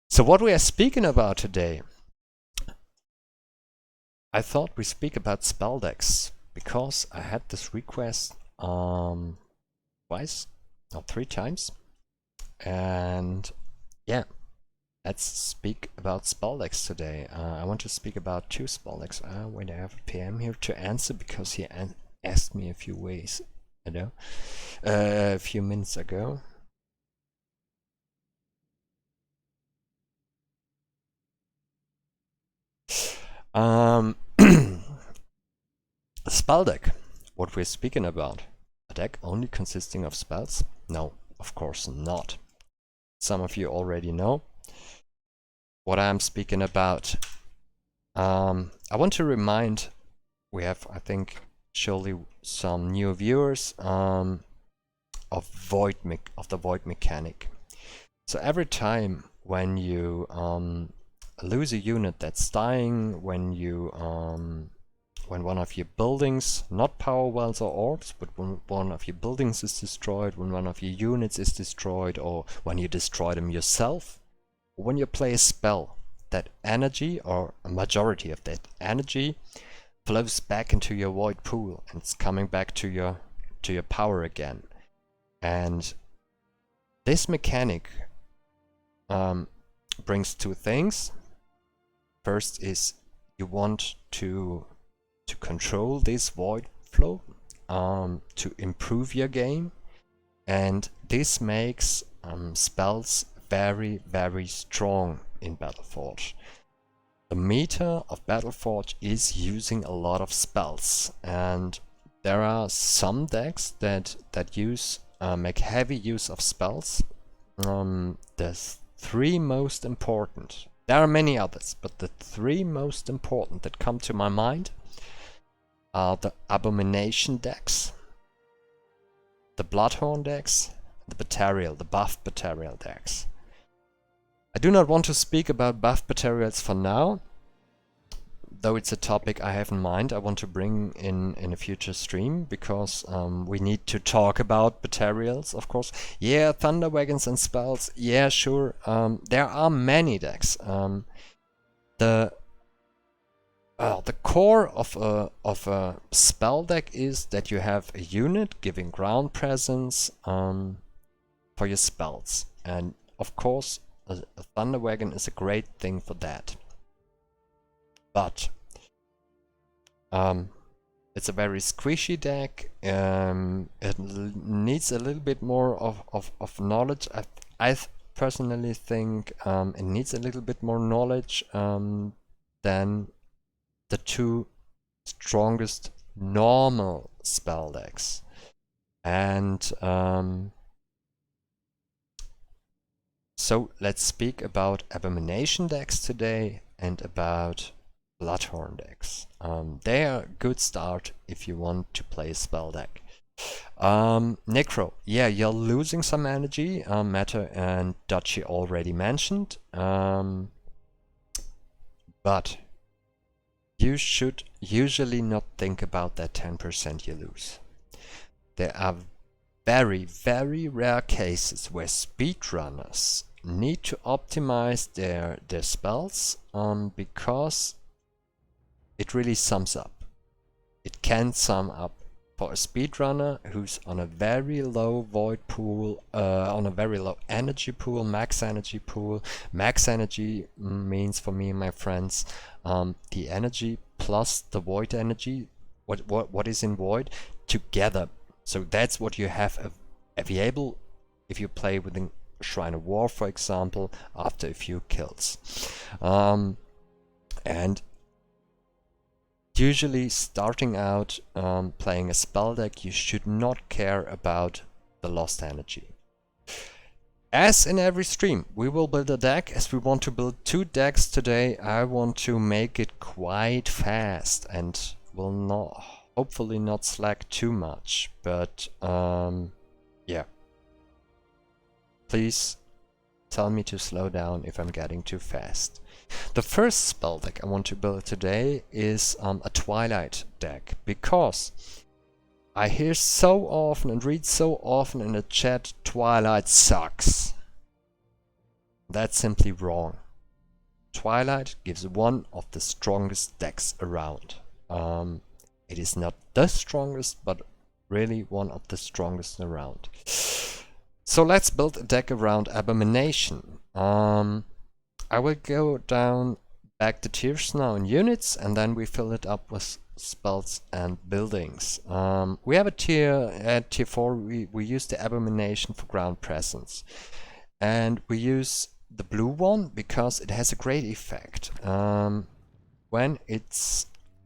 So what we are speaking about today, I thought we speak about Spelldecks because I had this request twice, not 3 times, and yeah, let's speak about Spelldecks today. I want to speak about 2 Spelldecks. Wait, I have a PM here to answer because he asked me a few ways, a few minutes ago. Spell deck. What we're speaking about. A deck only consisting of spells? No, of course not. Some of you already know what I'm speaking about. I want to remind, we have, I think, surely some new viewers of the void mechanic. So every time when you lose a unit that's dying, when one of your buildings, not power wells or orbs, but when one of your buildings is destroyed, when one of your units is destroyed, or when you destroy them yourself, when you play a spell, that energy, or a majority of that energy, flows back into your void pool, and it's coming back to your power again. And this mechanic brings 2 things. First is you want to control this void flow, to improve your game, and this makes spells very, very strong in Battleforge. The meta of Battleforge is using a lot of spells, and there are some decks that make heavy use of spells. The 3 most important. There are many others, but the 3 most important that come to my mind are the Abomination decks, the Bloodhorn decks, and the buff Batarial decks. I do not want to speak about buff Batarials for now, though it's a topic I have in mind I want to bring in a future stream, because we need to talk about Batarials, of course. Yeah, Thunder Wagons and spells, yeah, sure. There are many decks. The core of a spell deck is that you have a unit giving ground presence for your spells, and of course a Thunder Wagon is a great thing for that. But it's a very squishy deck. It needs a little bit more of knowledge. I personally think it needs a little bit more knowledge than the 2 strongest normal spell decks. And so let's speak about Abomination decks today and about Bloodhorn decks. They are a good start if you want to play a spell deck. Necro, yeah, you're losing some energy. Matter and Duchy already mentioned. But you should usually not think about that 10% you lose. There are very, very rare cases where speedrunners need to optimize their spells because it really sums up. It can sum up for a speedrunner who's on a very low void pool, on a very low energy pool, max energy pool. Max energy means for me and my friends the energy plus the void energy, what is in void, together. So that's what you have available if you play within Shrine of War, for example, after a few kills. And usually starting out playing a spell deck, you should not care about the lost energy. As in every stream, we will build a deck. As we want to build 2 decks today, I want to make it quite fast and will not, hopefully not slack too much. But yeah, please tell me to slow down if I'm getting too fast. The first spell deck I want to build today is a Twilight deck, because I hear so often and read so often in the chat, Twilight sucks. That's simply wrong. Twilight gives one of the strongest decks around. It is not the strongest, but really one of the strongest around. So let's build a deck around Abomination. I will go down back the tiers now in units, and then we fill it up with spells and buildings. We have a tier at tier 4. We use the Abomination for ground presence, and we use the blue one because it has a great effect.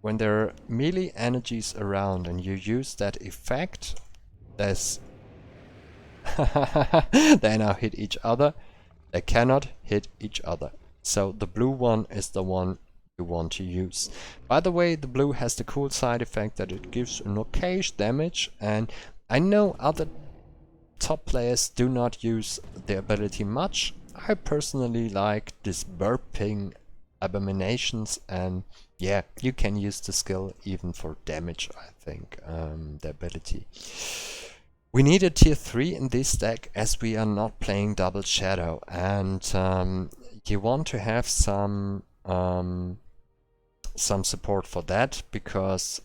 When there are melee energies around and you use that effect, they now hit each other. They cannot hit each other. So the blue one is the one you want to use. By the way, the blue has the cool side effect that it gives an okayish damage, and I know other top players do not use the ability much. I personally like this burping abominations, and yeah, you can use the skill even for damage, I think, the ability. We need a tier 3 in this deck as we are not playing double shadow, and you want to have some support for that, because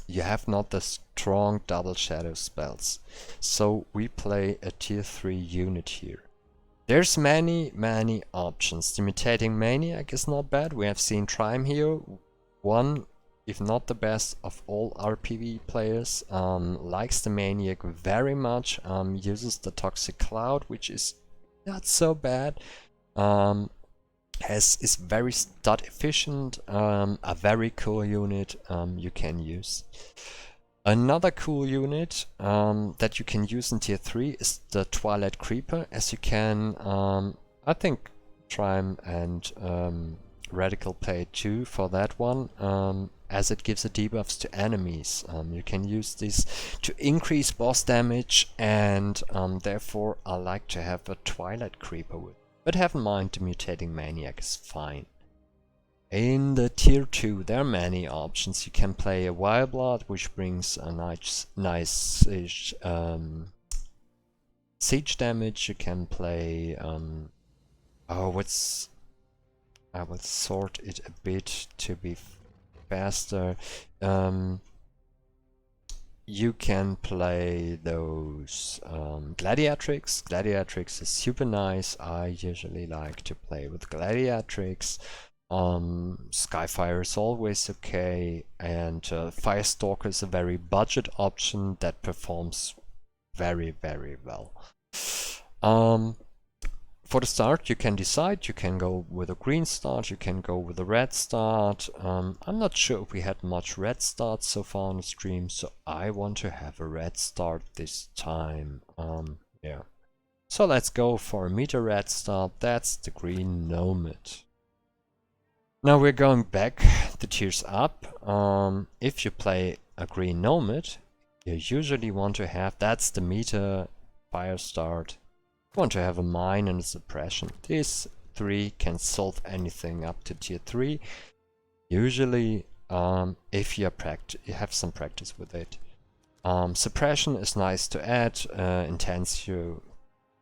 you have not the strong double shadow spells. So we play a tier 3 unit here. There's many options. The Mutating Maniac is not bad. We have seen Trime here, one, if not the best of all RPV players. Likes the Maniac very much. Uses the Toxic Cloud, which is not so bad. Is very stat efficient. A very cool unit you can use. Another cool unit that you can use in tier 3 is the Twilight Creeper, as you can, I think Trime and Radical play too for that one, as it gives a debuffs to enemies. You can use this to increase boss damage, and therefore I like to have a Twilight Creeper with. But have in mind, the Mutating Maniac is fine. In the tier 2 there are many options. You can play a Wireblood, which brings a nice siege damage. You can play I will sort it a bit to be faster. You can play those Gladiatrix. Gladiatrix is super nice. I usually like to play with Gladiatrix. Skyfire is always okay, and Firestalker is a very budget option that performs very well. For the start, you can decide. You can go with a green start, you can go with a red start. I'm not sure if we had much red starts so far on the stream, so I want to have a red start this time. Yeah. So let's go for a meter red start. That's the green Nomad. Now we're going back the tiers up. If you play a green Nomad, you usually want to have, that's the meter fire start. You want to have a mine and a suppression. These 3 can solve anything up to tier 3. Usually, if you have some practice with it. Suppression is nice to add. Intense, you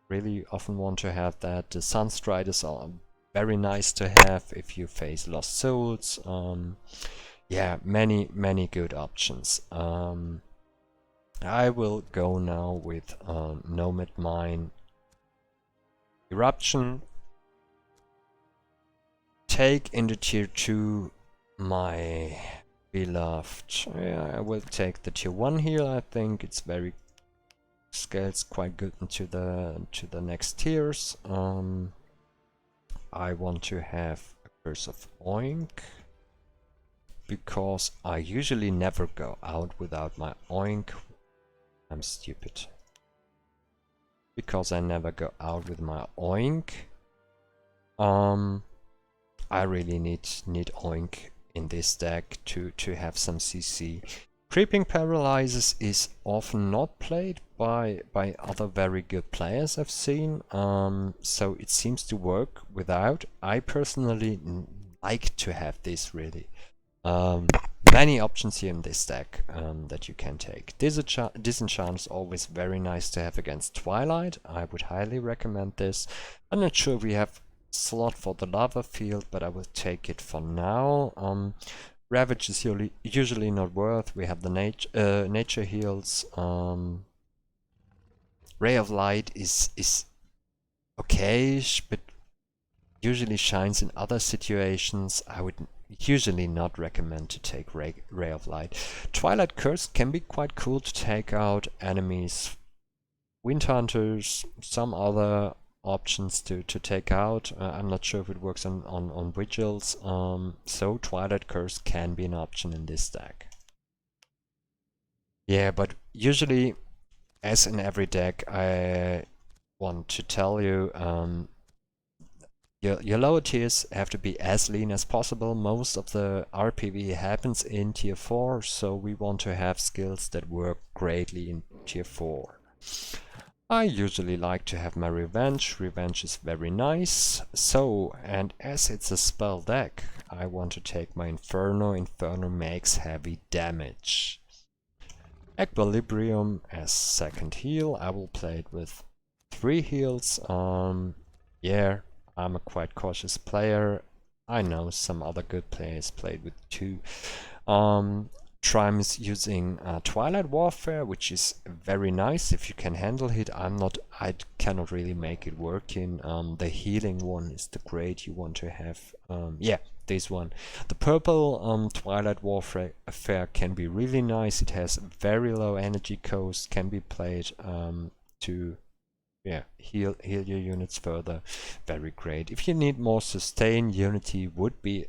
really often want to have that. The Sunstriders are very nice to have if you face Lost Souls. Yeah, many good options. I will go now with Nomad Mine. Eruption. Take into tier 2 my beloved. Yeah, I will take the tier 1 here. I think it's very scales quite good into the next tiers. I want to have a Curse of Oink, because I usually never go out without my Oink. I'm stupid. Because I never go out with my Oink. I really need Oink in this deck to have some CC. Creeping Paralysis is often not played by other very good players I've seen, so it seems to work without. I personally like to have this really. many options here in this deck that you can take. Disenchant is always very nice to have against Twilight. I would highly recommend this. I'm not sure we have slot for the lava field, but I will take it for now. Ravage is usually not worth. We have the nature heals. Ray of Light is okay, but usually shines in other situations. I would usually not recommend to take Ray of Light. Twilight Curse can be quite cool to take out enemies. Wind Hunters, some other options to take out. I'm not sure if it works on Vigils. So Twilight Curse can be an option in this deck. Yeah, but usually, as in every deck, I want to tell you, your lower tiers have to be as lean as possible. Most of the RPV happens in tier 4, so we want to have skills that work greatly in tier 4. I usually like to have my Revenge. Revenge is very nice. So, and as it's a spell deck, I want to take my Inferno. Inferno makes heavy damage. Equilibrium as second heal. I will play it with 3 heals. Yeah, I'm a quite cautious player. I know some other good players played with 2. Trime is using Twilight Warfare, which is very nice if you can handle it. I cannot really make it work in. The healing one is the great you want to have. Yeah, this one. The purple Twilight Warfare can be really nice. It has very low energy cost, can be played to heal your units further. Very great. If you need more sustain, Unity would be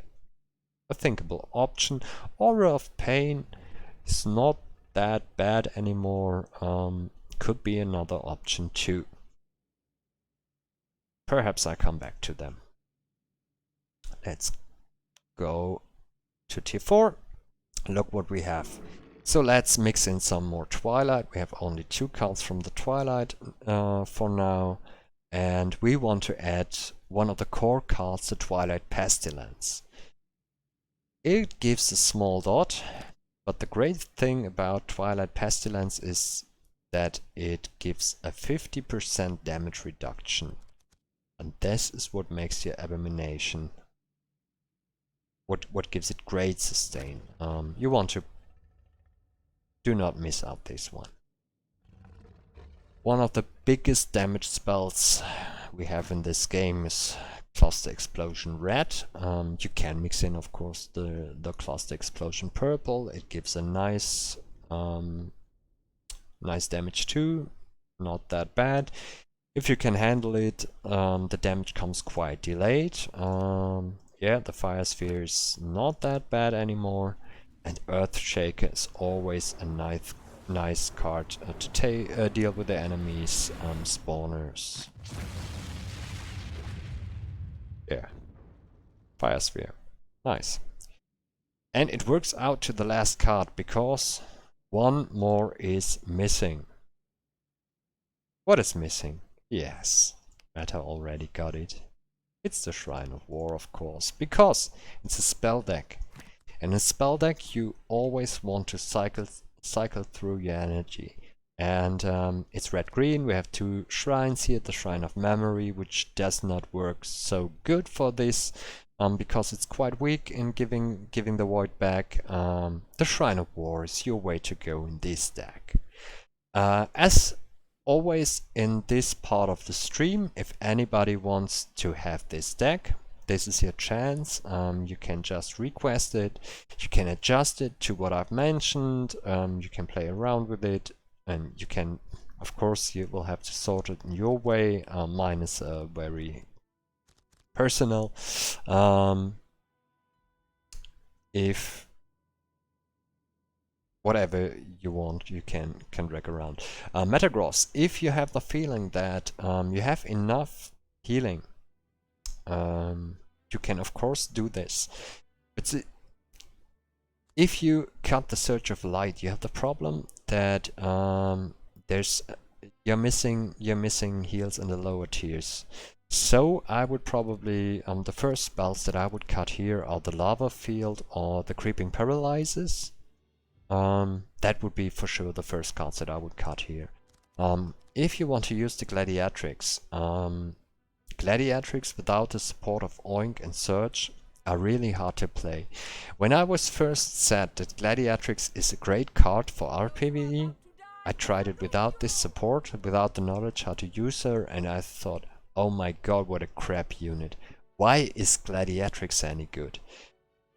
a thinkable option. Aura of Pain is not that bad anymore. Could be another option too. Perhaps I come back to them. Let's go to tier 4. Look what we have. So let's mix in some more Twilight. We have only 2 cards from the Twilight for now. And we want to add one of the core cards, the Twilight Pestilence. It gives a small dot, but the great thing about Twilight Pestilence is that it gives a 50% damage reduction. And this is what makes your Abomination, what gives it great sustain. You want to do not miss out this one. One of the biggest damage spells we have in this game is Cluster Explosion Red. You can mix in, of course, the Cluster Explosion Purple. It gives a nice damage too. Not that bad. If you can handle it, the damage comes quite delayed. Yeah, the Fire Sphere is not that bad anymore. And Earthshaker is always a nice card to deal with the enemies, spawners. Yeah, Fire Sphere, nice. And it works out to the last card because one more is missing. What is missing? Yes, Meta already got it. It's the Shrine of War, of course, because it's a spell deck. And in a spell deck you always want to cycle through your energy. And it's red-green. We have 2 shrines here. The Shrine of Memory, which does not work so good for this, because it's quite weak in giving the void back. The Shrine of War is your way to go in this deck. As always in this part of the stream, if anybody wants to have this deck, this is your chance. You can just request it. You can adjust it to what I've mentioned. You can play around with it. And you can, of course, you will have to sort it in your way. Mine is very personal. If whatever you want, you can drag around. Metagross, if you have the feeling that you have enough healing, you can of course do this. But if you cut the Surge of Light, you have the problem that you're missing heals in the lower tiers. So I would probably the first spells that I would cut here are the Lava Field or the Creeping Paralysis. That would be for sure the first cards that I would cut here. If you want to use the Gladiatrix, Gladiatrix without the support of Oink and Surge are really hard to play. When I was first said that Gladiatrix is a great card for RPVE, I tried it without this support, without the knowledge how to use her, and I thought, oh my god, what a crap unit. Why is Gladiatrix any good?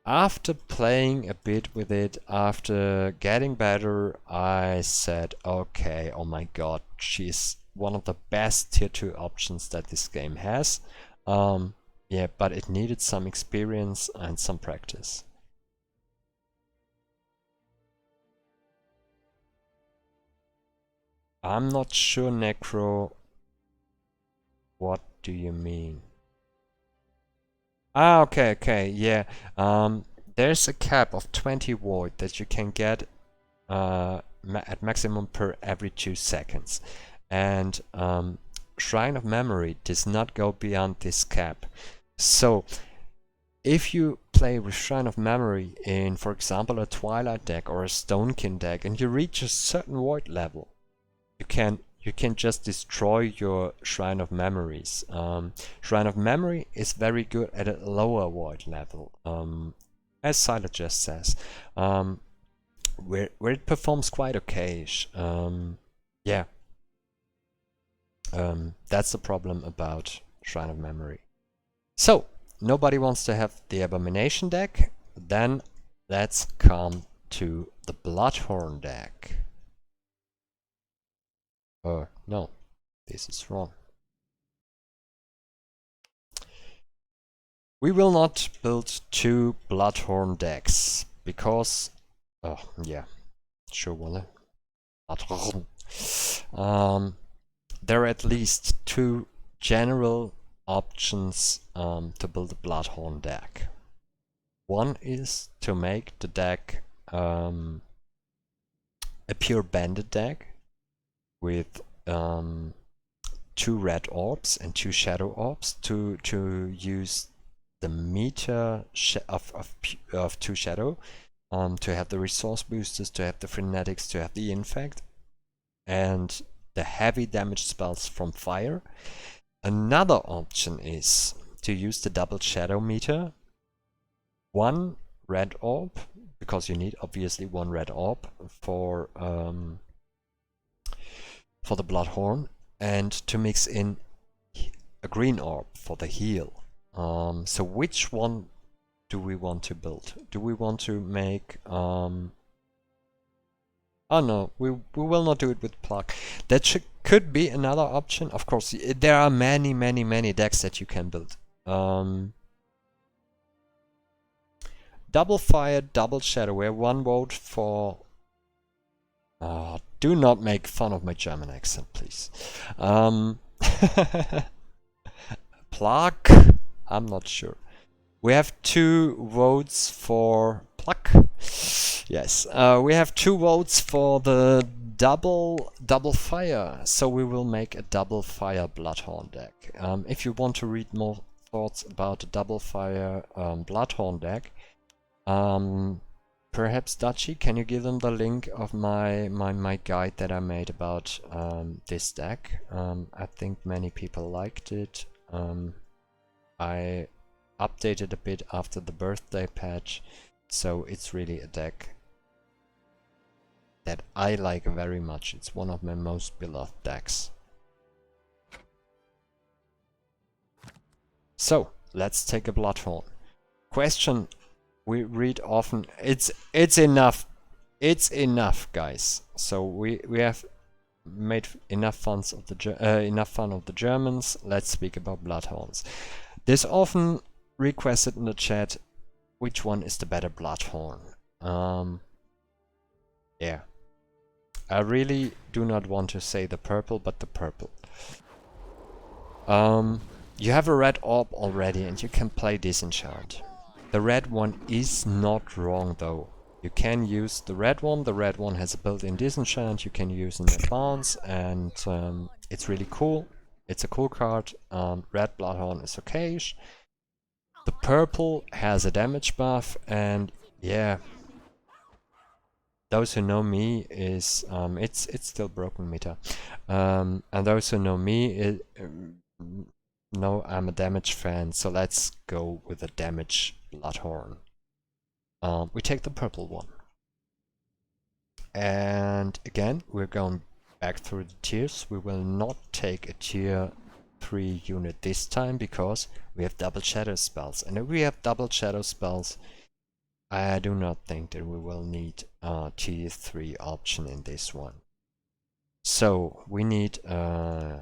After playing a bit with it, after getting better, I said, okay, oh my god, she's one of the best tier 2 options that this game has. Yeah, but it needed some experience and some practice. I'm not sure, Necro. What do you mean? Ah, okay, yeah. There's a cap of 20 void that you can get at maximum per every 2 seconds. And Shrine of Memory does not go beyond this cap. So, if you play with Shrine of Memory in, for example, a Twilight deck or a Stonekin deck, and you reach a certain void level, you can just destroy your Shrine of Memories. Shrine of Memory is very good at a lower void level, as Siler just says, where it performs quite okay. Yeah, that's the problem about Shrine of Memory. So, nobody wants to have the Abomination deck, then let's come to the Bloodhorn deck. No, this is wrong. We will not build 2 Bloodhorn decks, because... oh, yeah, sure will. There are at least 2 general options to build a Bloodhorn deck. One is to make the deck a pure bandit deck with 2 red orbs and 2 shadow orbs to use the meter of 2 shadow, to have the resource boosters, to have the frenetics, to have the infect, and the heavy damage spells from fire. Another option is to use the double shadow meter, 1 red orb, because you need obviously 1 red orb for the Bloodhorn, and to mix in a green orb for the heal. So which one do we want to build? Do we want to make... oh no, we will not do it with Pluck. That could be another option. Of course, there are many decks that you can build. Double Fire, Double Shadow. We have 1 vote for... do not make fun of my German accent, please. Pluck? I'm not sure. We have 2 votes for Pluck. Yes, we have 2 votes for the double fire, so we will make a double fire Bloodhorn deck. If you want to read more thoughts about the double fire Bloodhorn deck, perhaps Dachi, can you give them the link of my guide that I made about this deck? I think many people liked it. I updated a bit after the birthday patch, so it's really a deck that I like very much. It's one of my most beloved decks. So, let's take a Bloodhorn. Question we read often, it's enough. It's enough, guys. So we have made enough fun of the Germans. Let's speak about Bloodhorns. There's often requested in the chat, which one is the better Bloodhorn? Yeah. I really do not want to say the purple, but the purple. You have a red orb already and you can play Disenchant. The red one is not wrong though. You can use the red one. The red one has a built-in disenchant you can use in advance, and it's really cool. It's a cool card. Red Bloodhorn is okayish. The purple has a damage buff, and yeah, those who know me is it's still broken meta, and those who know me know I'm a damage fan. So let's go with a damage Bloodhorn. We take the purple one. And again, we're going back through the tiers. We will not take a tier 3 unit this time because we have double shadow spells. And if we have double shadow spells, I do not think that we will need a tier 3 option in this one. So we need a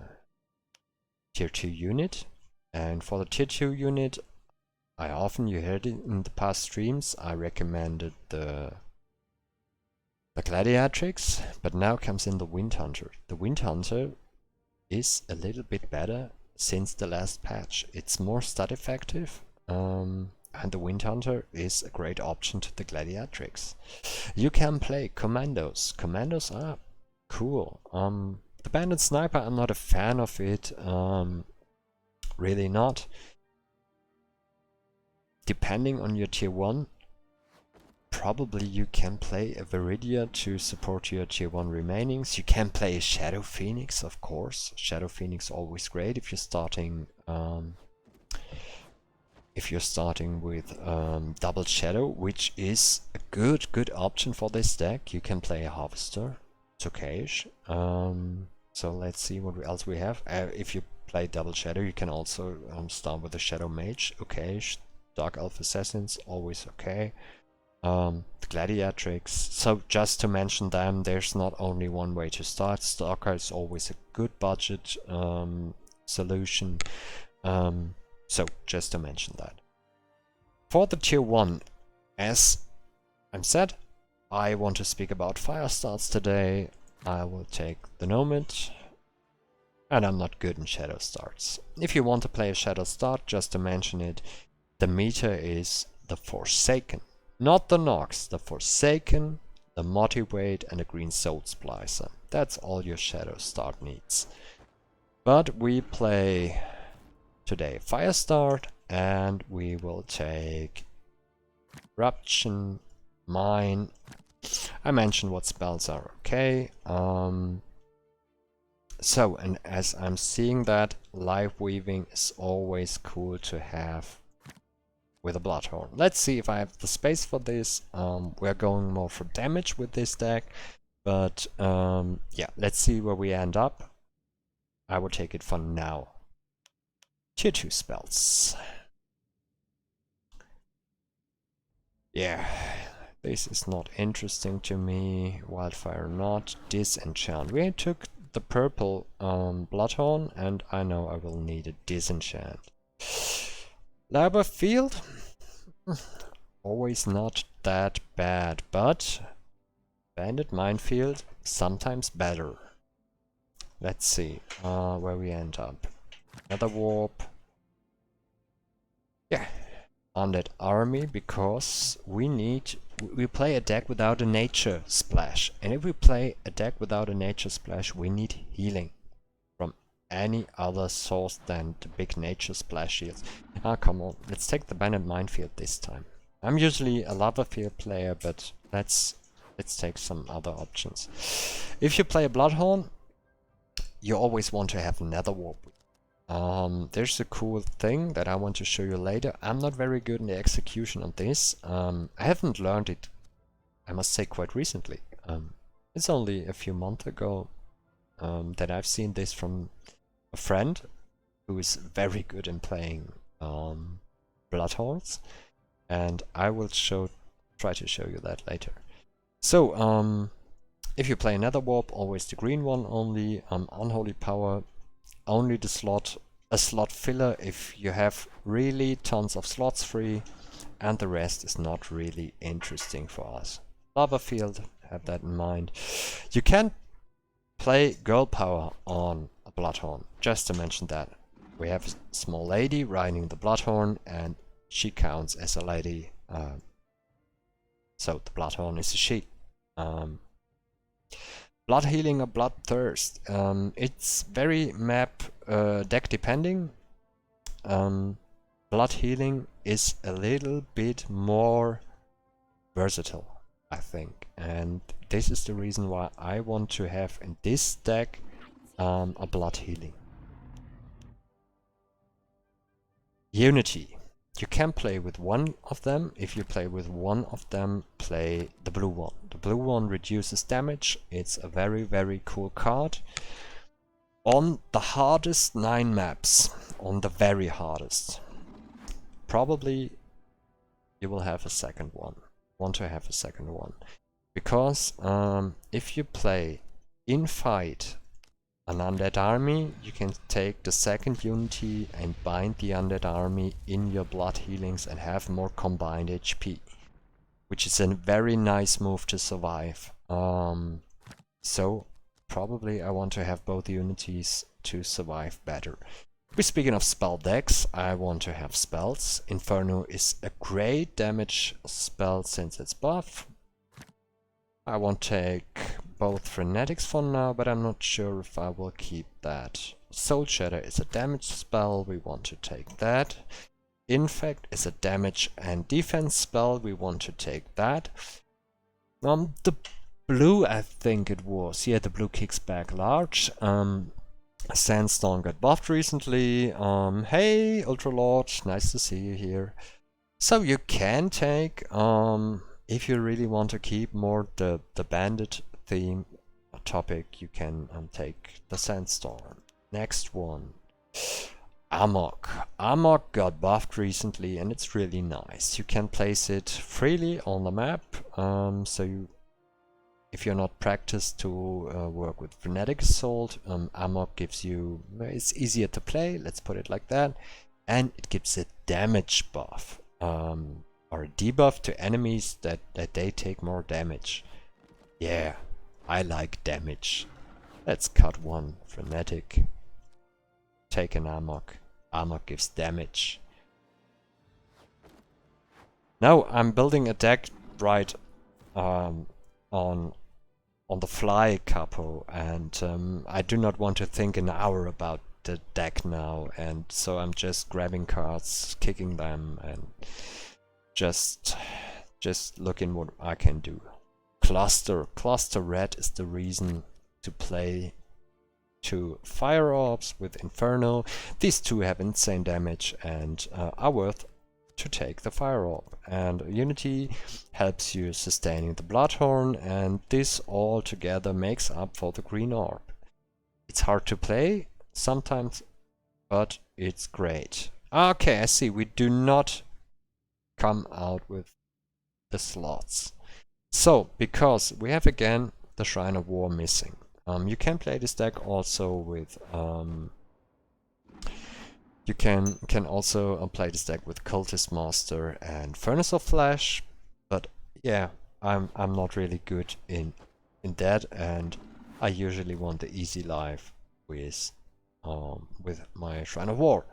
tier 2 unit. And for the tier 2 unit, you heard it in the past streams, I recommended the Gladiatrix, but now comes in the Wind Hunter. The Wind Hunter is a little bit better since the last patch. It's more stat effective, and the Wind Hunter is a great option to the Gladiatrix. You can play Commandos. Commandos are cool. The Bandit Sniper, I'm not a fan of it. Really not. Depending on your tier 1, probably you can play a Viridia to support your tier 1 remainings. You can play a Shadow Phoenix, of course. Shadow Phoenix always great if you're starting with double Shadow, which is a good option for this deck. You can play a Harvester. It's okayish. So let's see what else we have. If you play double Shadow, you can also start with a Shadow Mage. Okayish. Dark Elf Assassins, always okay. The Gladiatrix. So just to mention them, there's not only one way to start. Stalker is always a good budget solution. So just to mention that. For the tier 1, as I'm said, I want to speak about fire starts today. I will take the Nomad. And I'm not good in shadow starts. If you want to play a shadow start, just to mention it, the meta is the Forsaken. Not the Nox, the Forsaken, the Motivate, and the Green Soul Splicer. That's all your Shadow Start needs. But we play today Fire Start, and we will take Eruption, Mine. I mentioned what spells are okay. So, and as I'm seeing that, Life Weaving is always cool to have with a Bloodhorn. Let's see if I have the space for this. We're going more for damage with this deck, but yeah, let's see where we end up. I will take it for now. Tier 2 spells. Yeah, this is not interesting to me. Wildfire not. Disenchant. We took the purple Bloodhorn, and I know I will need a Disenchant. Lava Field, always not that bad, but Bandit Minefield, sometimes better. Let's see where we end up. Another Warp. Yeah, Undead Army, because we play a deck without a Nature Splash. And if we play a deck without a Nature Splash, we need healing from any other source than the big Nature Splash shields. Ah, come on, let's take the Bandit Minefield this time. I'm usually a Lava Field player, but let's take some other options. If you play a Bloodhorn, you always want to have Nether Warp. There's a cool thing that I want to show you later. I'm not very good in the execution of this. I haven't learned it, I must say, quite recently. It's only a few months ago that I've seen this from a friend who is very good in playing Bloodhorns, and I will try to show you that later. So, if you play another warp, always the green one only. Unholy Power, only a slot filler if you have really tons of slots free, and the rest is not really interesting for us. Lava Field, have that in mind. You can play Girl Power on a Bloodhorn, just to mention that. We have a small lady riding the Bloodhorn, and she counts as a lady So the Bloodhorn is a shield. Blood healing or bloodthirst. It's very map deck depending. Blood healing is a little bit more versatile, I think, and this is the reason why I want to have in this deck a blood healing. Unity. You can play with one of them. If you play with one of them, play the blue one. The blue one reduces damage. It's a very, very cool card. On the hardest 9 maps, on the very hardest, probably you will have a second one. Want to have a second one. Because if you play in fight an undead army, you can take the second unity and bind the undead army in your blood healings and have more combined HP, which is a very nice move to survive. So probably I want to have both unities to survive better. We're speaking of spell decks, I want to have spells. Inferno is a great damage spell since it's buff. I won't take both Frenetics for now, but I'm not sure if I will keep that. Soul Shatter is a damage spell, we want to take that. Infect is a damage and defense spell, we want to take that. The blue, I think it was, yeah, the blue kicks back large. Sandstorm got buffed recently. Hey, Ultralord, nice to see you here. So you can take, if you really want to keep more the bandit theme topic, you can take the Sandstorm. Next one, Amok. Amok got buffed recently and it's really nice. You can place it freely on the map, so you, if you're not practiced to work with Frenetic Assault, Amok gives you, it's easier to play, let's put it like that, and it gives a damage buff. Or a debuff to enemies that they take more damage. Yeah, I like damage. Let's cut one Frenetic. Take an Amok. Amok gives damage. Now I'm building a deck right on the fly, Capo, and I do not want to think an hour about the deck now, and so I'm just grabbing cards, kicking them, and just looking what I can do. Cluster red is the reason to play 2 fire orbs with Inferno. These 2 have insane damage and are worth to take the fire orb. And Unity helps you sustaining the Bloodhorn, and this all together makes up for the green orb. It's hard to play sometimes, but it's great. Okay, I see. We do not come out with the slots. So, because we have again the Shrine of War missing. You can play this deck also with you can also play this deck with Cultist Master and Furnace of Flesh, but yeah, I'm not really good in that, and I usually want the easy life with my Shrine of War.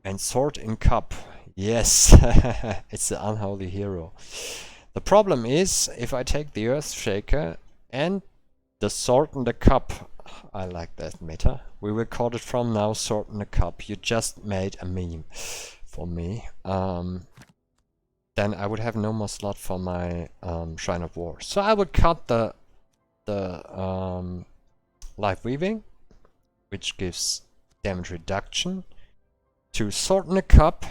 And Sword in Cup. Yes, it's the unholy hero. The problem is, if I take the Earthshaker and the Sword in the Cup, I like that meta. We will call it from now Sword in the Cup. You just made a meme for me. Then I would have no more slot for my Shrine of War. So I would cut the Life Weaving, which gives damage reduction, to Sword in the Cup,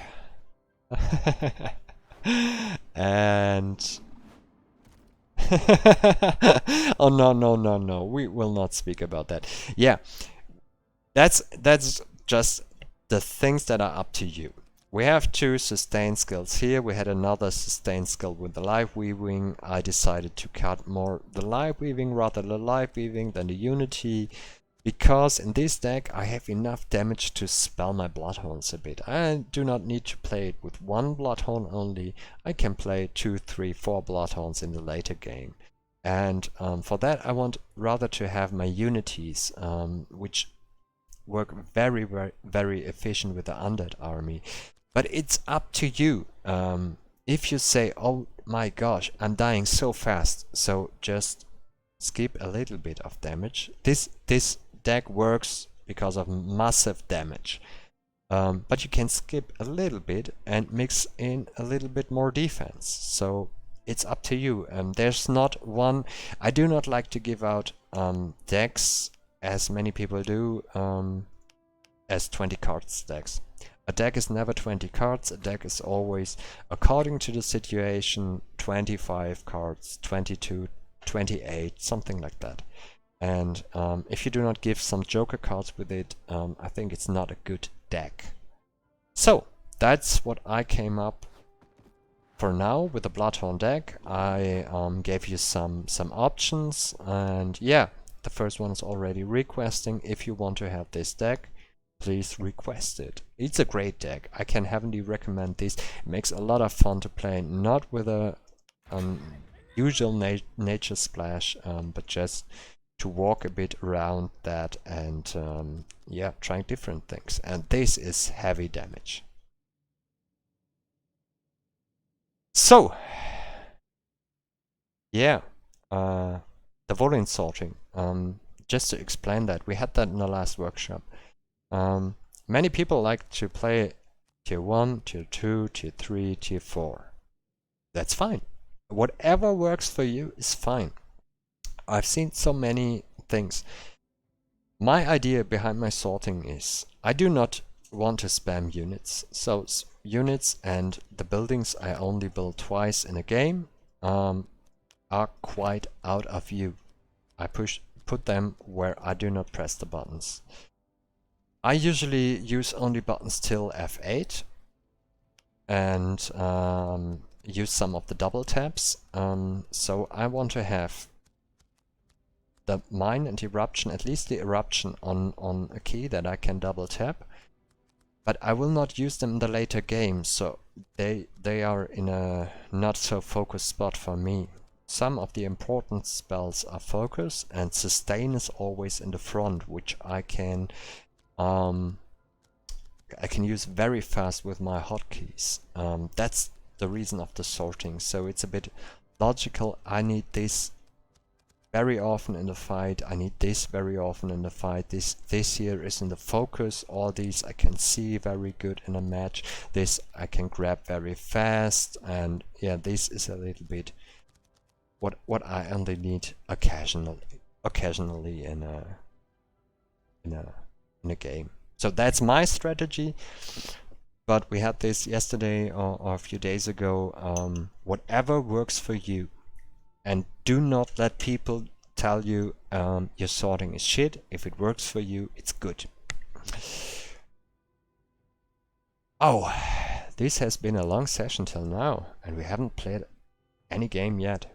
and oh no, we will not speak about that. Yeah, that's just the things that are up to you. We have 2 sustain skills here. We had another sustain skill with the Life Weaving. I decided to cut more the Life Weaving rather the Life Weaving than the Unity, because in this deck I have enough damage to spell my Bloodhorns a bit. I do not need to play it with 1 Bloodhorn only. I can play 2, 3, 4 Bloodhorns in the later game. And for that I want rather to have my Unities, which work very efficient with the Undead army. But it's up to you. If you say, oh my gosh, I'm dying so fast, so just skip a little bit of damage. This deck works because of massive damage. But you can skip a little bit and mix in a little bit more defense. So it's up to you. There's not one. I do not like to give out decks, as many people do, as 20 cards decks. A deck is never 20 cards. A deck is always, according to the situation, 25 cards, 22, 28, something like that. And if you do not give some joker cards with it, I think it's not a good deck. So that's what I came up for now with the Bloodhorn deck. I gave you some options, and yeah, the first one is already requesting. If you want to have this deck, please request it. It's a great deck. I can heavily recommend this. It makes a lot of fun to play, not with a usual nature splash, but just to walk a bit around that and yeah, trying different things. And this is heavy damage. So yeah, the volume sorting. Just to explain that, we had that in the last workshop. Many people like to play tier 1, tier 2, tier 3, tier 4. That's fine. Whatever works for you is fine. I've seen so many things. My idea behind my sorting is I do not want to spam units. So units and the buildings I only build twice in a game are quite out of view. I put them where I do not press the buttons. I usually use only buttons till F8 and use some of the double taps. So I want to have the mine and eruption, at least the eruption on a key that I can double tap. But I will not use them in the later game, so they are in a not so focused spot for me. Some of the important spells are focus, and sustain is always in the front, which I can use very fast with my hotkeys. That's the reason of the sorting. So it's a bit logical. I need this very often in the fight. I need this very often in the fight. This here is in the focus. All these I can see very good in a match. This I can grab very fast, and yeah, this is a little bit what I only need occasionally in a game. So that's my strategy. But we had this yesterday or a few days ago. Whatever works for you, and do not let people tell you your sorting is shit. If it works for you, it's good. Oh, this has been a long session till now, and we haven't played any game yet.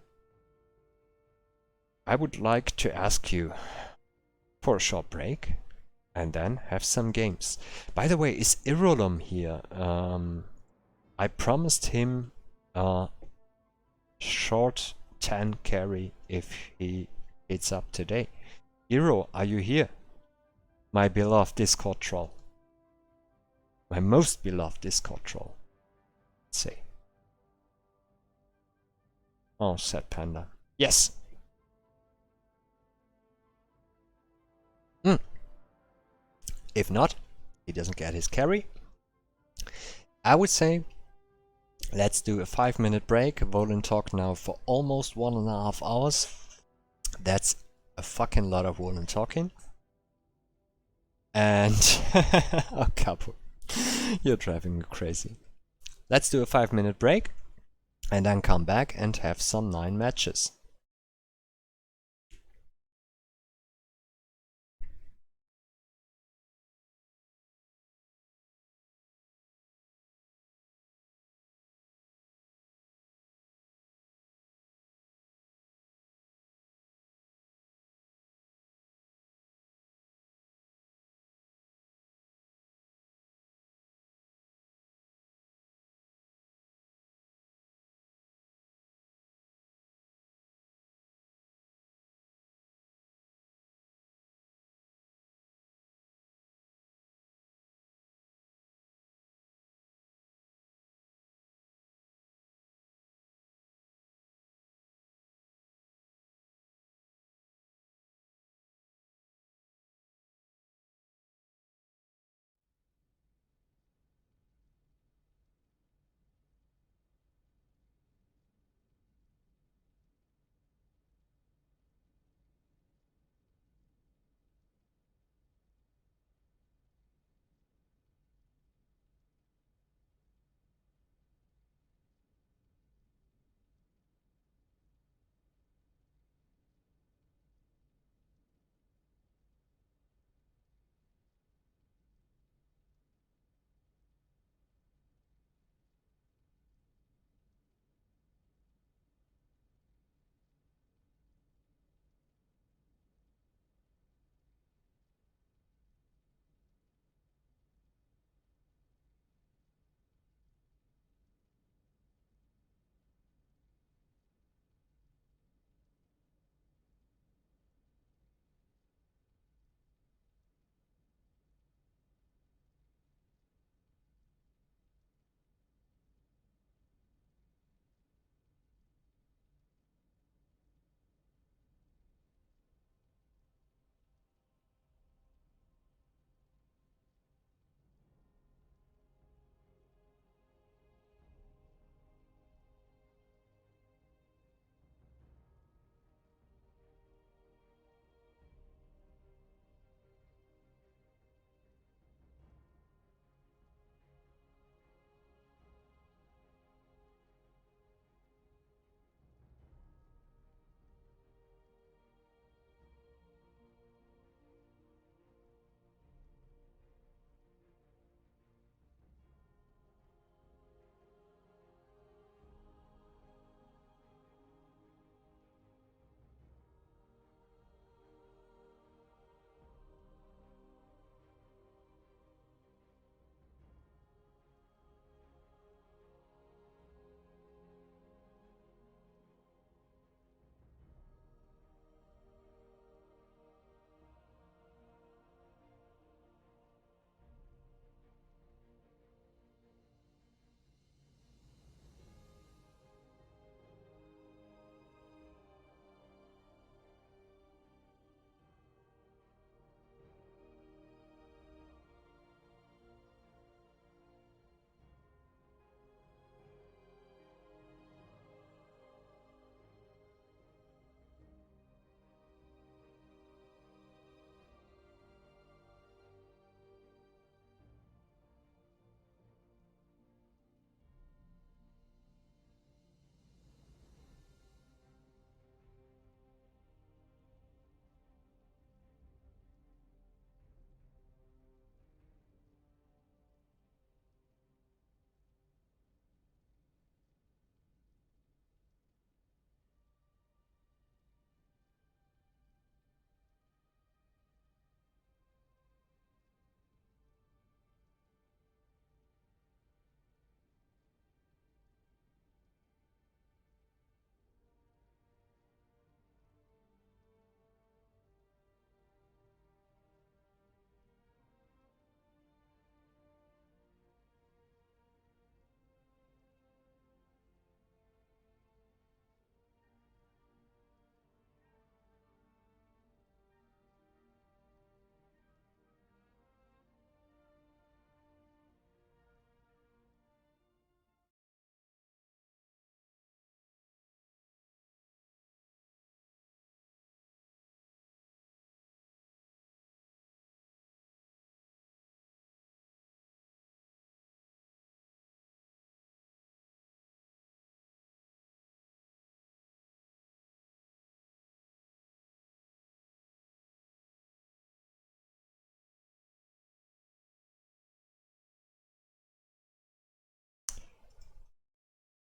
I would like to ask you for a short break and then have some games. By the way, is Irolum here? I promised him a short 10 carry if he hits up today. Iro, are you here? My beloved Discord troll. My most beloved Discord troll. Let's see. Oh, sad panda. Yes! If not, he doesn't get his carry. I would say let's do a 5-minute break. Volin talked now for almost 1.5 hours. That's a fucking lot of Volin talking. And oh, Capo, you're driving me crazy. Let's do a 5-minute break and then come back and have some 9 matches.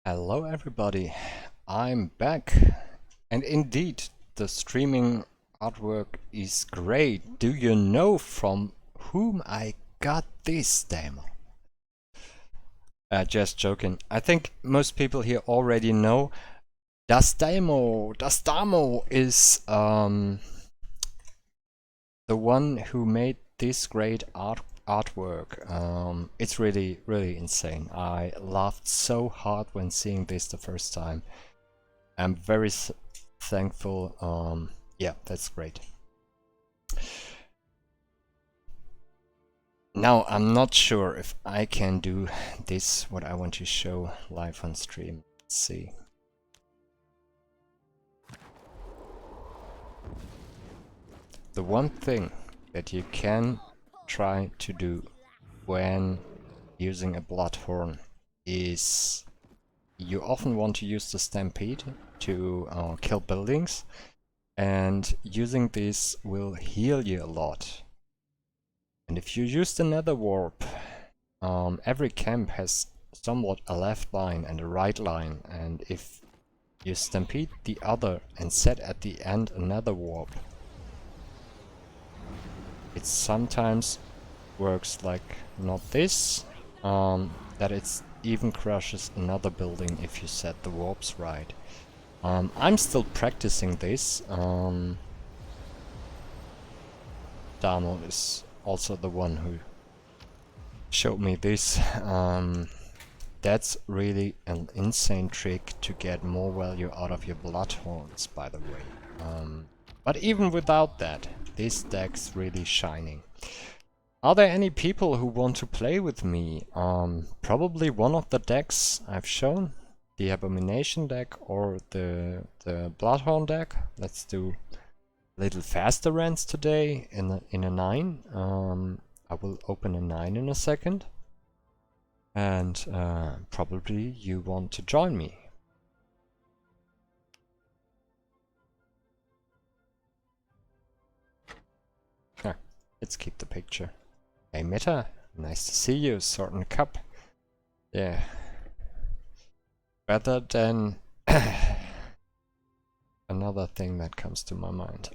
Hello everybody, I'm back, and indeed the streaming artwork is great. Do you know from whom I got this demo? Just joking. I think most people here already know. Das Damo is the one who made this great artwork. It's really insane. I laughed so hard when seeing this the first time. I'm very thankful. Yeah, that's great. Now, I'm not sure if I can do this, what I want to show live on stream. Let's see. The one thing that you can try to do when using a Bloodhorn is you often want to use the Stampede to kill buildings, and using this will heal you a lot. And if you use the Nether Warp, every camp has somewhat a left line and a right line, and if you stampede the other and set at the end another warp, it sometimes works like not this, that it even crushes another building if you set the warps right. I'm still practicing this. Damo is also the one who showed me this. That's really an insane trick to get more value out of your Bloodhorns, by the way. But even without that, this deck's really shining. Are there any people who want to play with me? Probably one of the decks I've shown, the Abomination deck or the Bloodhorn deck. Let's do little faster runs today in a 9. I will open a 9 in a second, and probably you want to join me. Let's keep the picture. Hey Meta, nice to see you. Sword and Cup. Yeah. Better than another thing that comes to my mind.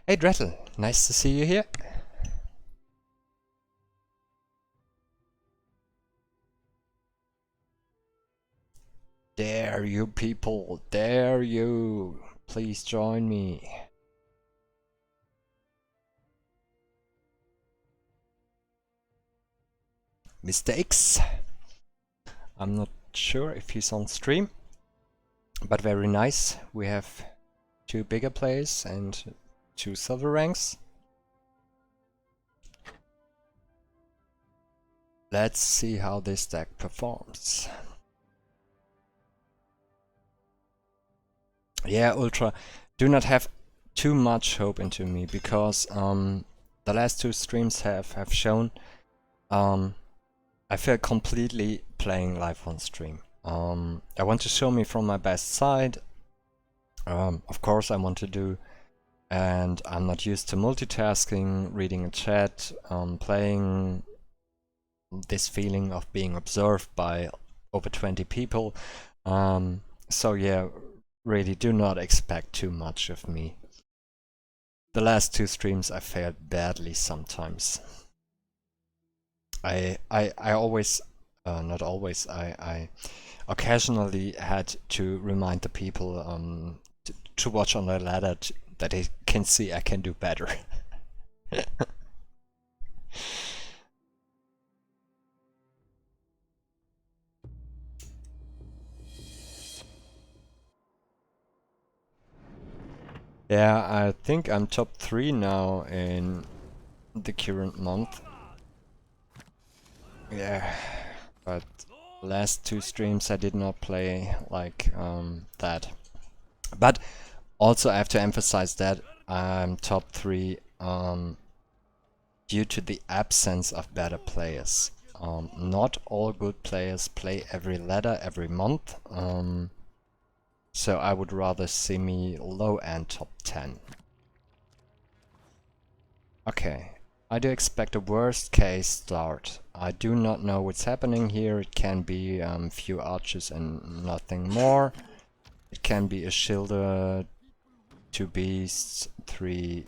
Hey Drettel, nice to see you here. Dare you people, dare you. Please join me. Mistakes. I'm not sure if he's on stream, but very nice. We have 2 bigger players and 2 silver ranks. Let's see how this deck performs. Yeah, Ultra, do not have too much hope into me, because the last 2 streams have shown I feel completely playing live on stream. I want to show me from my best side. Of course I want to do, and I'm not used to multitasking, reading a chat, playing, this feeling of being observed by over 20 people. So yeah, really do not expect too much of me. The last 2 streams I failed badly sometimes. I always, not always, I occasionally had to remind the people to watch on the ladder that they can see I can do better. Yeah, I think I'm top 3 now in the current month. Yeah, but last 2 streams I did not play like that. But also I have to emphasize that I'm top 3 due to the absence of better players. Not all good players play every ladder every month. So I would rather see me low end top 10. Okay, I do expect a worst case start. I do not know what's happening here. It can be few archers and nothing more. It can be a shielder, 2 beasts, 3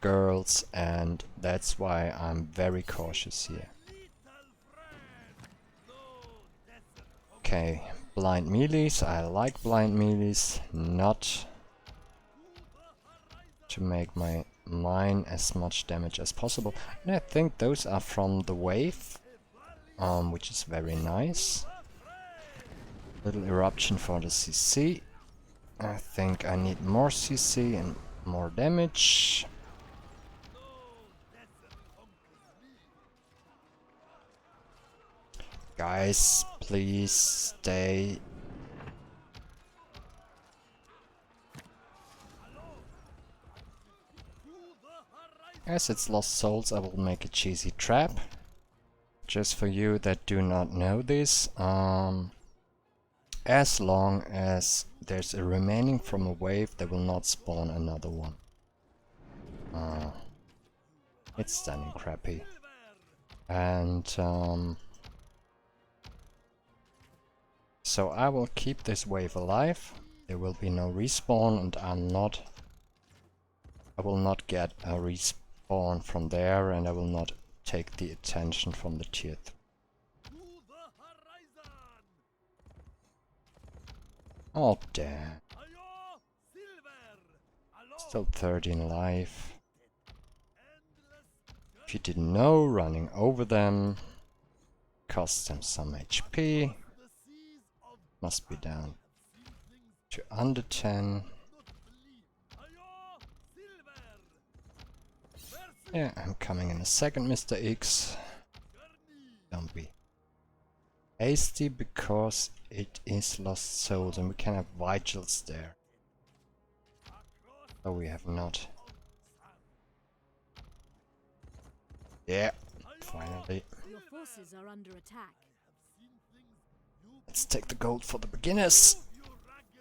girls, and that's why I'm very cautious here. Okay, blind melees. I like blind melees, not to make my mine as much damage as possible. And I think those are from the wave, which is very nice. Little eruption for the CC. I think I need more CC and more damage. Guys, please stay. As it's lost souls, I will make a cheesy trap. Just for you that do not know this, as long as there's a remaining from a wave, they will not spawn another one. It's stunning crappy. And so I will keep this wave alive. There will be no respawn, and I will not get a respawn from there, and I will not take the attention from the tier 3. Oh damn. Still 13 life. If you didn't know, running over them costs them some HP. Must be down to under 10. Yeah, I'm coming in a second, Mr. X. Don't be hasty, because it is lost souls and we can have vigils there. Oh, we have not. Yeah, finally. Your forces are under attack. Let's take the gold for the beginners.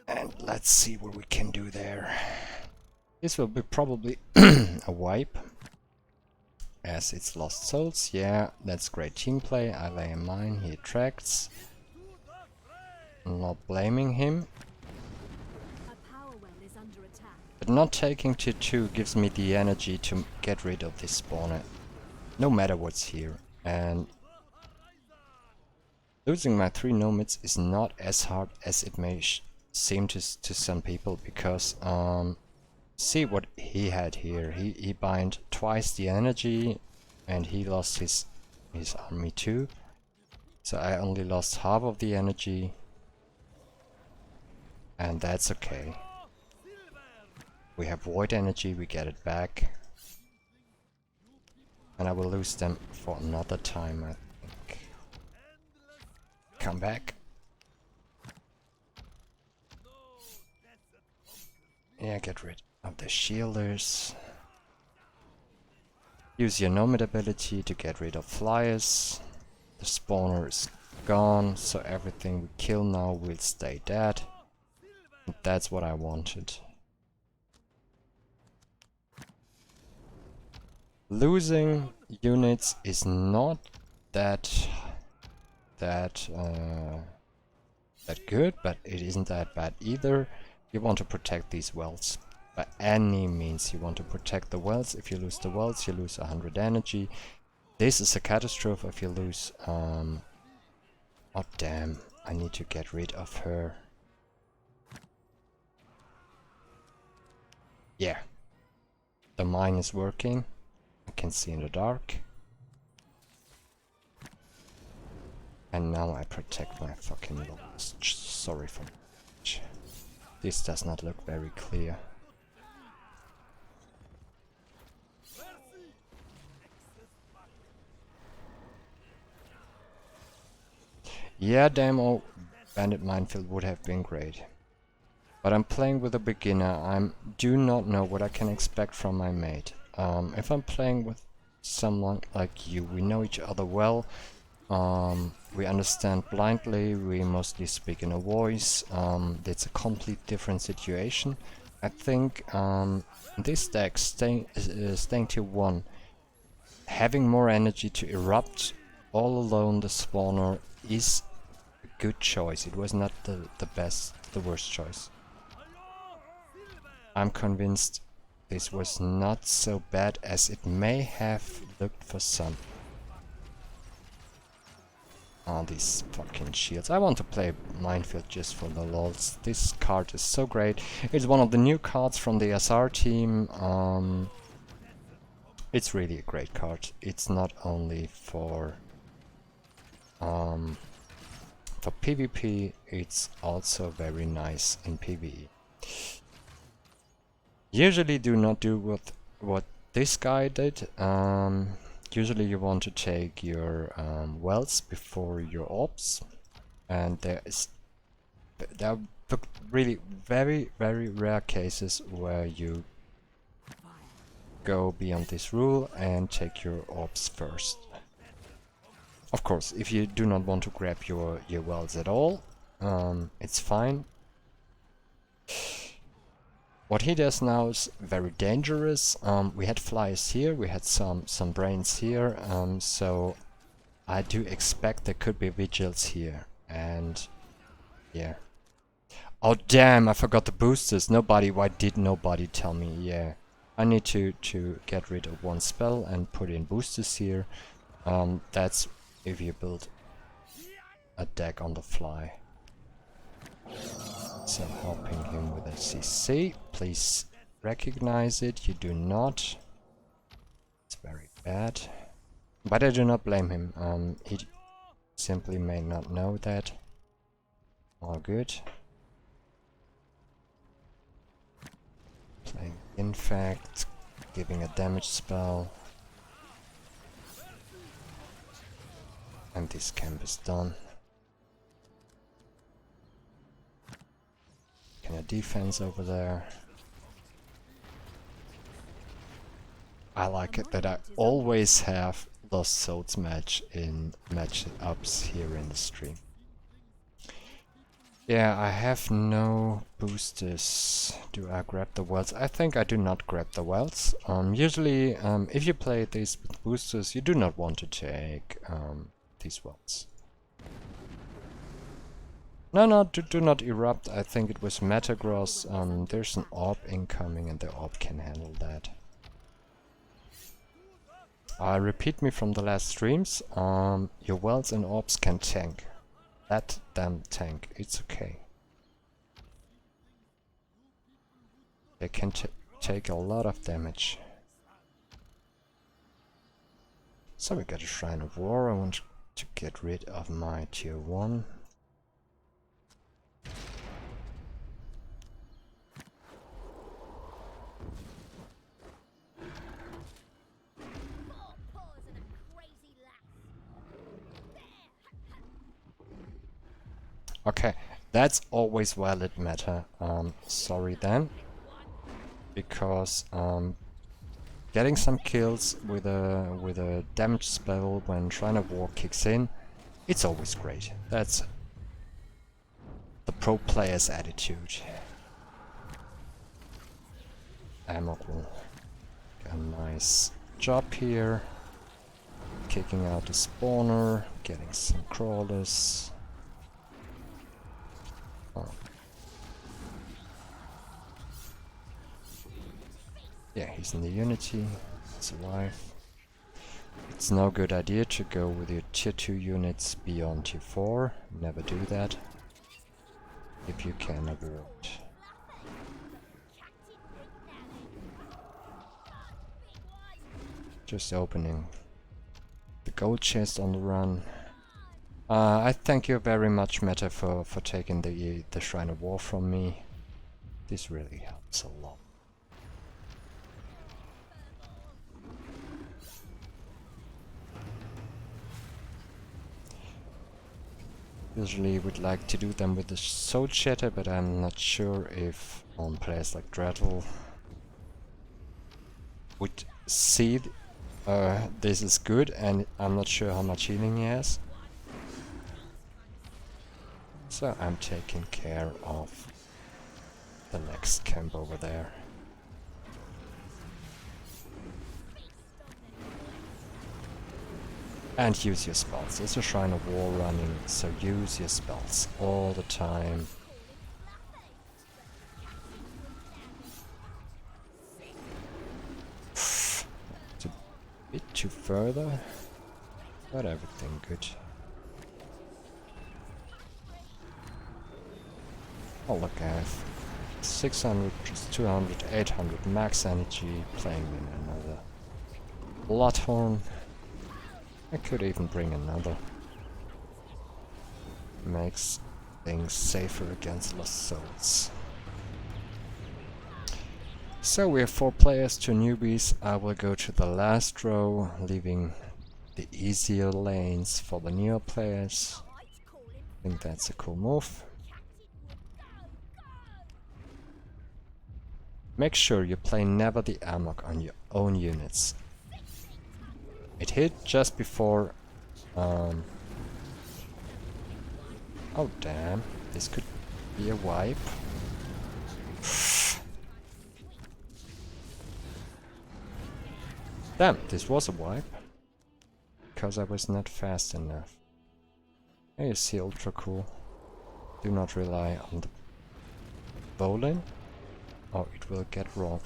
And let's see what we can do there. This will be probably a wipe, as it's lost souls. Yeah, that's great team play. I lay a mine, he attracts. I'm not blaming him. But not taking tier 2 gives me the energy to get rid of this spawner, no matter what's here. And losing my 3 nomads is not as hard as it may seem to some people, because see what he had here. He bind twice the energy and he lost his army too. So I only lost half of the energy, and that's okay. We have void energy, we get it back. And I will lose them for another time, I think. Come back. Yeah, get rid of the shielders. Use your nomad ability to get rid of flyers. The spawner is gone, so everything we kill now will stay dead. And that's what I wanted. Losing units is not that good, but it isn't that bad either. You want to protect these wells by any means. You want to protect the wells. If you lose the wells, you lose 100 energy. This is a catastrophe if you lose. Oh damn! I need to get rid of her. Yeah, the mine is working. I can see in the dark. And now I protect my fucking logs. Sorry for that. This does not look very clear. Yeah, demo bandit minefield would have been great. But I'm playing with a beginner. I do not know what I can expect from my mate. If I'm playing with someone like you, we know each other well. We understand blindly, we mostly speak in a voice. It's a complete different situation. I think this deck, staying tier 1, having more energy to erupt all alone the spawner is a good choice. It was not the worst choice. I'm convinced this was not so bad as it may have looked for some. Oh, these fucking shields. I want to play Minefield just for the lols. This card is so great. It's one of the new cards from the SR team. It's really a great card. It's not only for PvP, it's also very nice in PvE. Usually do not do what this guy did. Usually you want to take your wells before your orbs, and there are really very rare cases where you go beyond this rule and take your orbs first. Of course, if you do not want to grab your wells at all, it's fine. What he does now is very dangerous. We had flyers here, we had some brains here, so I do expect there could be vigils here, and yeah. Oh damn, I forgot the boosters. Why did nobody tell me? Yeah, I need to get rid of one spell and put in boosters here. That's if you build a deck on the fly. So helping him with a CC. Please recognize it. You do not. It's very bad. But I do not blame him. He simply may not know that. All good. Playing Infect. Giving a damage spell. And this camp is done. A defense over there. I like it that I always have Lost Souls matchups here in the stream. Yeah, I have no boosters. Do I grab the wells? I think I do not grab the wells. Usually, if you play these with boosters, you do not want to take these wells. No, do not erupt. I think it was Metagross. There's an orb incoming and the orb can handle that. Repeat me from the last streams. Your wells and orbs can tank. Let them tank. It's okay. They can take a lot of damage. So we got a Shrine of War. I want to get rid of my tier 1. Okay, that's always valid meta. Sorry then, because getting some kills with a damage spell when Shrine of War kicks in, it's always great. That's the pro player's attitude. Amok will get a nice job here, kicking out the spawner, getting some crawlers. Oh. Yeah, he's in the Unity, it's alive. It's no good idea to go with your tier 2 units beyond tier 4, never do that, if you can avoid. Just opening the gold chest on the run. I thank you very much, Meta, for taking the Shrine of War from me. This really helps a lot. Usually would like to do them with the Soul Shatter, but I'm not sure if on players like Dreadful would see this is good, and I'm not sure how much healing he has. So I'm taking care of the next camp over there. And use your spells. There's a Shrine of War running, so use your spells all the time. It's a bit too further, but everything good. Oh look, I have 600, 200, 800 max energy, playing in another Bloodhorn. I could even bring another. Makes things safer against lost souls. So we have 4 players, 2 newbies. I will go to the last row, leaving the easier lanes for the newer players. I think that's a cool move. Make sure you play never the Amok on your own units. It hit just before... oh damn, this could be a wipe. Damn, this was a wipe. Because I was not fast enough. Hey, you see, ultra cool. Do not rely on the bowling. Oh, it will get wrong.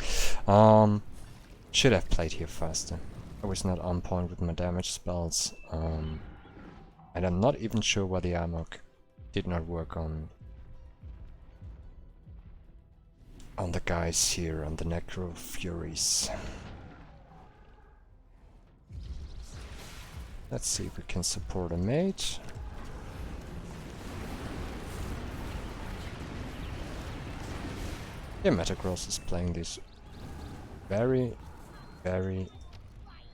Should have played here faster. I was not on point with my damage spells. And I'm not even sure why the Amok did not work on the guys here, on the Necro Furies. Let's see if we can support a mate. Yeah, Metagross is playing this very, very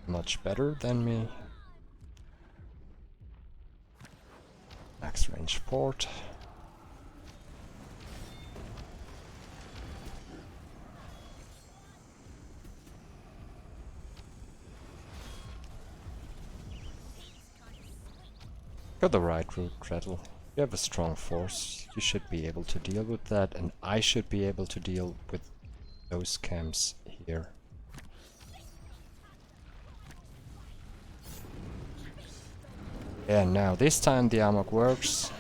much better than me. Max range port. Go the right route, Gretel. You have a strong force. You should be able to deal with that, and I should be able to deal with those camps here. Yeah, now this time the Amok works.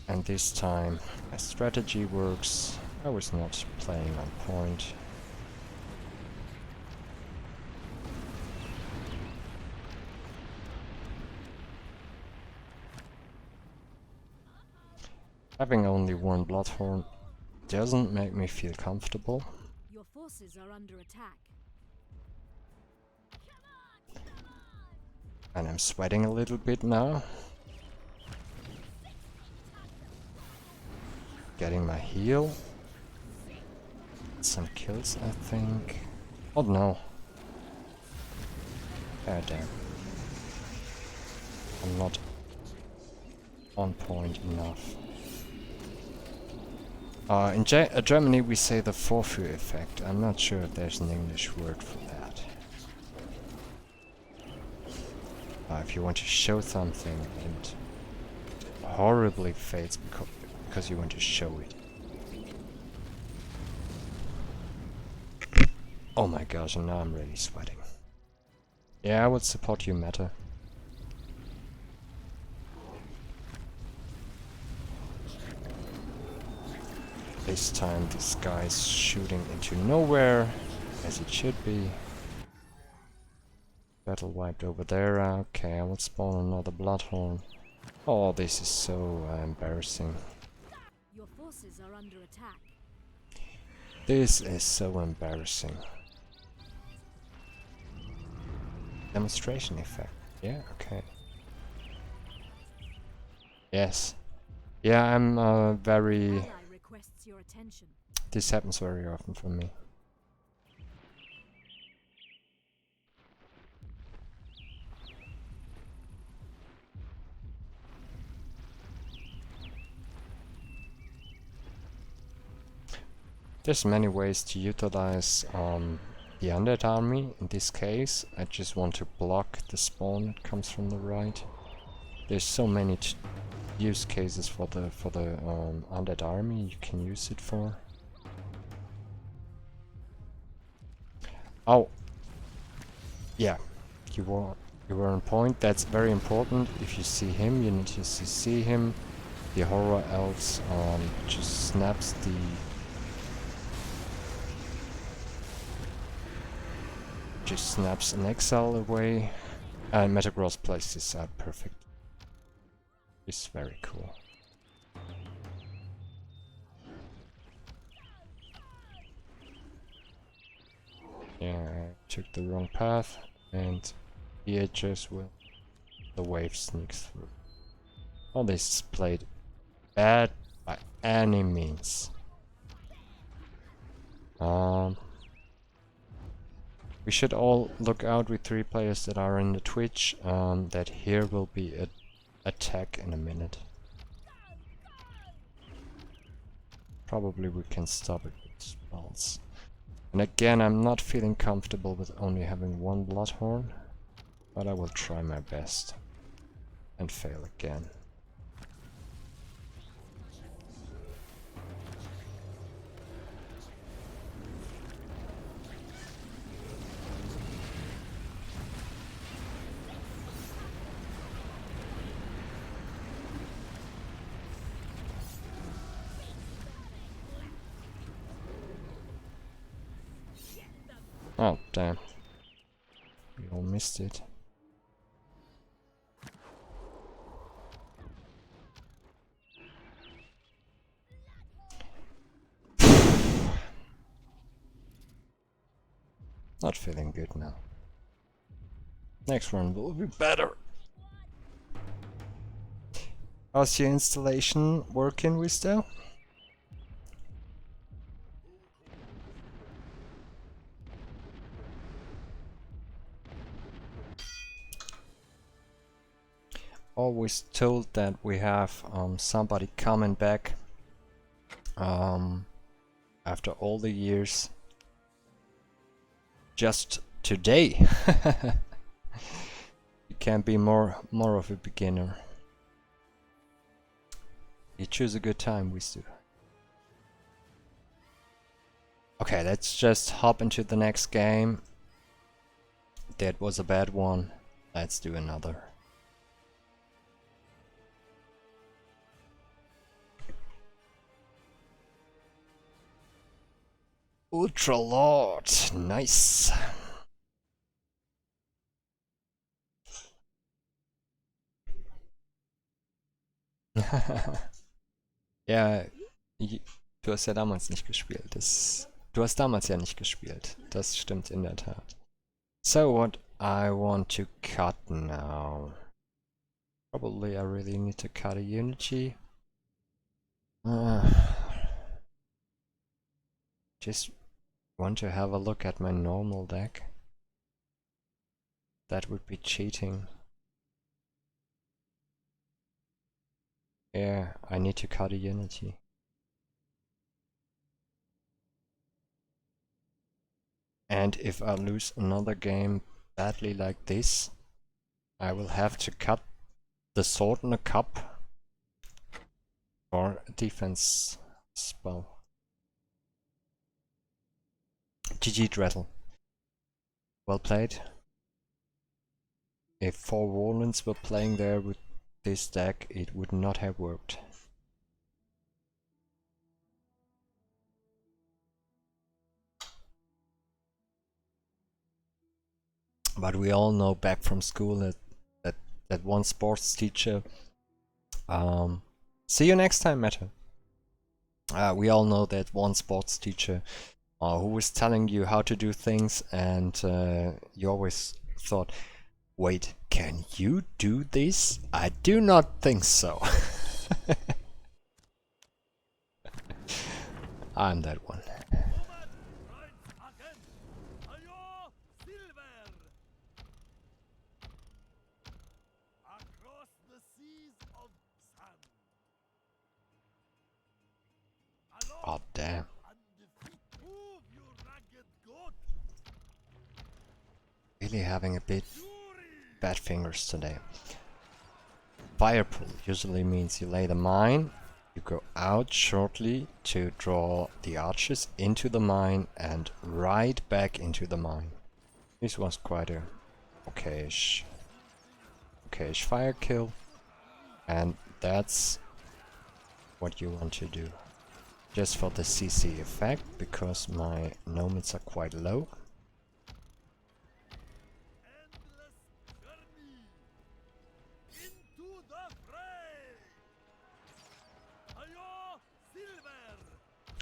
And this time my strategy works. I was not playing on point. Having only one Bloodhorn doesn't make me feel comfortable. Your forces are under attack. And I'm sweating a little bit now. Getting my heal. Some kills, I think. Oh no. Ah damn. I'm not on point enough. In Germany we say the Vorführ effect. I'm not sure if there's an English word for that. If you want to show something and horribly fails because you want to show it. Oh my gosh, and now I'm really sweating. Yeah, I would support you, Meta. This time this guy's shooting into nowhere, as it should be. Battle wiped over there. Okay, I will spawn another Bloodhorn. Oh, this is so embarrassing. Your forces are under attack. This is so embarrassing. Demonstration effect. Yeah, okay. Yes. Yeah, I'm very... Ally requests your attention. This happens very often for me. There's many ways to utilize the undead army. In this case, I just want to block the spawn that comes from the right. There's so many use cases for the undead army you can use it for. Oh, yeah, you were on point. That's very important. If you see him, you need to see him. The horror elves just snaps the an exile away, and Metagross plays this out perfect. It's very cool. Yeah, I took the wrong path, and here just will the wave sneaks through. Oh, this is played bad by any means. We should all look out with 3 players that are in the Twitch, that here will be a attack in a minute. Probably we can stop it with spells. And again, I'm not feeling comfortable with only having 1 Bloodhorn, but I will try my best and fail again. Oh, damn. We all missed it. Not feeling good now. Next one will be better. How's your installation working, Wisto? Always told that we have somebody coming back after all the years. Just today. You can't be more of a beginner. You choose a good time, Wistu. Okay, let's just hop into the next game. That was a bad one. Let's do another. Ultra Lord, nice. Ja, du hast ja damals nicht gespielt. Du hast damals ja nicht gespielt. Das stimmt in der Tat. So what I want to cut now. Probably I really need to cut a Unity. Just want to have a look at my normal deck. That would be cheating. Yeah, I need to cut a Unity. And if I lose another game badly like this, I will have to cut the sword in a cup or a defense spell. GG Dreddle. Well played. If 4 Warlands were playing there with this deck, it would not have worked. But we all know back from school that one sports teacher. See you next time, Meta. We all know that one sports teacher who was telling you how to do things, and you always thought, wait, can you do this? I do not think so. I'm that one. Oh, damn. Really having a bit bad fingers today. Fire pull usually means you lay the mine, you go out shortly to draw the archers into the mine and right back into the mine. This was quite a okayish fire kill, and that's what you want to do. Just for the CC effect, because my nomads are quite low.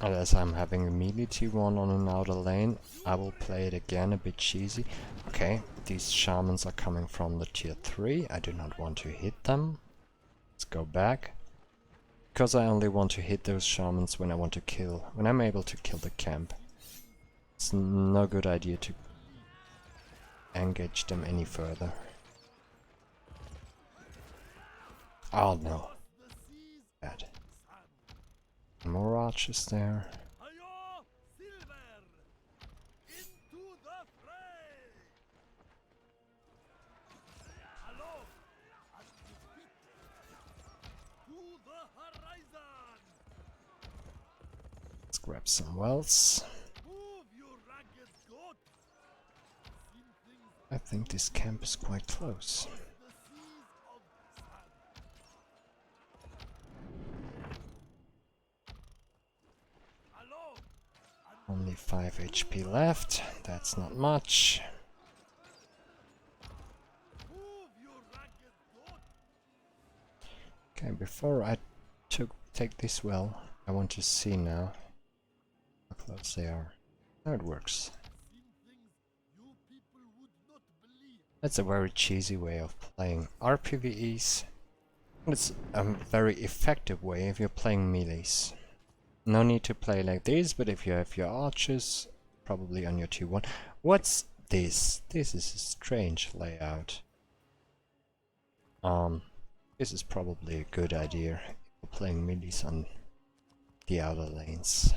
And as I'm having a melee T1 on an outer lane, I will play it again a bit cheesy. Okay, these shamans are coming from the tier 3. I do not want to hit them. Let's go back. Because I only want to hit those shamans when I want to kill, when I'm able to kill the camp. It's no good idea to engage them any further. Oh no. Bad. More archers there. Let's grab some wells. I think this camp is quite close. Only 5 HP left, that's not much. Okay, before I take this well, I want to see now how close they are. Now it works. That's a very cheesy way of playing RPVEs. It's a very effective way if you're playing melees. No need to play like this, but if you have your archers, probably on your tier 1. What's this? This is a strange layout. This is probably a good idea if you're playing melees on the outer lanes.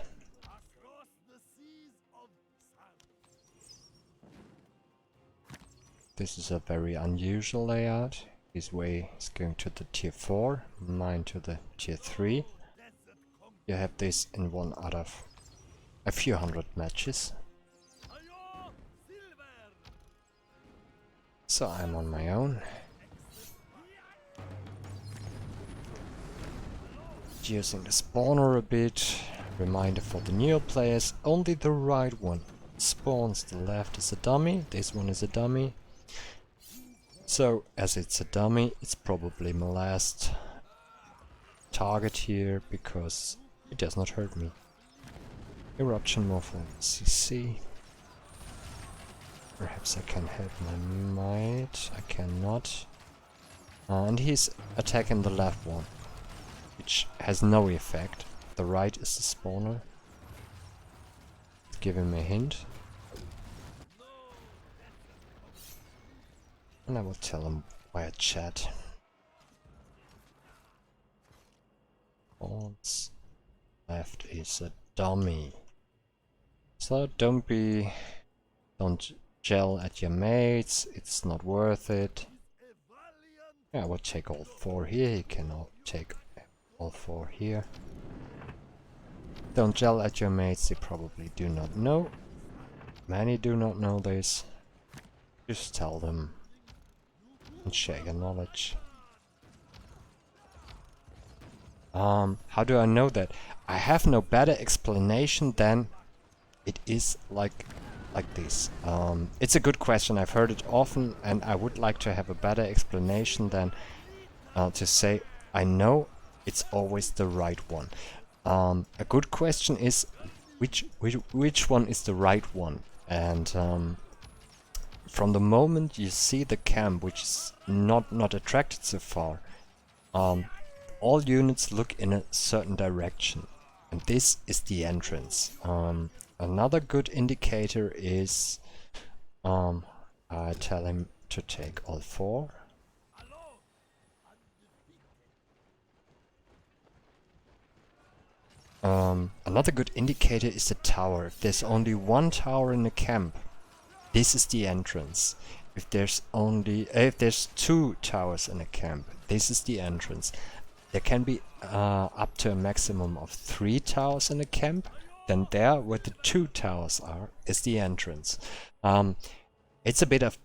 This is a very unusual layout. His way is going to the tier 4, mine to the tier 3. You have this in one out of a few hundred matches. So I'm on my own. Using the spawner a bit. Reminder for the new players, only the right one spawns. The left is a dummy, this one is a dummy. So, as it's a dummy, it's probably my last target here, because it does not hurt me. Eruption Morphle CC. Perhaps I can help my might. I cannot. And he's attacking the left one, which has no effect. The right is the spawner. Give him a hint. And I will tell him via chat. Spawns. Left is a dummy. So don't gel at your mates, it's not worth it. Yeah, I will take all 4 here, he can take all 4 here. Don't gel at your mates, they probably do not know. Many do not know this. Just tell them and share your knowledge. How do I know that? I have no better explanation than it is like this. It's a good question, I've heard it often, and I would like to have a better explanation than to say, I know it's always the right one. A good question is, which one is the right one? And from the moment you see the camp, which is not attracted so far, all units look in a certain direction, and this is the entrance. Another good indicator is I tell him to take all 4. Another good indicator is the tower. If there's only one tower in the camp, this is the entrance. If there's 2 towers in a camp, this is the entrance. There can be up to a maximum of 3 towers in a camp. Then there, where the 2 towers are, is the entrance. It's a bit of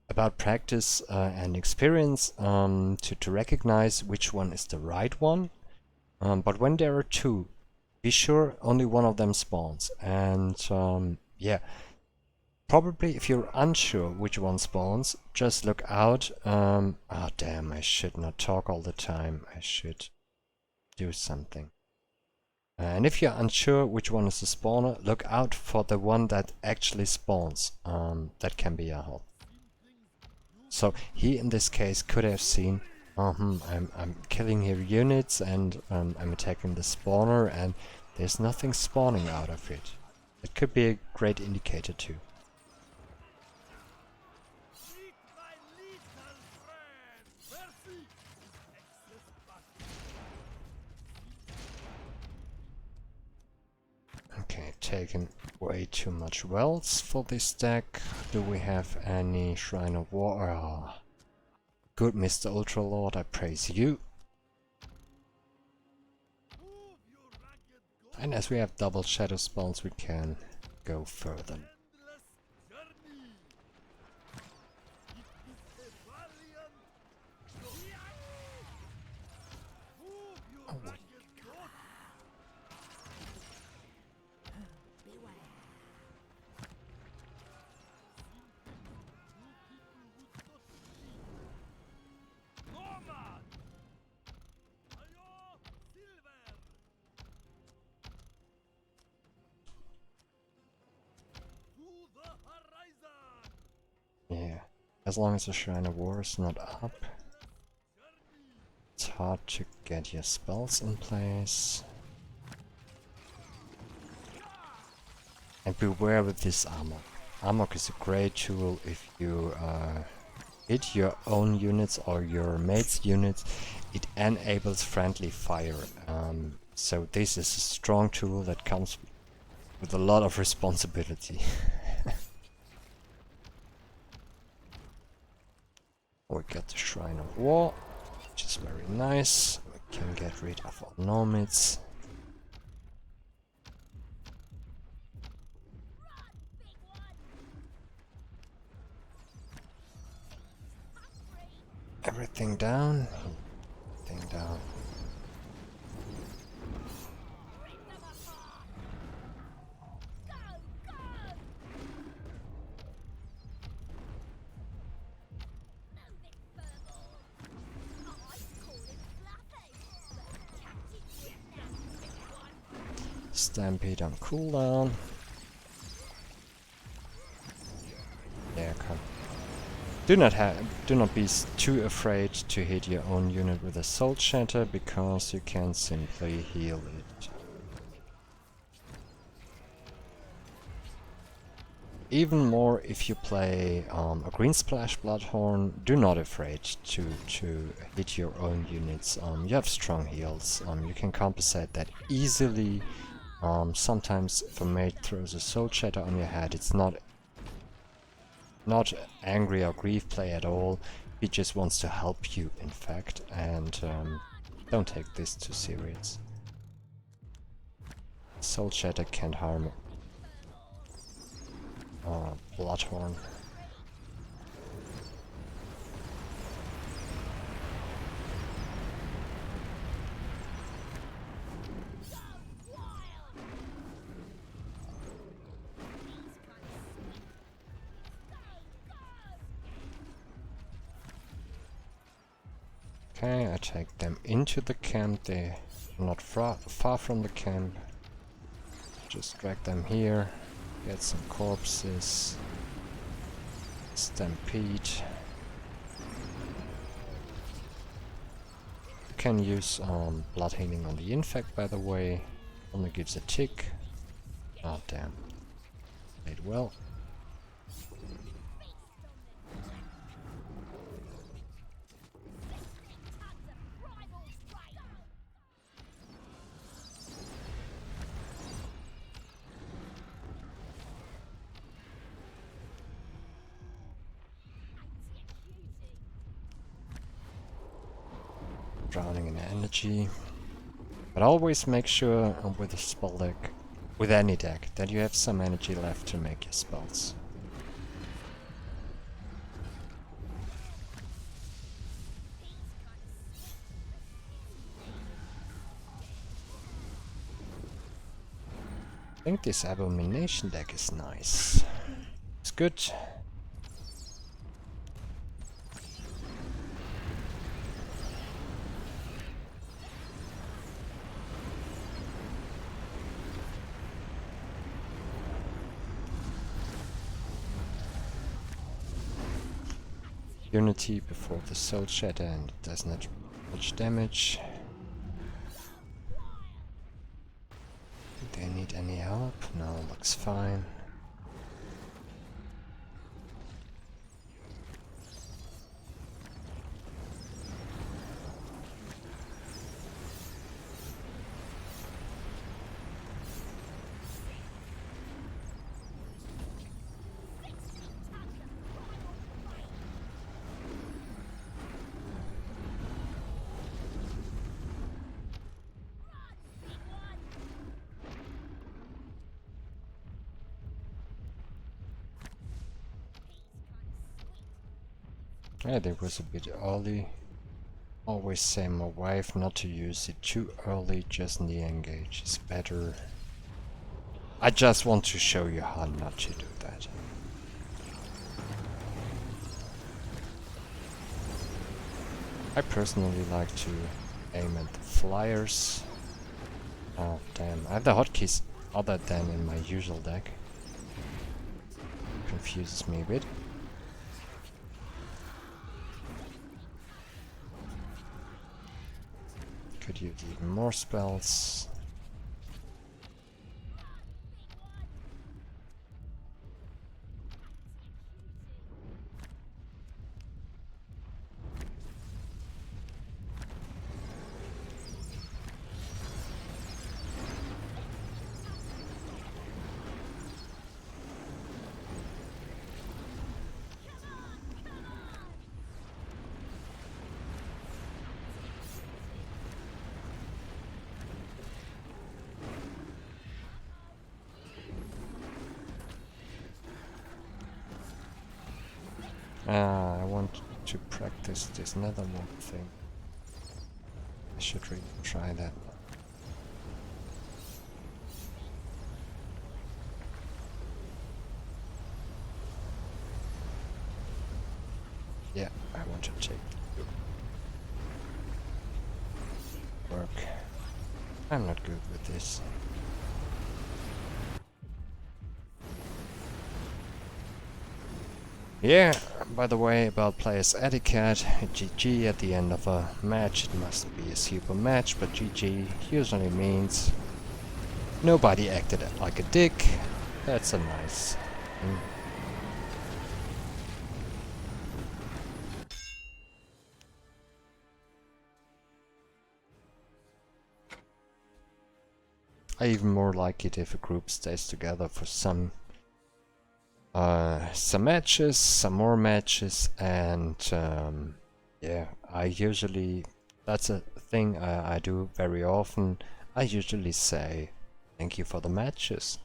about practice and experience to recognize which one is the right one. But when there are two, be sure only one of them spawns. And yeah, probably if you're unsure which one spawns, just look out. Oh damn, I should not talk all the time. I should do something. And if you're unsure which one is the spawner, look out for the one that actually spawns. That can be a help. So he in this case could have seen, I'm killing here units and I'm attacking the spawner and there's nothing spawning out of it. It could be a great indicator too. Okay, taken way too much wells for this deck. Do we have any Shrine of War? Oh, good, Mr. Ultralord, I praise you. And as we have double shadow spells, we can go further. Oh, wait. Yeah, as long as the Shrine of War is not up, it's hard to get your spells in place. And beware with this Amok. Amok is a great tool if you hit your own units or your mate's units. It enables friendly fire. So this is a strong tool that comes with a lot of responsibility. We got the Shrine of War, which is very nice. We can get rid of all nomads. Everything down. Everything down. Stampede on cooldown. Yeah, come. Do not be too afraid to hit your own unit with a Soul Shatter, because you can simply heal it. Even more if you play a Green Splash Bloodhorn, do not afraid to hit your own units. You have strong heals, you can compensate that easily. Sometimes if a mate throws a Soul Shatter on your head, it's not angry or grief play at all. He just wants to help you, in fact, and don't take this too serious. Soul Shatter can't harm Bloodhorn. Okay, I take them into the camp. They're not far from the camp. Just drag them here, get some corpses, stampede. You can use blood healing on the infect, by the way. Only gives a tick. Oh damn. Played well. Drowning in energy. But always make sure with a spell deck, with any deck, that you have some energy left to make your spells. I think this Abomination deck is nice. It's good. Unity before the Soul Shatter, and it does not much damage. Do they need any help? No, looks fine. Yeah, that was a bit early. Always say my wife not to use it too early, just in the engage is better. I just want to show you how not to do that. I personally like to aim at the flyers. Oh damn, I have the hotkeys other than in my usual deck. Confuses me a bit. Could use even more spells. I want to practice this nether wall thing. I should really try that. Yeah, I want to take work. I'm not good with this. Yeah, by the way, about players' etiquette, GG at the end of a match, it must be a super match, but GG usually means nobody acted like a dick. That's a nice thing. I even more like it if a group stays together for some matches, some more matches, and yeah, I usually, that's a thing I do very often. I usually say thank you for the matches,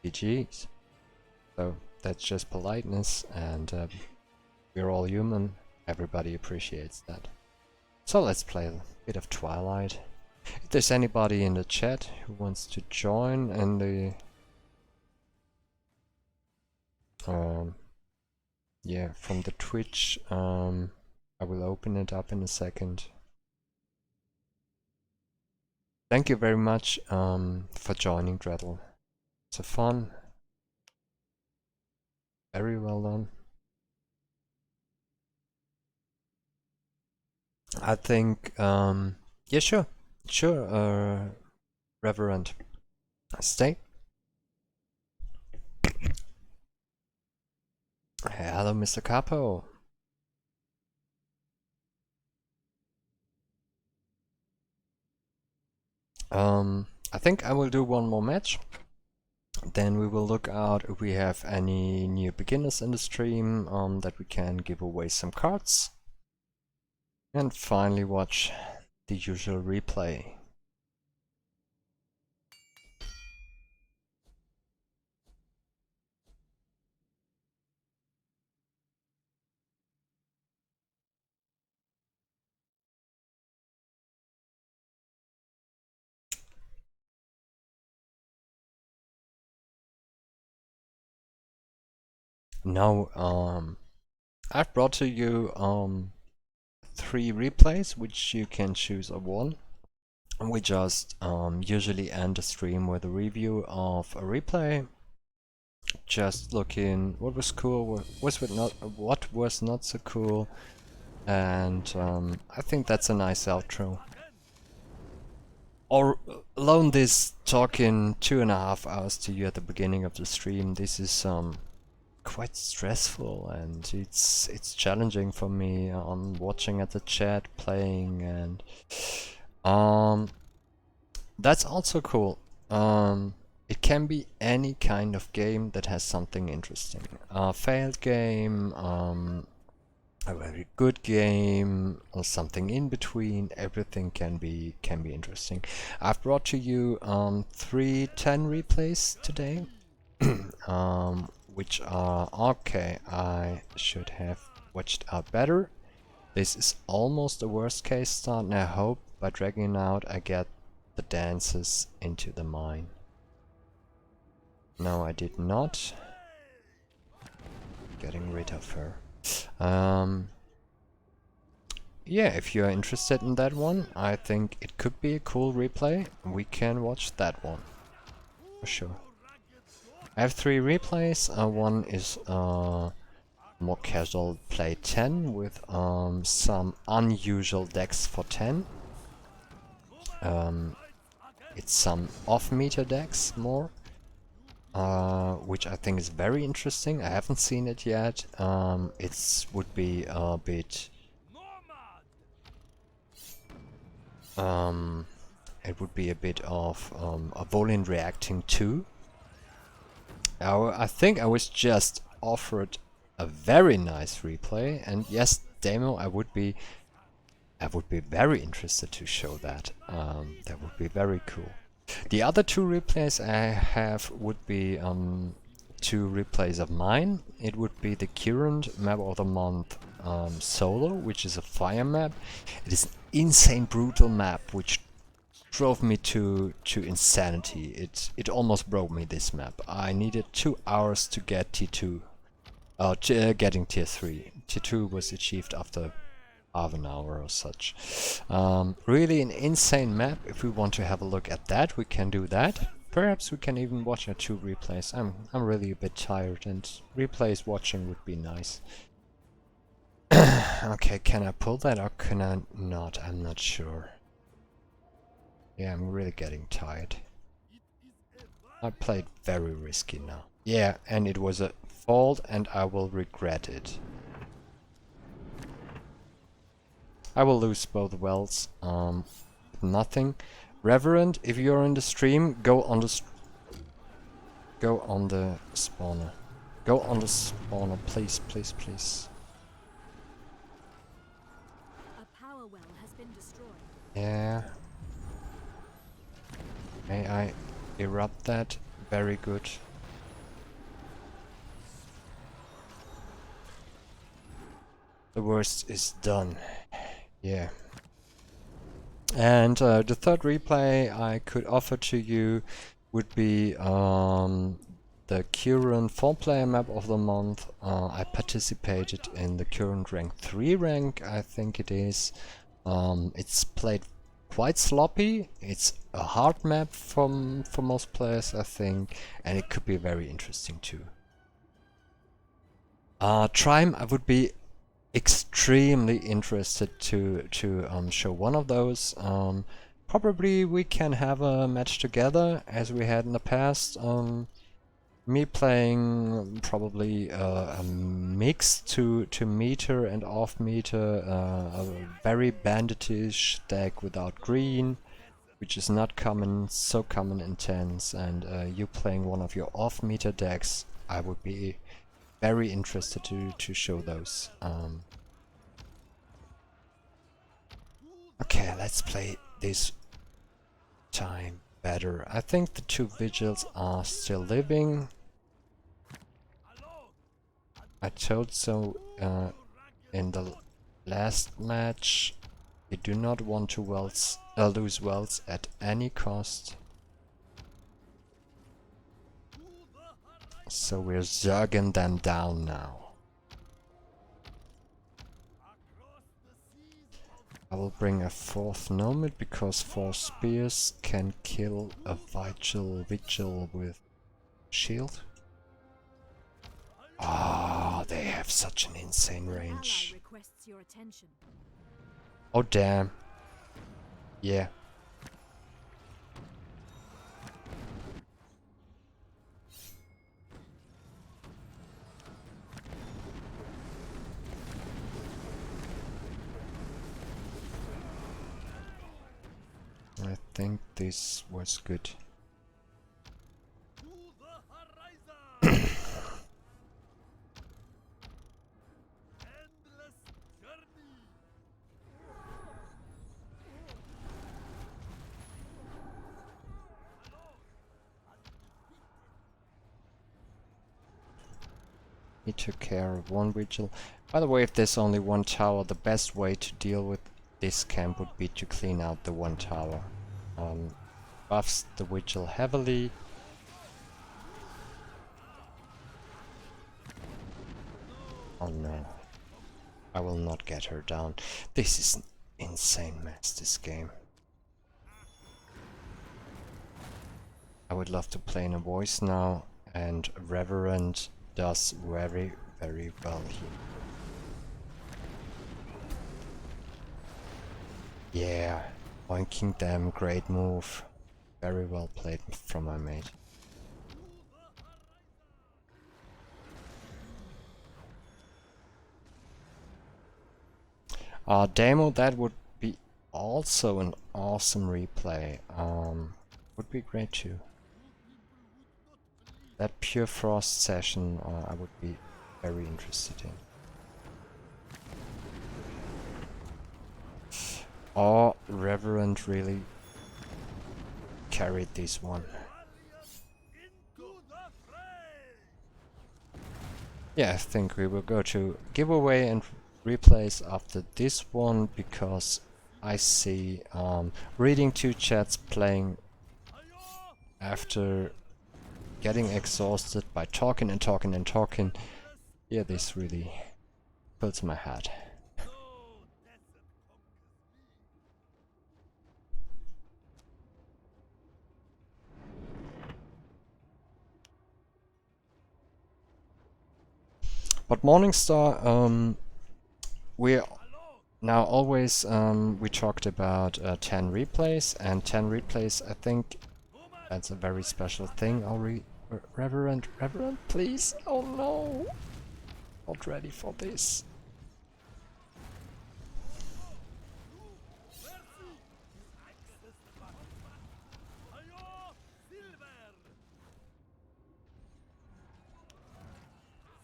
GG's. So that's just politeness, and we're all human. Everybody appreciates that. So let's play a bit of Twilight. If there's anybody in the chat who wants to join in the yeah, from the Twitch, I will open it up in a second. Thank you very much for joining, Dreddle. It's a fun. Very well done. I think, yeah, sure, Reverend. Stay. Hello, Mr. Capo. I think I will do one more match. Then we will look out if we have any new beginners in the stream that we can give away some cards. And finally watch the usual replay. Now, I've brought to you 3 replays, which you can choose a one. We just usually end the stream with a review of a replay. Just looking what was cool, what was not so cool, and I think that's a nice outro. Or alone this talking 2.5 hours to you at the beginning of the stream, this is quite stressful, and it's challenging for me. Watching at the chat, playing, and that's also cool. It can be any kind of game that has something interesting. A failed game, a very good game, or something in between. Everything can be interesting. I've brought to you 3 10 replays today, which are okay. I should have watched out better. This is almost a worst case start, and I hope by dragging out I get the dances into the mine. No, I did not. Getting rid of her. Yeah, if you are interested in that one, I think it could be a cool replay. We can watch that one for sure. I have 3 replays. One is more casual play 10 with some unusual decks for 10. It's some off-meter decks more, which I think is very interesting. I haven't seen it yet. It would be a bit it would be a bit of a Volin reacting to. I think I was just offered a very nice replay, and yes, demo, I would be very interested to show that. That would be very cool. The other 2 replays I have would be 2 replays of mine. It would be the current map of the month solo, which is a fire map. It is an insane brutal map, which drove me to insanity. It almost broke me, this map. I needed 2 hours to get T2. Getting tier 3. Tier 2 was achieved after half an hour or such. Really an insane map. If we want to have a look at that, we can do that. Perhaps we can even watch our 2 replays. I'm really a bit tired, and replays watching would be nice. Okay, can I pull that or can I not? I'm not sure. Yeah, I'm really getting tired. I played very risky now. Yeah, and it was a fault and I will regret it. I will lose both wells. Nothing. Reverend, if you're in the stream, go on the spawner. Go on the spawner, please, please, please. A power well has been destroyed. Yeah. May I erupt that? Very good. The worst is done. Yeah. And the 3rd replay I could offer to you would be the current 4-player map of the month. I participated in the current rank 3 rank, I think it is. It's played quite sloppy. It's a hard map for most players, I think, and it could be very interesting too. Trime, I would be extremely interested to show one of those. Probably we can have a match together as we had in the past. Me playing probably a mix to meter and off meter, a very banditish deck without green, which is not common, so common in tens, and you playing one of your off meter decks. I would be very interested to show those. Okay, let's play this time better. I think the 2 vigils are still living. I told so in the last match. You do not want to lose wells at any cost. So we're zerging them down now. I will bring a 4th Nomad because 4 spears can kill a Vigil with shield. Ah, they have such an insane range. Requests your attention. Oh damn. Yeah. I think this was good. He took care of 1 Vigil. By the way, if there's only 1 tower, the best way to deal with this camp would be to clean out the 1 tower. Buffs the Vigil heavily. Oh no. I will not get her down. This is an insane mess, this game. I would love to play in a voice now, and Reverend does very, very well here. Yeah, oinking them, great move. Very well played from my mate. Demo, that would be also an awesome replay. Would be great too. That Pure Frost session I would be very interested in. Oh, Reverend really carried this one. Yeah, I think we will go to giveaway and replays after this one, because I see reading 2 chats playing after getting exhausted by talking and talking and talking. Yeah, this really fills my head. But Morningstar, we now always we talked about 10 replays, and 10 replays, I think that's a very special thing. Reverend, please. Oh no, not ready for this.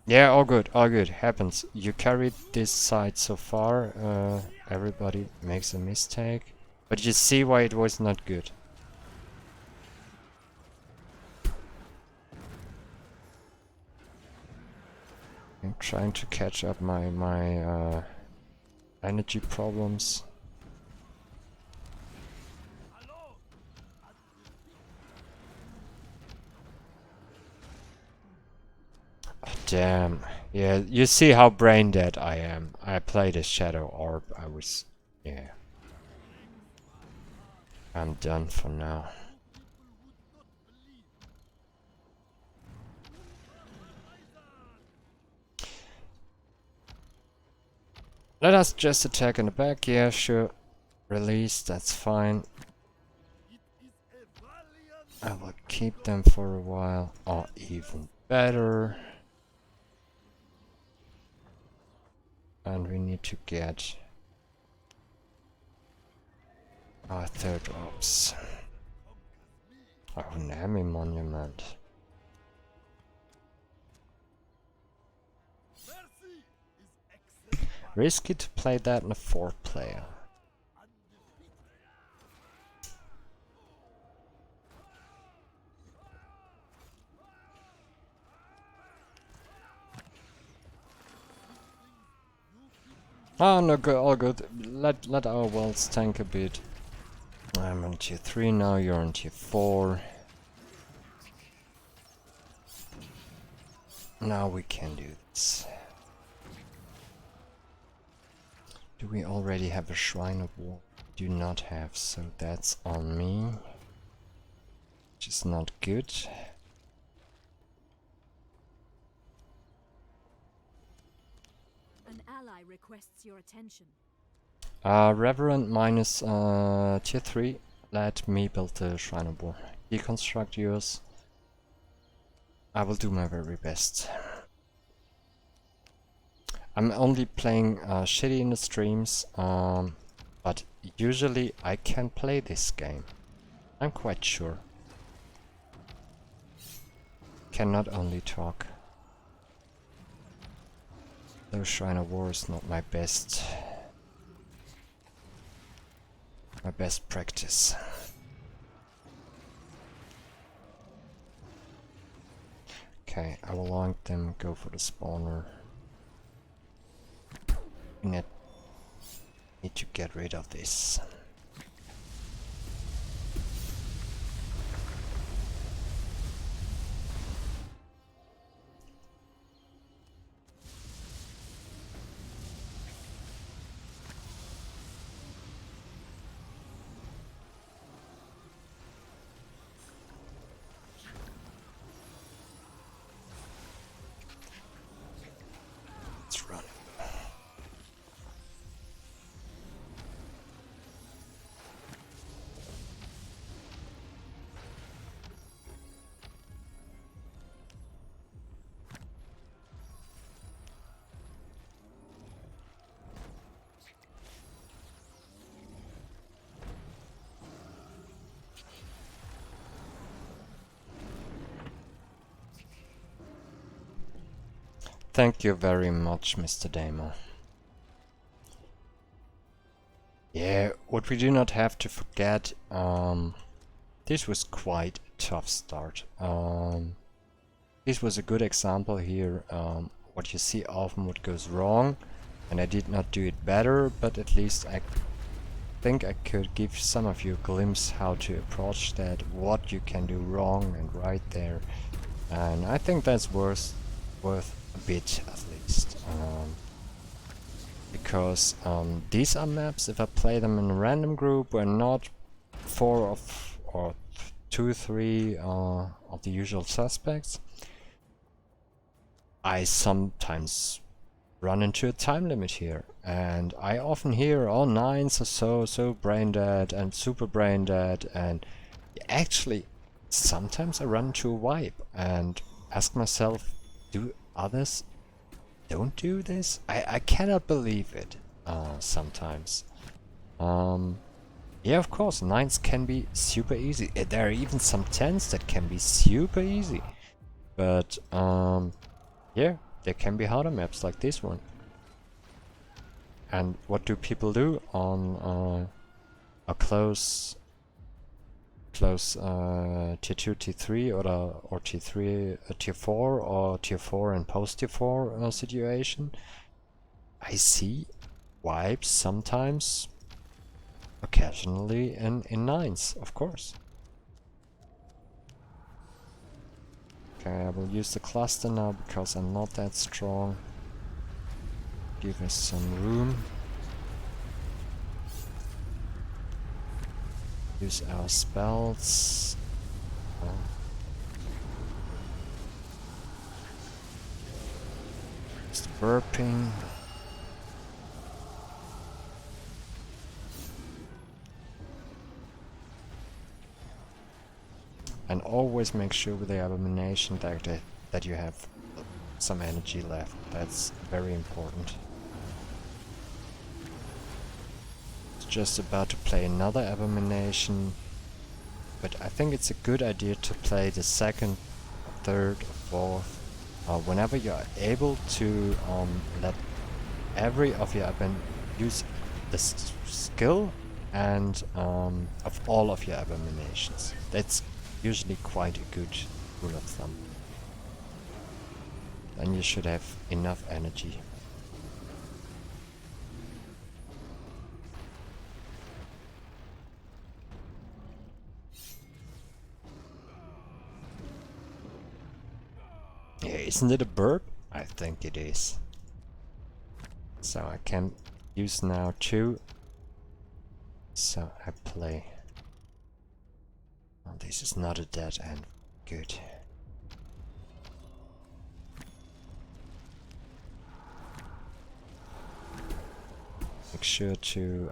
Yeah, all good, happens. You carried this side so far, everybody makes a mistake. But you see why it was not good. I'm trying to catch up my energy problems. Damn. Yeah, you see how brain dead I am. I played a Shadow Orb. Yeah. I'm done for now. Let us just attack in the back. Yeah, sure. Release, that's fine. I will keep them for a while. Or even better. And we need to get our 3rd ops. Oh, Nami Monument. Risky to play that in a 4-player. Oh no, all good. Let our worlds tank a bit. I'm on tier 3 now, you're on tier 4. Now we can do this. Do we already have a Shrine of War? Do not have, so that's on me. Which is not good. An ally requests your attention. Reverend minus tier 3. Let me build the Shrine of War. Deconstruct yours. I will do my very best. I'm only playing shitty in the streams, but usually I can play this game. I'm quite sure. Cannot only talk. Though Shrine of War is not my best practice. Okay, I will let them go for the spawner. We need to get rid of this. Let's run. Thank you very much, Mr. Damo. Yeah, what we do not have to forget, this was quite a tough start. This was a good example here, what you see often what goes wrong, and I did not do it better, but at least I think I could give some of you a glimpse how to approach that, what you can do wrong and right there, and I think that's worth a bit at least. Because these are maps, if I play them in a random group where not 4 or 2, 3 of the usual suspects, I sometimes run into a time limit here, and I often hear all 9s are so brain dead and super brain dead, and actually sometimes I run into a wipe and ask myself, do others don't do this? I cannot believe it sometimes. Yeah, of course, 9s can be super easy. There are even some 10s that can be super easy. But yeah, there can be harder maps like this one. And what do people do on a close tier 2, tier 3 or tier 3, tier 4 or tier 4 and post tier 4 situation? I see wipes sometimes, occasionally in 9s, of course. Okay, I will use the cluster now because I'm not that strong. Give us some room. Use our spells. Just burping. And always make sure with the Abomination deck that you have some energy left. That's very important. Just about to play another Abomination, but I think it's a good idea to play the second, third, or fourth, whenever you are able to let every of your use the skill and of all of your Abominations. That's usually quite a good rule of thumb. Then you should have enough energy. Yeah, isn't it a burp? I think it is. So I can use now 2. So I play. Oh, this is not a dead end. Good. Make sure to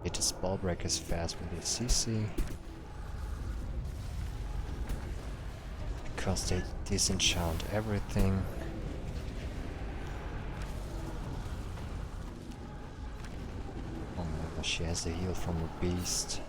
hit the Spellbreakers fast with the CC. Because they disenchant everything. Oh no, she has the heal from a beast.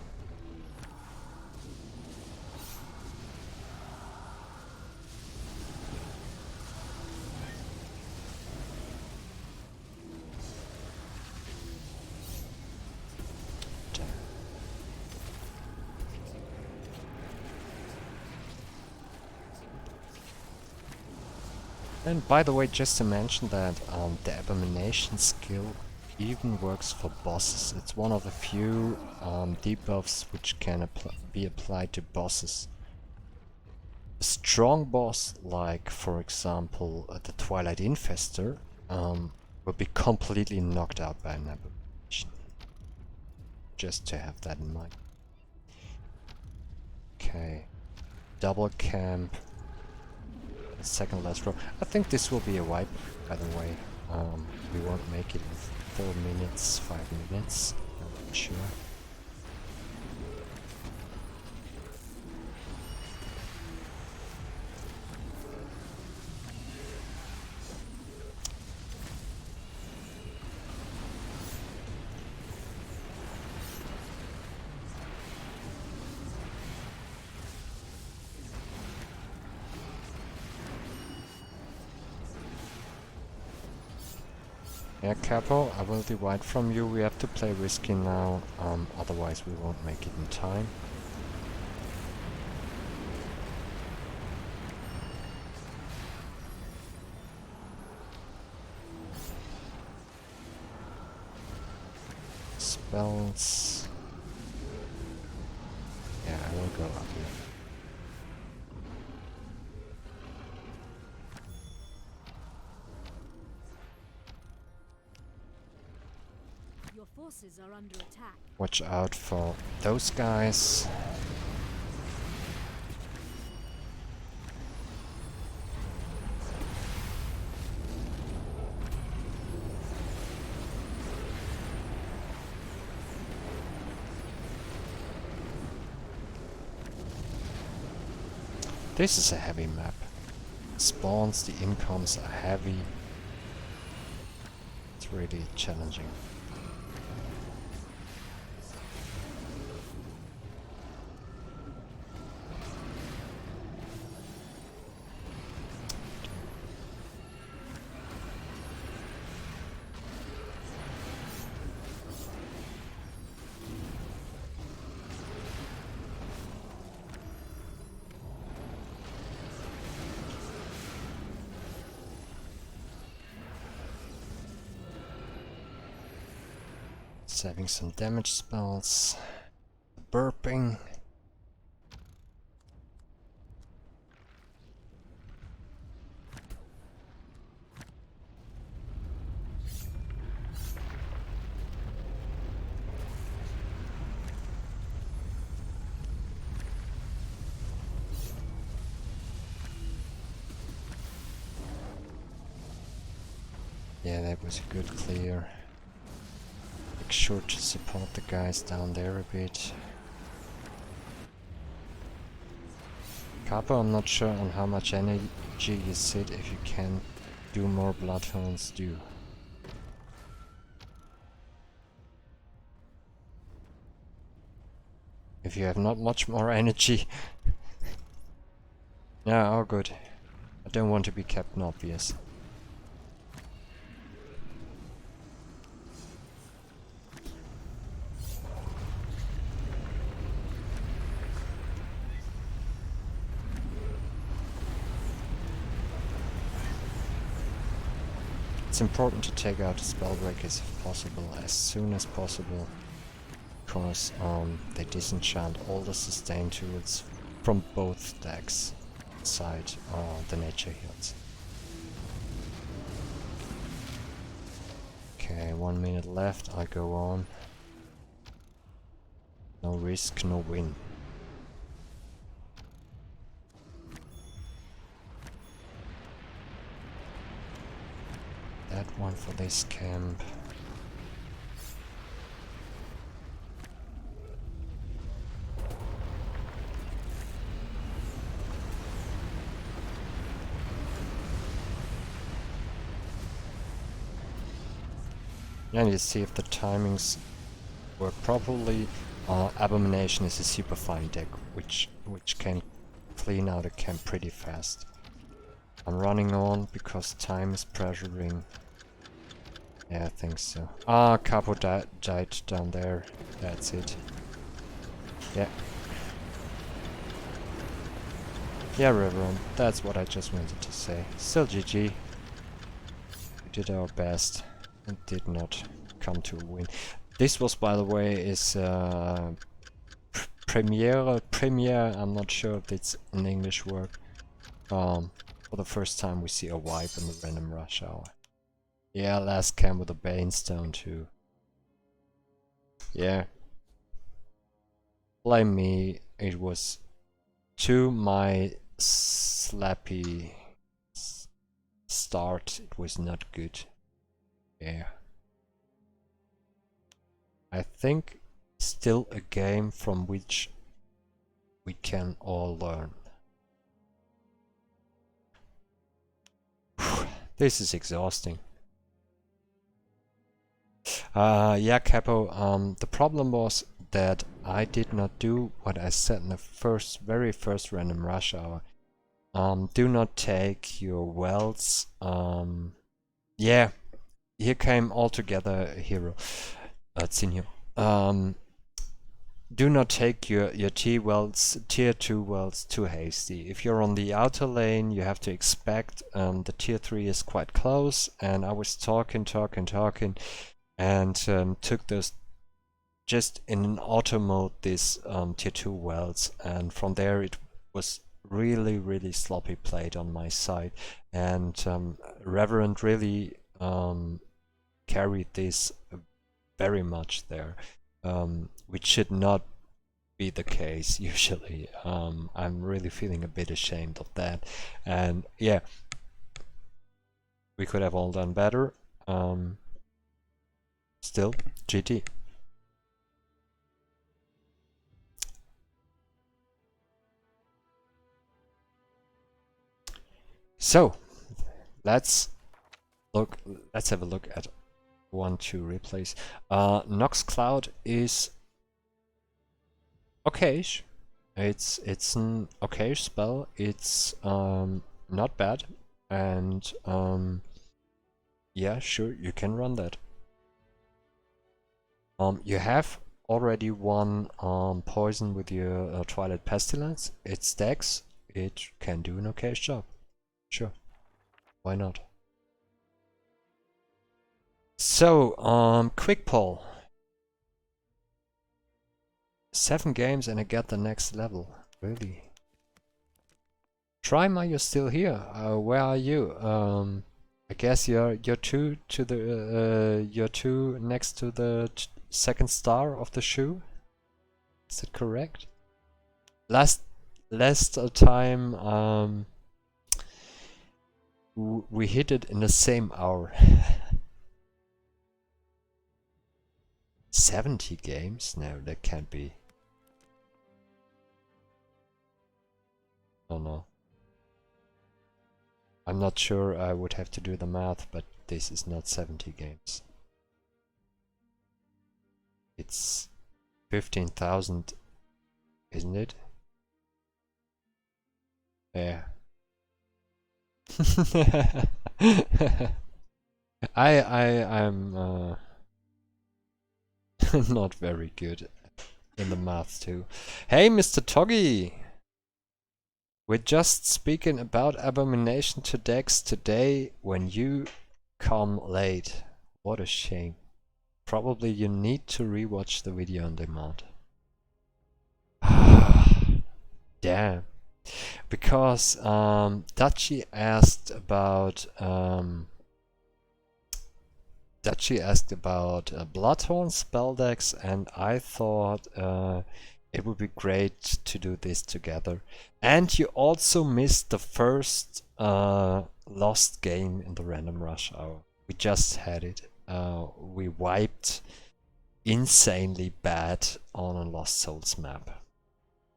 And by the way, just to mention that the Abomination skill even works for bosses. It's one of the few debuffs which can be applied to bosses. A strong boss, like for example the Twilight Infestor, will be completely knocked out by an Abomination. Just to have that in mind. Okay, double camp. Second last row. I think this will be a wipe, by the way. We won't make it in 4 minutes, 5 minutes. I'm not sure. Yeah, Capo, I will divide from you. We have to play risky now, otherwise we won't make it in time. Spells. Yeah, I will go up here. Your forces are under attack. Watch out for those guys. This is a heavy map. Spawns, the incomes are heavy. It's really challenging. Saving some damage spells. Burping. Yeah, that was a good clear. Make sure to support the guys down there a bit. Capo, I'm not sure on how much energy you sit. If you can do more Bloodhorns, do. If you have not much more energy. Yeah, all good. I don't want to be Captain Obvious. It's important to take out the Spellbreakers if possible, as soon as possible, because they disenchant all the sustain tools from both decks. outside the nature hills. Okay, 1 minute left, I go on. No risk, no win. That one for this camp. And you see if the timings work properly. Abomination is a super fine deck, which can clean out a camp pretty fast. I'm running on because time is pressuring. Yeah, I think so. Ah, Capo died down there. That's it. Yeah. Yeah, Reverend. That's what I just wanted to say. Still GG. We did our best and did not come to a win. This was, by the way, is premiere. I'm not sure if it's an English word. For the first time we see a wipe in the random rush hour. Yeah, last camp with a Banestone too. Yeah. Blame me, it was to my slappy start, it was not good. Yeah. I think still a game from which we can all learn. This is exhausting. Yeah, Capo, the problem was that I did not do what I said in the very first random rush hour. Do not take your wells. Yeah, here came all together a hero. Zinio. Do not take your tier 2 wells too hasty. If you're on the outer lane, you have to expect the tier 3 is quite close, and I was talking, and took those just in an auto mode, this tier 2 wells, and from there it was really sloppy played on my side, and Reverend really carried this very much there, which should not be the case usually. I'm really feeling a bit ashamed of that, and yeah, we could have all done better. Still, GT. So, let's have a look at 1-2 replays. Nox Cloud is okayish. It's an okayish spell. It's not bad, and yeah, sure, you can run that. You have already one poison with your Twilight Pestilence. It stacks. It can do an okayish job. Sure, why not? So, quick poll. 7 games and I get the next level. Really? Tryma, you're still here. Where are you? I guess you're two to the you're two next to the second star of the shoe. Is that correct? Last time we hit it in the same hour. 70 games? No, that can't be. Oh no. I'm not sure, I would have to do the math, but this is not 70 games. It's 15,000, isn't it? Yeah. I'm not very good in the math too. Hey, Mr. Toggy! We're just speaking about Abomination to decks today when you come late. What a shame. Probably you need to rewatch the video on demand. Damn. because Dachi asked about Bloodhorn Spelldecks, and I thought it would be great to do this together. And you also missed the first lost game in the random rush hour. We just had it. We wiped insanely bad on a Lost Souls map.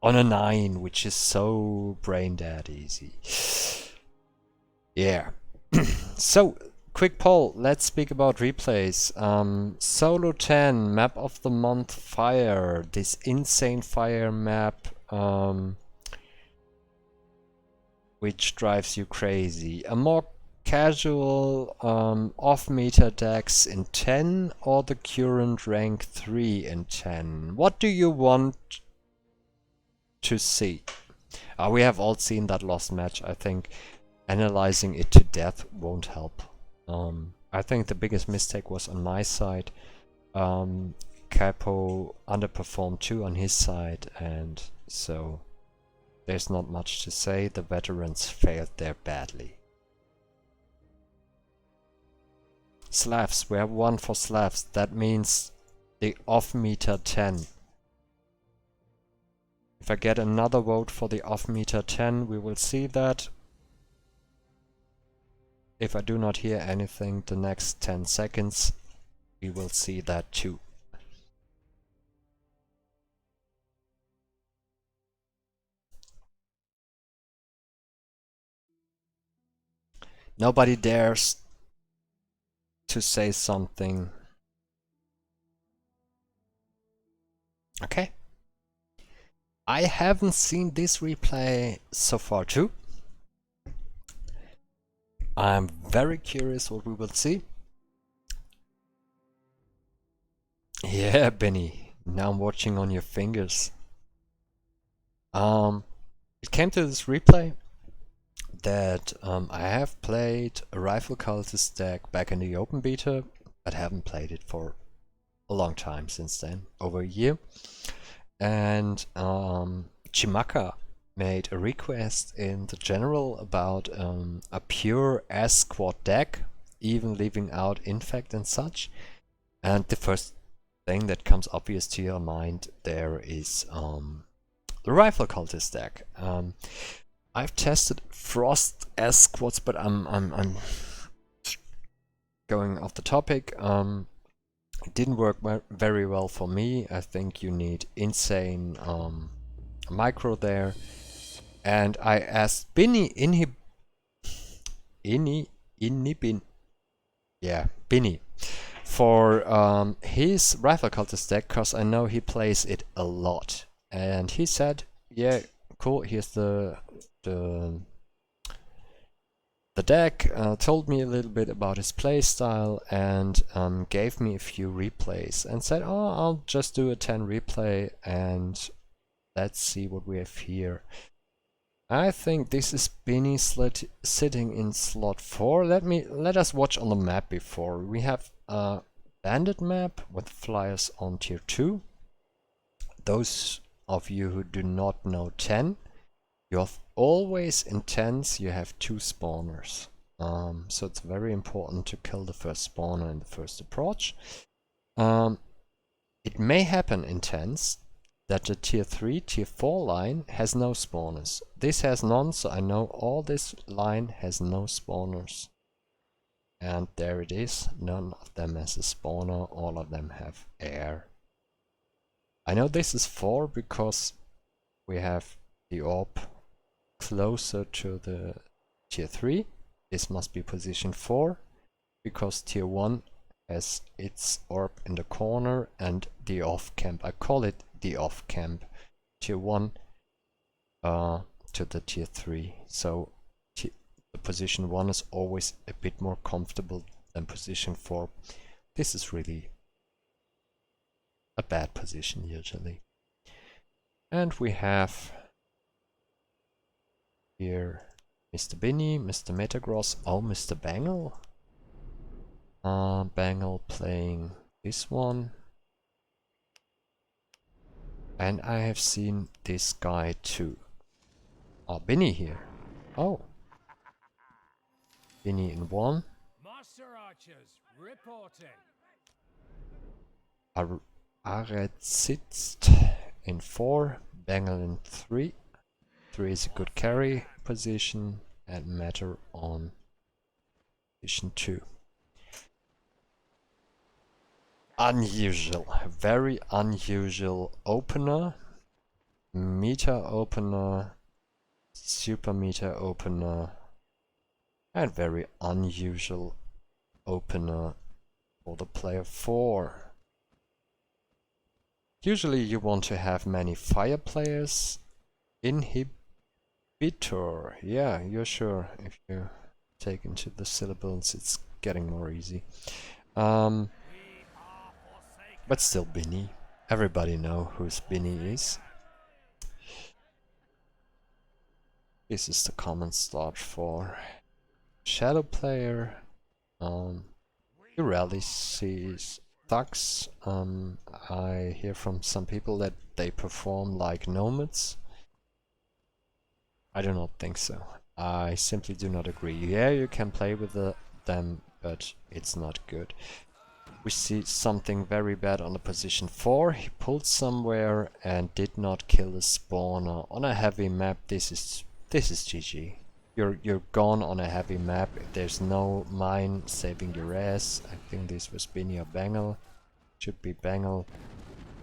On a 9, which is so brain dead easy. Yeah. So, quick poll. Let's speak about replays. Solo 10, map of the month, fire. This insane fire map, which drives you crazy. A more casual off-meter decks in 10, or the current rank 3 in 10. What do you want to see? We have all seen that lost match. I think analyzing it to death won't help. I think the biggest mistake was on my side. Capo underperformed too on his side, and so there's not much to say. The veterans failed there badly. Slavs, we have one for Slavs. That means the off-meter 10. If I get another vote for the off-meter 10, we will see that. If I do not hear anything the next 10 seconds, we will see that too. Nobody dares to say something. Okay. I haven't seen this replay so far too. I'm very curious what we will see. Yeah, Benny. Now I'm watching on your fingers. It came to this replay that I have played a Rifle Cultist deck back in the open beta, but haven't played it for a long time since then, over a year. And Chimaka made a request in the general about a pure S-Squad deck, even leaving out Infect and such. And the first thing that comes obvious to your mind there is the Rifle Cultist deck. I've tested Frost S-Squads, but I'm going off the topic. It didn't work very well for me. I think you need insane micro there. And I asked Binny Binny for his Rifle Cultist deck, because I know he plays it a lot. And he said, yeah, cool, here's the deck, told me a little bit about his playstyle, and gave me a few replays and said, oh, I'll just do a 10 replay and let's see what we have here. I think this is Binny sitting in slot 4. Let us watch on the map before. We have a bandit map with flyers on tier 2. Those of you who do not know 10, you have always in 10s you have 2 spawners. So it's very important to kill the first spawner in the first approach. It may happen in 10s that the tier 3, tier 4 line has no spawners. This has none, so I know all this line has no spawners. And there it is, none of them has a spawner, all of them have air. I know this is 4 because we have the orb closer to the tier 3. This must be position 4 because tier 1 has its orb in the corner and the off camp. I call it the off camp. Tier 1 to the tier 3. So the position 1 is always a bit more comfortable than position 4. This is really a bad position usually. And we have here Mr. Binny, Mr. Metagross, oh, Mr. Bangle. Bangle playing this one. And I have seen this guy too. Oh, Binny here. Oh. Binny in 1. Master archers reporting. Aret sitzt in 4. Bengal in 3. 3 is a good carry position. And Matter on position 2. Unusual. Very unusual opener. Meter opener. Super meter opener. And very unusual opener for the player 4. Usually you want to have many fire players. Inhibitor. Yeah, you're sure. If you take into the syllables, it's getting more easy. But still Binny. Everybody know who's Binny is. This is the common start for Shadow player. You rarely see thugs. I hear from some people that they perform like nomads. I do not think so. I simply do not agree. Yeah, you can play with them, but it's not good. We see something very bad on the position 4. He pulled somewhere and did not kill the spawner on a heavy map. This is GG. You're gone on a heavy map. There's no mine saving your ass. I think this was Binny or Bengal. Should be Bengal.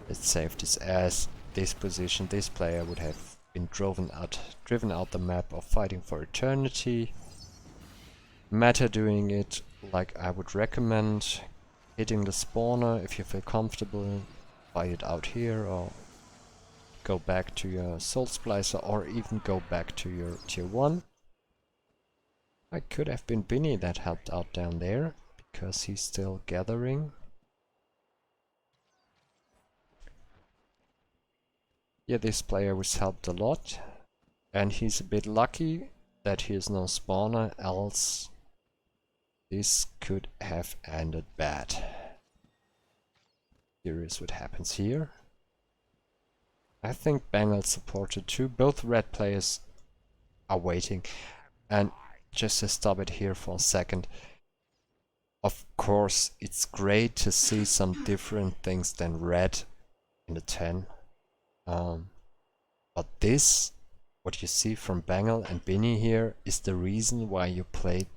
It saved his ass. This position, this player would have been driven out the map of Fighting for Eternity. Matter doing it like I would recommend. Hitting the spawner if you feel comfortable. Fight it out here or go back to your Soul Splicer or even go back to your tier 1. I could have been Binny that helped out down there because he's still gathering. Yeah, this player was helped a lot, and he's a bit lucky that he is no spawner, else this could have ended bad. Curious what happens here. I think Bengal supported too. Both red players are waiting. And just to stop it here for a second. Of course, it's great to see some different things than red in the 10. But this, what you see from Bengal and Binny here, is the reason why you play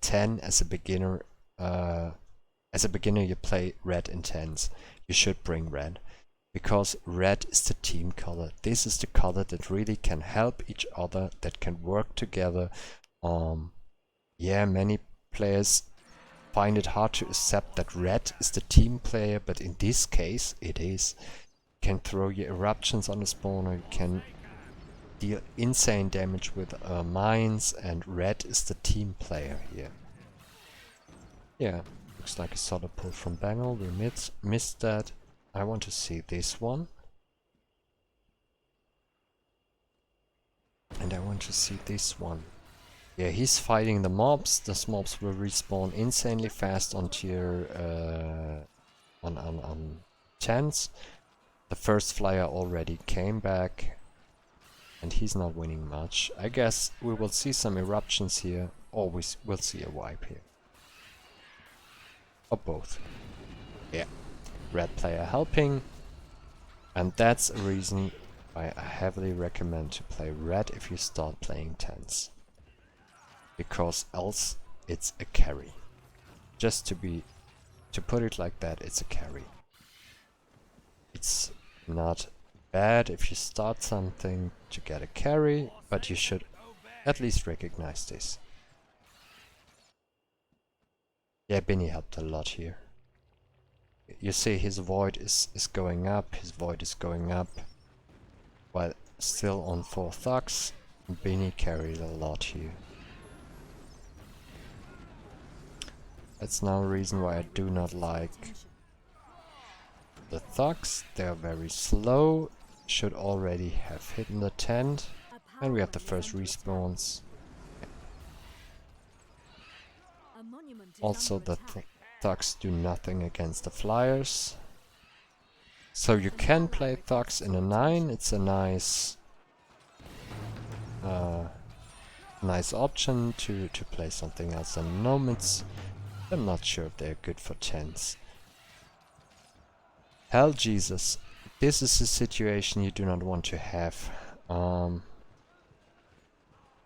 10 as a beginner. As a beginner you play red in 10s. You should bring red. Because red is the team color. This is the color that really can help each other, that can work together. Yeah, many players find it hard to accept that red is the team player, but in this case it is. You can throw your eruptions on the spawner, you can deal insane damage with mines, and red is the team player here. Yeah, looks like a solid pull from Bengal. We missed that. I want to see this one. And I want to see this one. Yeah, he's fighting the mobs. The mobs will respawn insanely fast on tier on 10s. The first flyer already came back, and he's not winning much. I guess we will see some eruptions here, or we'll see a wipe here. Or both. Yeah. Red player helping, and that's a reason why I heavily recommend to play red if you start playing 10s. Because else it's a carry. Just to put it like that, it's a carry. It's not bad if you start something to get a carry, but you should at least recognize this. Yeah, Binny helped a lot here. You see his void is going up, his void is going up, while still on 4 thugs. Binny carried a lot here. That's now a reason why I do not like the thugs. They are very slow, should already have hidden the tent, and we have the first respawns. Also the thugs do nothing against the flyers. So you can play thugs in a 9, it's a nice nice option to play something else than nomads. I'm not sure if they're good for 10s. Hell Jesus, this is a situation you do not want to have.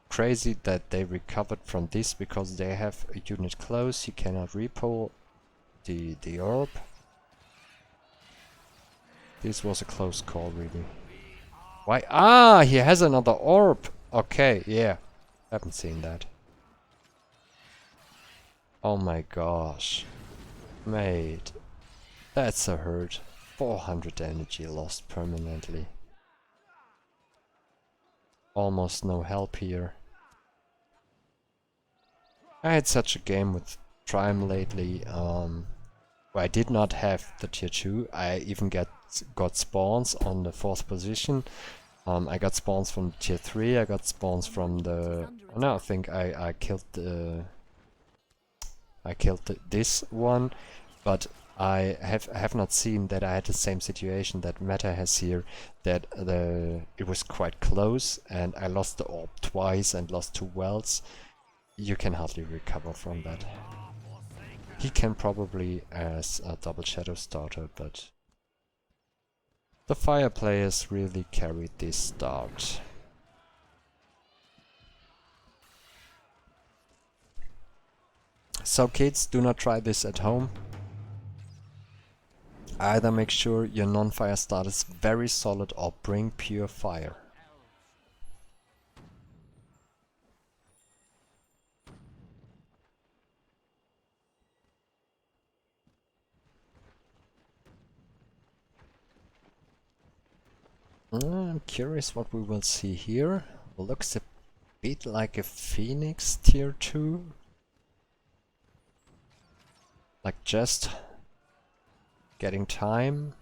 Crazy that they recovered from this because they have a unit close. You cannot repo the orb. This was a close call, really. Why? Ah, he has another orb. Okay, yeah. Haven't seen that. Oh my gosh. Mate. That's a hurt. 400 energy lost permanently. Almost no help here. I had such a game with Trime lately, where I did not have the tier 2. I even got spawns on the 4th position. I got spawns from tier 3, I got spawns from the... No, I think I killed the... this one, but I have not seen that I had the same situation that Meta has here, that it was quite close and I lost the orb twice and lost 2 wells. You can hardly recover from that. He can probably as a double shadow starter, but the fire players really carried this start. So kids, do not try this at home. Either make sure your non-fire start is very solid or bring pure fire. I'm curious what we will see here. Looks a bit like a Phoenix tier 2. Like just getting time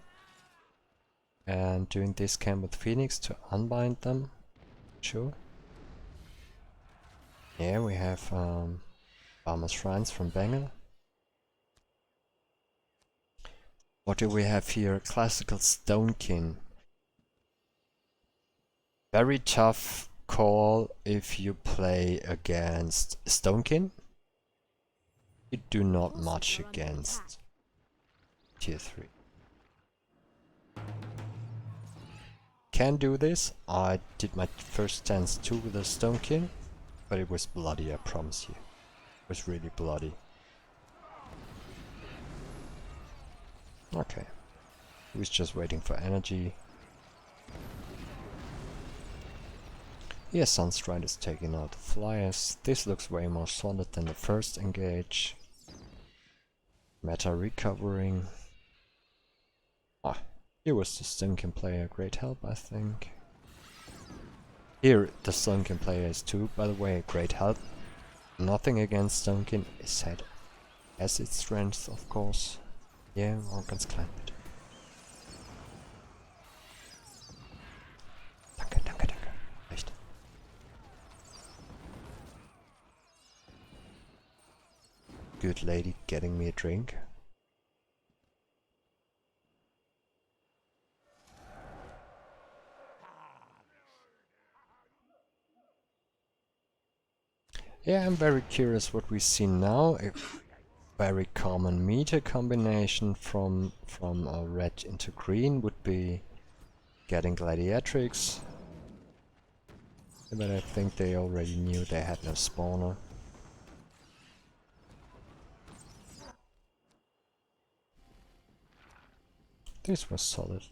and doing this camp with Phoenix to unbind them. Sure. Yeah, we have Farmer's Shrines from Banger. What do we have here? Classical Stonekin. Very tough call if you play against Stonekin. You do not much against tier 3. Can do this. I did my first stance too with the Stonekin, but it was bloody, I promise you. It was really bloody. Okay. He was just waiting for energy. Yeah, Sunstride is taking out the flyers. This looks way more solid than the first engage. Meta recovering. Ah, here was the Stunkin player, great help I think. Here the Stunkin player is too, by the way, great help. Nothing against Stunkin, his head has its strength of course. Yeah, Organs climb it. Danke, danke, danke. Echt. Good lady getting me a drink. Yeah, I'm very curious what we see now. A very common meter combination from red into green would be getting Gladiatrix. But I think they already knew they had no spawner. This was solid.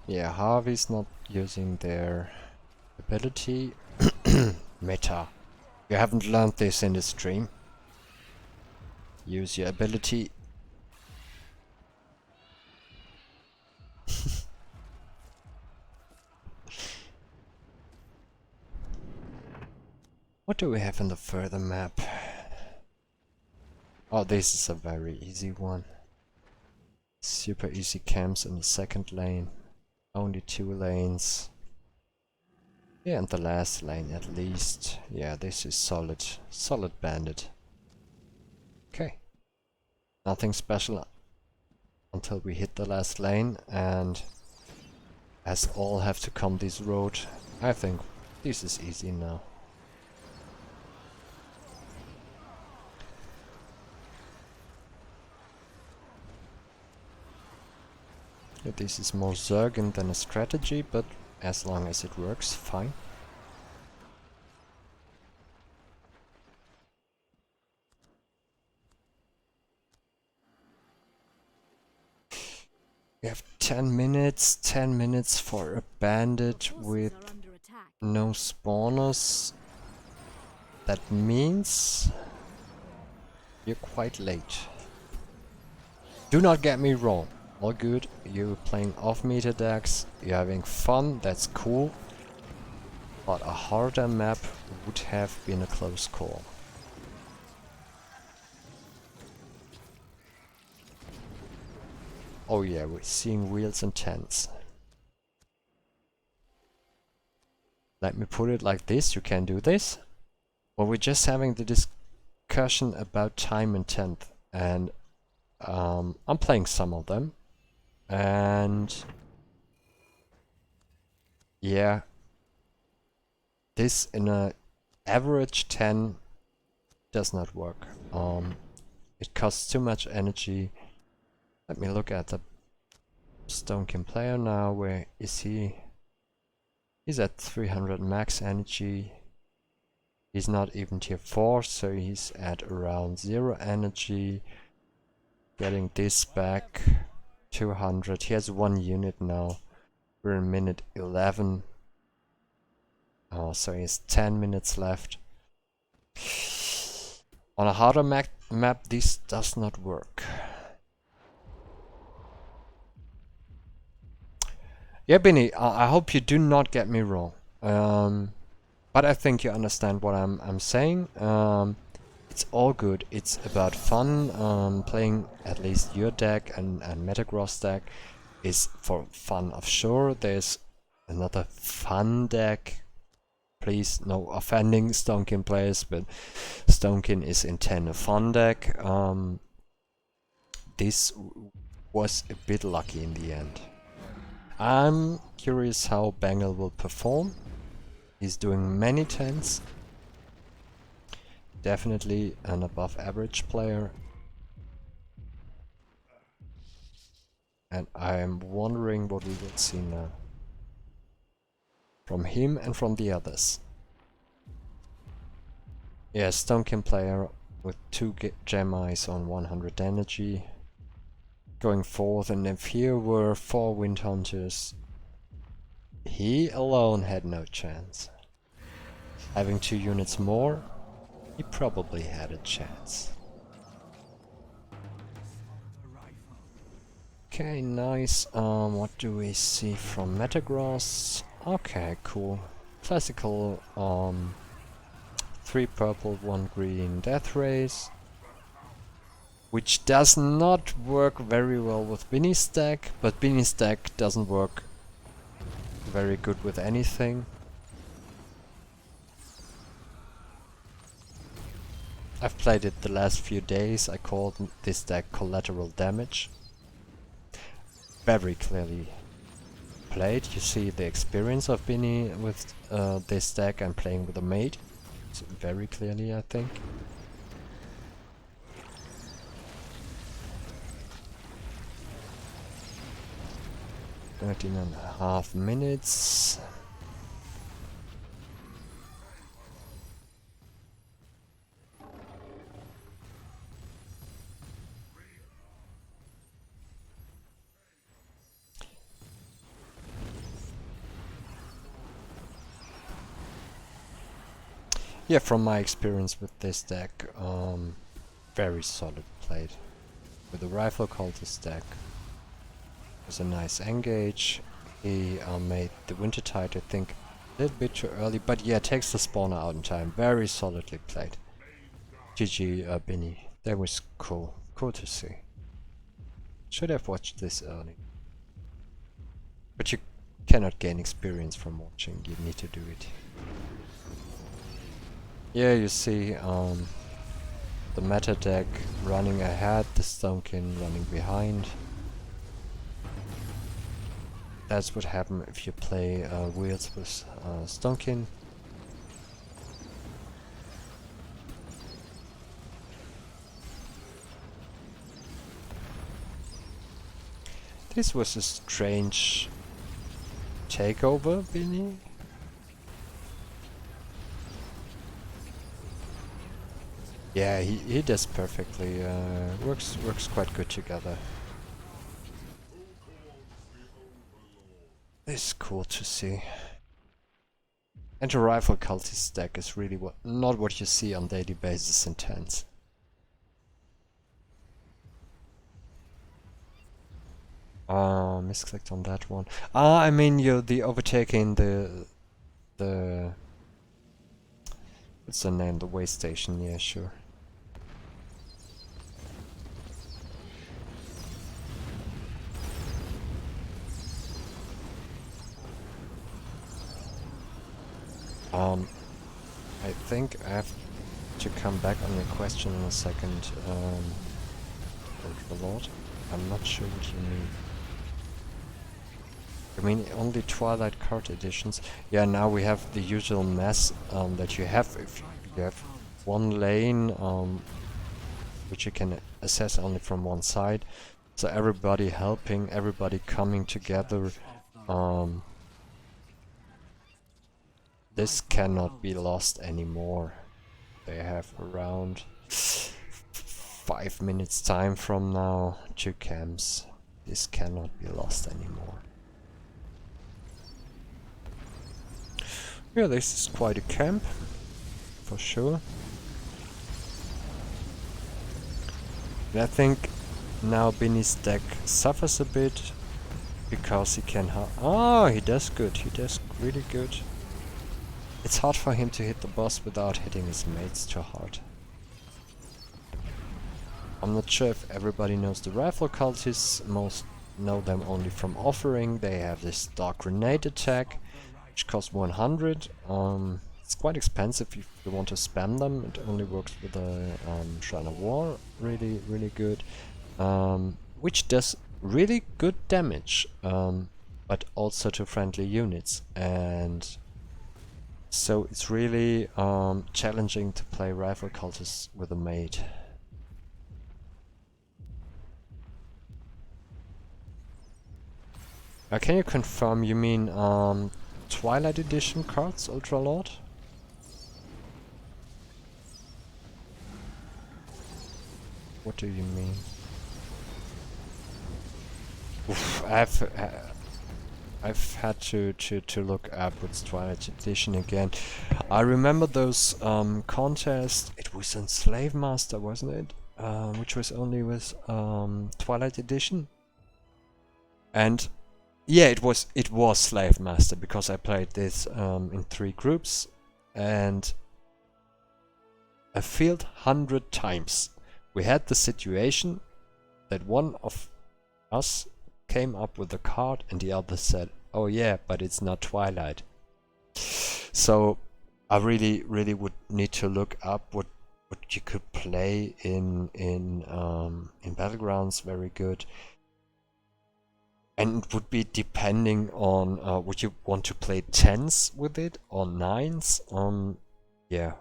Yeah, Harvey's not using their ability. Meta. You haven't learned this in the stream. Use your ability. What do we have in the further map? Oh, this is a very easy one. Super easy camps in the second lane. Only 2 lanes. Yeah, and the last lane at least. Yeah, this is solid. Solid bandit. Okay. Nothing special until we hit the last lane, and as all have to come this road, I think this is easy now. Yeah, this is more Zergen than a strategy, but as long as it works, fine. We have 10 minutes for a bandit with no spawners. That means you're quite late. Do not get me wrong, all good, you're playing off-meter decks, you're having fun, that's cool. But a harder map would have been a close call. Oh yeah, we're seeing wheels and tents. Let me put it like this, you can do this. Well, we're just having the discussion about time and tent, and I'm playing some of them. And yeah, this in a average 10 does not work. It costs too much energy. Let me look at the Stonekin player now. Where is he? He's at 300 max energy. He's not even tier 4, so he's at around 0 energy. Getting this back. 200. He has 1 unit now. We're in minute 11. Oh, so he has 10 minutes left. On a harder map, this does not work. Yeah, Binny, I hope you do not get me wrong. But I think you understand what I'm saying. It's all good. It's about fun. Playing at least your deck and Metagross deck is for fun of sure. There's another fun deck. Please, no offending Stonekin players, but Stonekin is intended a fun deck. This was a bit lucky in the end. I'm curious how Bengal will perform. He's doing many tens. Definitely an above average player. And I am wondering what we will see now. From him and from the others. Yeah, Stonekin player with 2 gem eyes on 100 energy. Going forth, and if here were 4 wind hunters, he alone had no chance. Having 2 units more, he probably had a chance. Okay, nice. What do we see from Metagross? Okay, cool. Classical 3 purple, 1 green death rays. Which does not work very well with Binny's deck, but Binny's deck doesn't work very good with anything. I've played it the last few days. I called this deck Collateral Damage. Very clearly played. You see the experience of Binny with this deck and playing with a mate. It's very clearly, I think. 13.5 minutes. Yeah, from my experience with this deck, very solid played. With the Rifle Cultist deck, was a nice engage. He made the Wintertide, I think, a little bit too early, but yeah, takes the spawner out in time. Very solidly played. GG, Binny. That was cool. Cool to see. Should have watched this early. But you cannot gain experience from watching, you need to do it. Yeah, you see, the meta deck running ahead, the Stonkin running behind. That's what happens if you play wheels with Stonkin. This was a strange takeover, Vinny. Yeah, he does perfectly. Works quite good together. It's cool to see. And the rifle cultist deck is really not what you see on daily basis in tens. Misclicked on that one. I mean you're the overtaking the what's the name? The way station, yeah, sure. I think I have to come back on your question in a second, Lord. I'm not sure what you mean. I mean only Twilight card editions? Yeah, now we have the usual mess that you have if you have one lane which you can assess only from one side. So everybody helping, everybody coming together. This cannot be lost anymore. They have around 5 minutes time from now, 2 camps. This cannot be lost anymore. Yeah, this is quite a camp, for sure. And I think now Binny's deck suffers a bit, because he can he does good, he does really good. It's hard for him to hit the boss without hitting his mates too hard. I'm not sure if everybody knows the rifle cultists, most know them only from offering. They have this dark grenade attack, which costs 100. It's quite expensive if you want to spam them. It only works with a Shrine of War, really good. Which does really good damage, but also to friendly units. And so it's really challenging to play rifle cultists with a mate. Can you confirm you mean Twilight Edition cards, Ultralord? What do you mean? Oof, I've had to look up what's Twilight Edition again. I remember those contests. It was on Slave Master, wasn't it? Which was only with Twilight Edition. And yeah, it was Slave Master, because I played this in 3 groups, and I failed 100 times. We had the situation that one of us came up with a card and the other said, oh yeah, but it's not Twilight. So I really would need to look up what you could play in Battlegrounds very good. And it would be depending on would you want to play 10s with it or 9s? Yeah,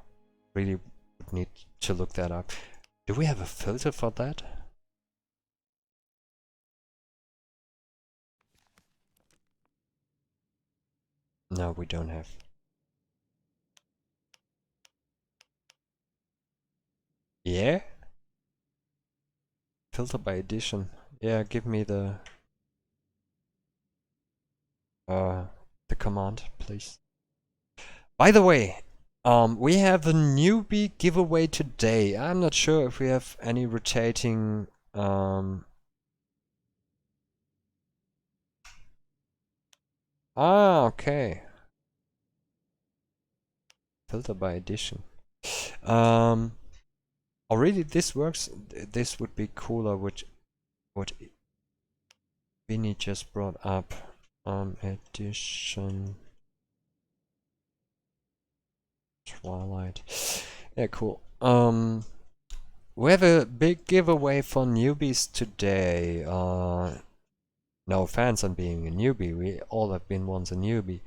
really would need to look that up. Do we have a filter for that? No, we don't have. Yeah? Filter by edition. Yeah, give me the command, please. By the way, we have a newbie giveaway today. I'm not sure if we have any rotating okay. Filter by edition. Already this works. This would be cooler, what Vinny just brought up. Edition Twilight. Yeah, cool. We have a big giveaway for newbies today. No offense on being a newbie, we all have been once a newbie.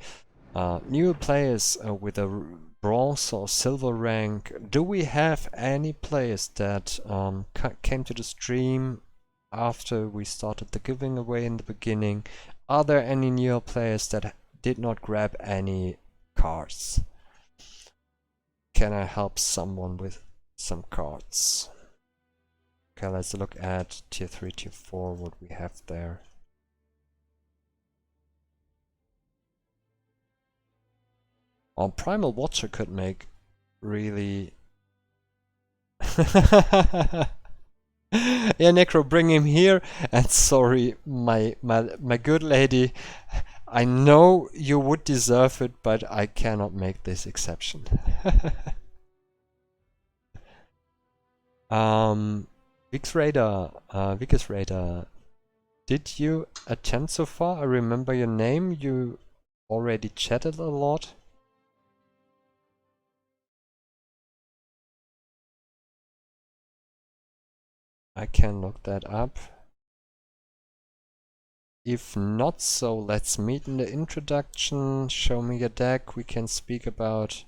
New players with a bronze or silver rank. Do we have any players that came to the stream after we started the giving away in the beginning? Are there any newer players that did not grab any cards? Can I help someone with some cards? Okay, let's look at tier 3, tier 4, what we have there. Primal Watcher could make really... Yeah, Necro, bring him here. And sorry, my good lady, I know you would deserve it, but I cannot make this exception. Vix Raider, did you attend so far? I remember your name, you already chatted a lot. I can look that up. If not so, let's meet in the introduction, show me your deck, we can speak about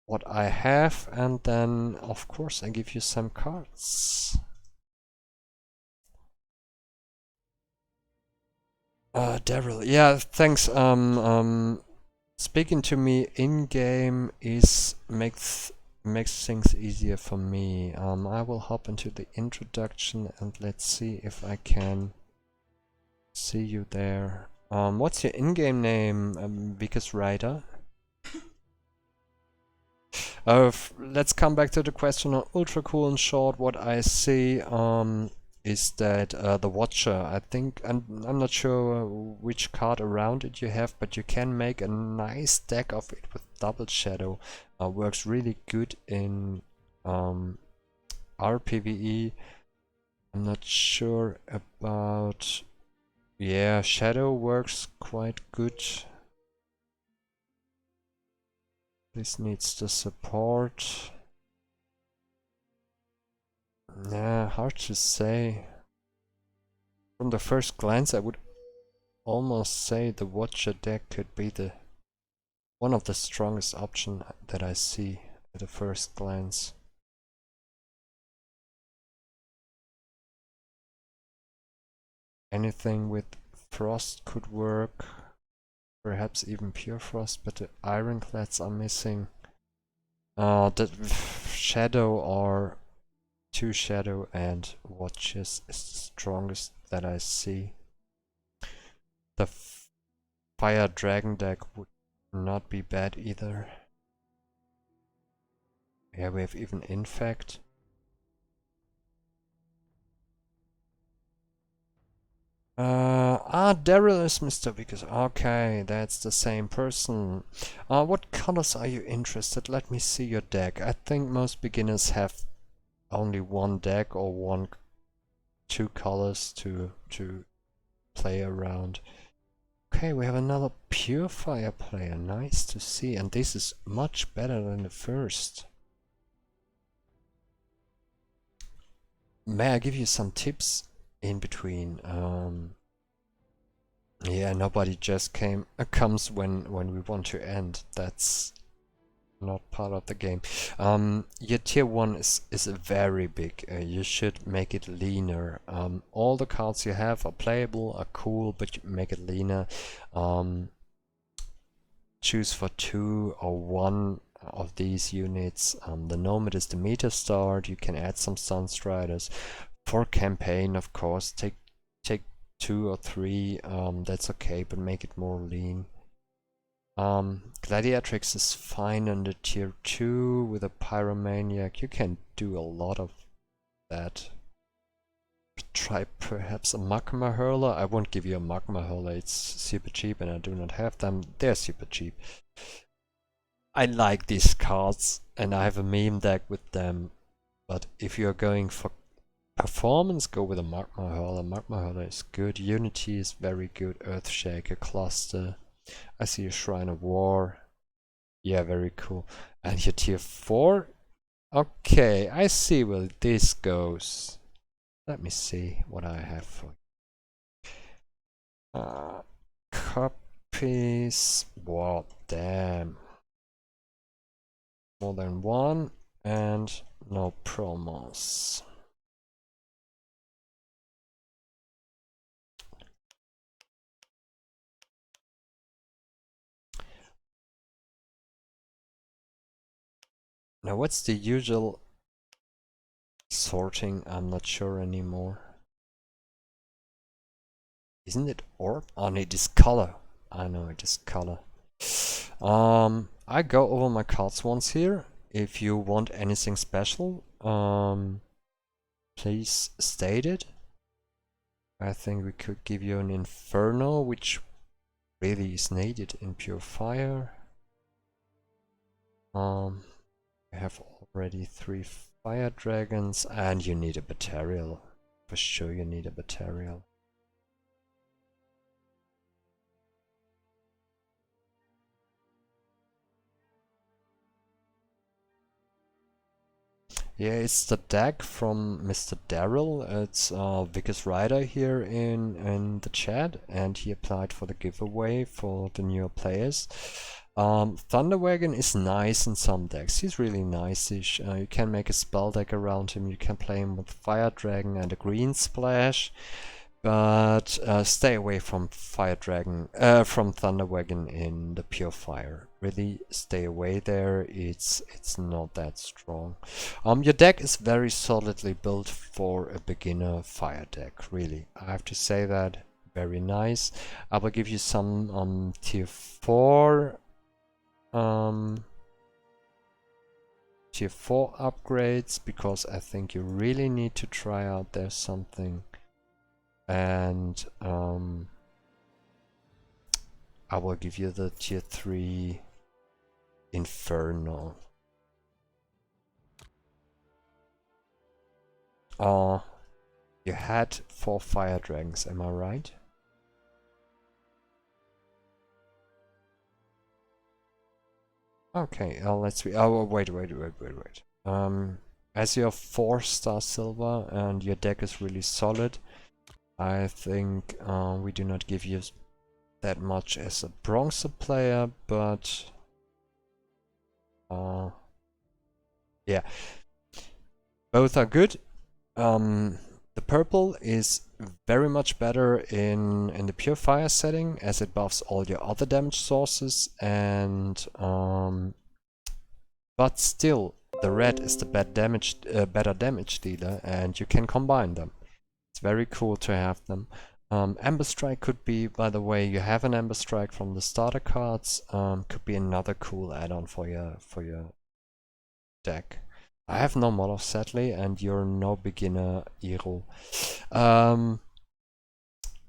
what I have, and then of course I give you some cards. Daryl, yeah, thanks. Speaking to me in-game makes things easier for me. I will hop into the introduction and let's see if I can see you there. What's your in-game name, Vickers Rider? Let's come back to the question on Ultra Cool and Short. What I see is that the Watcher, I think, I'm not sure which card around it you have, but you can make a nice deck of it with Double Shadow. Works really good in RPVE. I'm not sure about... Yeah, Shadow works quite good. This needs the support. Yeah, hard to say. From the first glance, I would almost say the Watcher deck could be one of the strongest options that I see at the first glance. Anything with Frost could work. Perhaps even Pure Frost, but the Ironclads are missing. The Shadow or 2 Shadow and Watches is the strongest that I see. The Fire Dragon deck would not be bad either. Yeah, we have even Infect. Daryl is Mr. Vickers. Okay, that's the same person. What colors are you interested? Let me see your deck. I think most beginners have only one deck or 2 colors to play around. Okay, we have another Pure Fire player. Nice to see. And this is much better than the first. May I give you some tips in between? Yeah, nobody just comes when we want to end. That's not part of the game. Your tier 1 is very big. You should make it leaner. All the cards you have are playable, are cool, but you make it leaner. Choose for 2 or 1 of these units. The Nomad is the meta start. You can add some Sunstriders. For campaign, of course, take 2 or 3. That's okay, but make it more lean. Gladiatrix is fine on the tier 2 with a Pyromaniac. You can do a lot of that. Try perhaps a Magma Hurler. I won't give you a Magma Hurler, it's super cheap and I do not have them. They're super cheap. I like these cards and I have a meme deck with them. But if you're going for performance, go with a Magma Hurler. Magma Hurler is good. Unity is very good. Earthshaker, Cluster. I see a Shrine of War. Yeah, very cool. And your tier 4, Okay, I see where this goes. Let me see what I have for you. Copies. Wow, damn. More than one and no promos. Now what's the usual sorting? I'm not sure anymore. Isn't it orb? Oh no, it is color. I know it is color. I go over my cards once here. If you want anything special, please state it. I think we could give you an Inferno, which really is needed in Pure Fire. We have already 3 Fire Dragons, and you need a Batarial. For sure you need a Batarial. Yeah, it's the deck from Mr. Daryl. It's Vickers Rider here in the chat, and he applied for the giveaway for the newer players. Thunderwagon is nice in some decks. He's really nice-ish. You can make a spell deck around him. You can play him with Fire Dragon and a Green Splash. But stay away from Fire Dragon, from Thunderwagon in the Pure Fire. Really stay away there. It's not that strong. Your deck is very solidly built for a beginner fire deck. Really, I have to say that. Very nice. I will give you some tier 4 tier 4 upgrades, because I think you really need to try out there something. And I will give you the tier 3 Inferno. You had 4 Fire Dragons, am I right? Okay, let's see. Oh, wait. As you're 4-star silver and your deck is really solid, I think we do not give you that much as a bronze player, but yeah, both are good. The purple is very much better in the pure fire setting, as it buffs all your other damage sources, and but still the red is the better damage dealer, and you can combine them. It's very cool to have them. Amber Strike could be, by the way, you have an Amber Strike from the starter cards, could be another cool add-on for your deck. I have no model, sadly, and you're no beginner, Iro.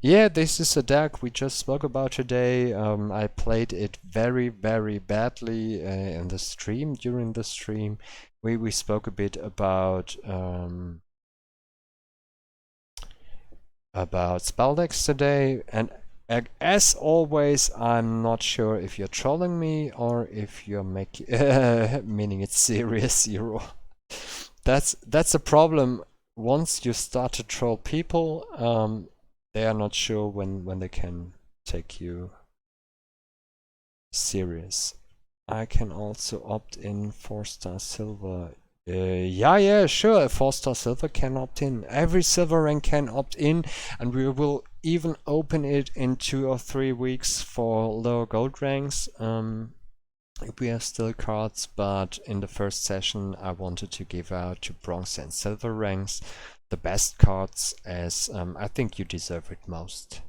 Yeah, this is a deck we just spoke about today. I played it very, very badly in the stream, during the stream. We spoke a bit about Spelldecks today, and as always, I'm not sure if you're trolling me or if you're making meaning it's serious, Zero. That's a problem. Once you start to troll people, they are not sure when they can take you serious. I can also opt in 4-star silver. Yeah, sure, a 4-star silver can opt in. Every silver rank can opt in, and we will even open it in 2 or 3 weeks for lower gold ranks. We have still cards, but in the first session I wanted to give out to bronze and silver ranks the best cards, as I think you deserve it most.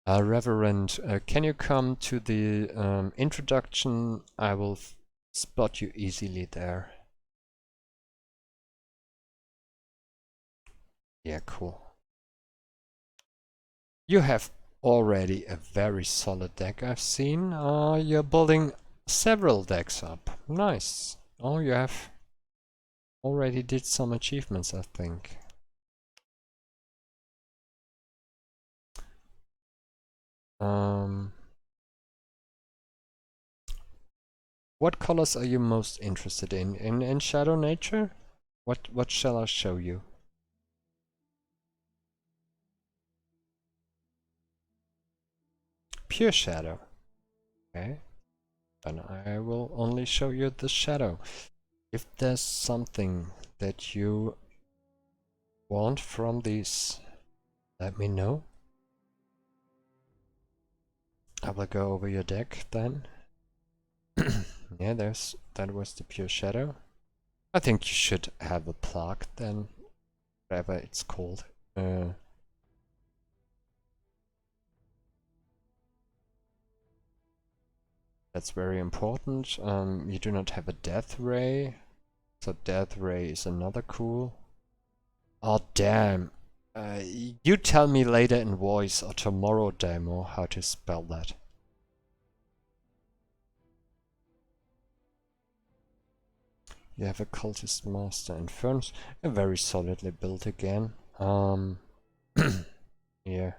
Reverend, can you come to the introduction? I will spot you easily there. Yeah, cool. You have already a very solid deck, I've seen. You're building several decks up. Nice. Oh, you have already did some achievements, I think. What colors are you most interested in? In Shadow Nature? What shall I show you? Pure Shadow. Okay. Then I will only show you the shadow. If there's something that you want from these, let me know. I will go over your deck then. Yeah, that was the pure shadow. I think you should have a plug then, whatever it's called. That's very important. You do not have a death ray, so death ray is another cool. Oh damn! You tell me later in voice or tomorrow demo how to spell that. You have a cultist master and ferns, very solidly built again. Yeah,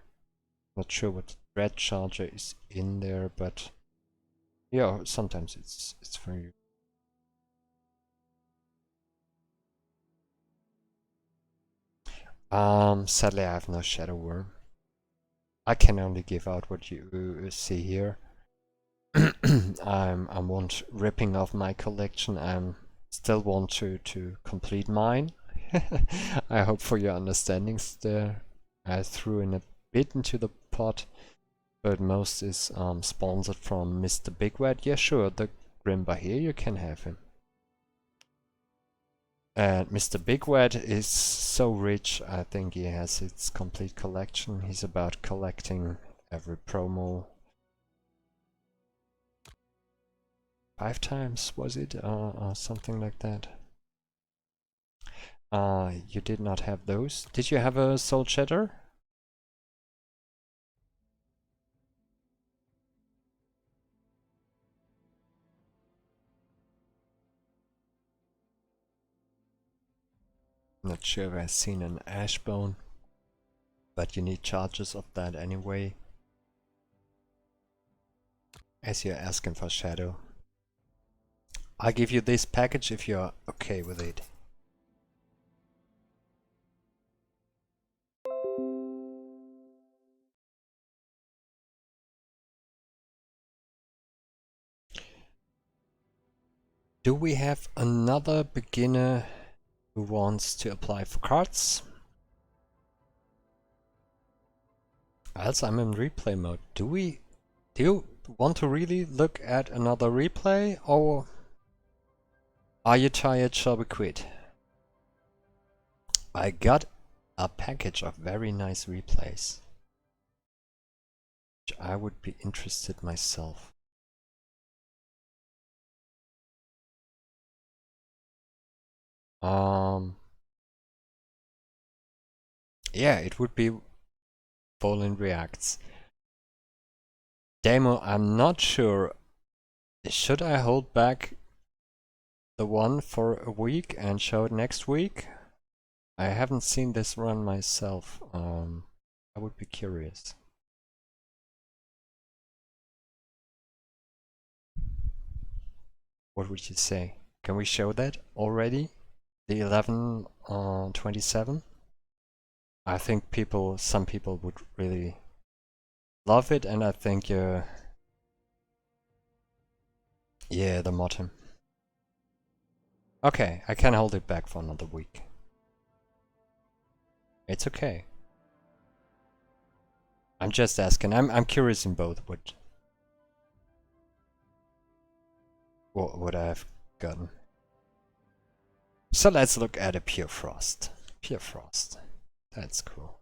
not sure what red charger is in there, but yeah, sometimes it's for you. Sadly I have no shadow worm. I can only give out what you see here. I want ripping off my collection. I still want to complete mine. I hope for your understandings there. I threw in a bit into the pot, but most is sponsored from Mr. Big Red. Yeah, sure, the Grimbar here, you can have him. And Mr. Big Red is so rich, I think he has its complete collection. He's about collecting every promo. 5 times, was it? Or something like that. You did not have those. Did you have a Soul Shatter? Not sure if I've seen an Ashbone, but you need charges of that anyway, as you're asking for Shadow. I'll give you this package if you're okay with it. Do we have another beginner who wants to apply for cards? Else I'm in replay mode. Do you want to really look at another replay, or are you tired, shall we quit? I got a package of very nice replays, which I would be interested myself. Yeah, it would be Bolin Reacts. Demo, I'm not sure. Should I hold back the one for a week and show it next week? I haven't seen this run myself. I would be curious. What would you say? Can we show that already? The 11/27? I think some people would really love it, and I think yeah, the Motim. Okay, I can hold it back for another week. It's okay. I'm just asking. I'm curious in both what I've gotten. So let's look at a Pure Frost. Pure Frost. That's cool.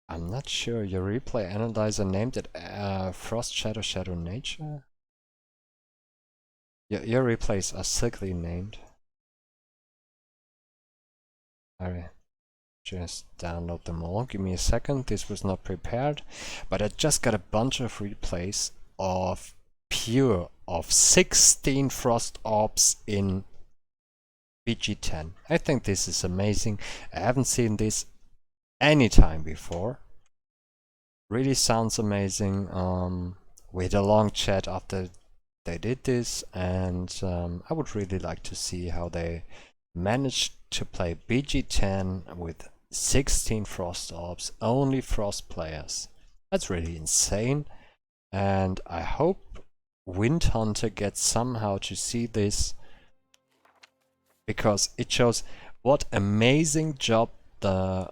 I'm not sure. Your replay analyzer named it Frost Shadow Shadow Nature? Your replays are sickly named. I just download them all. Give me a second. This was not prepared, but I just got a bunch of replays of pure of 16 Frost Orbs in BG10. I think this is amazing. I haven't seen this any time before. Really sounds amazing. We had a long chat after they did this, and I would really like to see how they managed to play BG10 with 16 Frost Orbs, only Frost players. That's really insane, and I hope Wind Hunter gets somehow to see this, because it shows what amazing job the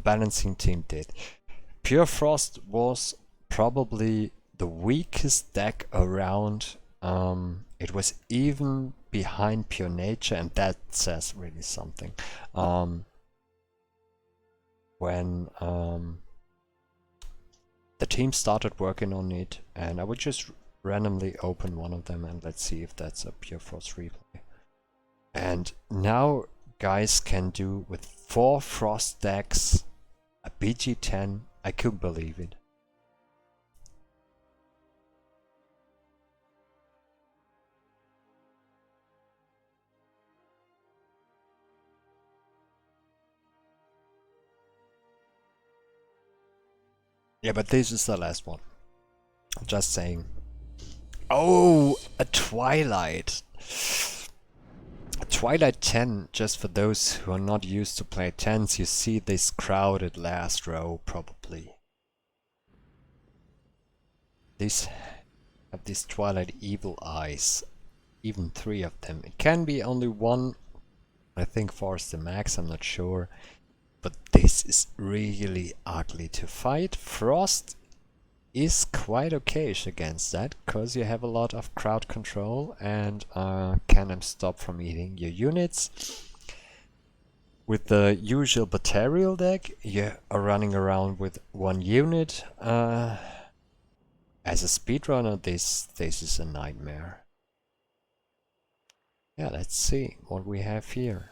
balancing team did. Pure Frost was probably the weakest deck around. It was even behind Pure Nature, and that says really something. When the team started working on it, and I would just randomly open one of them and let's see if that's a Pure Frost replay. And now guys can do with 4 Frost decks a BG10. I couldn't believe it. Yeah, but this is the last one. Just saying. Oh, a Twilight. A Twilight 10, just for those who are not used to play 10s, you see this crowded last row probably. These have these Twilight Evil Eyes. Even 3 of them. It can be only 1. I think 4 is the max, I'm not sure. But this is really ugly to fight. Frost is quite okayish against that, because you have a lot of crowd control and can them stop from eating your units. With the usual Batarial deck, you are running around with 1 unit. As a speedrunner, this is a nightmare. Yeah, let's see what we have here.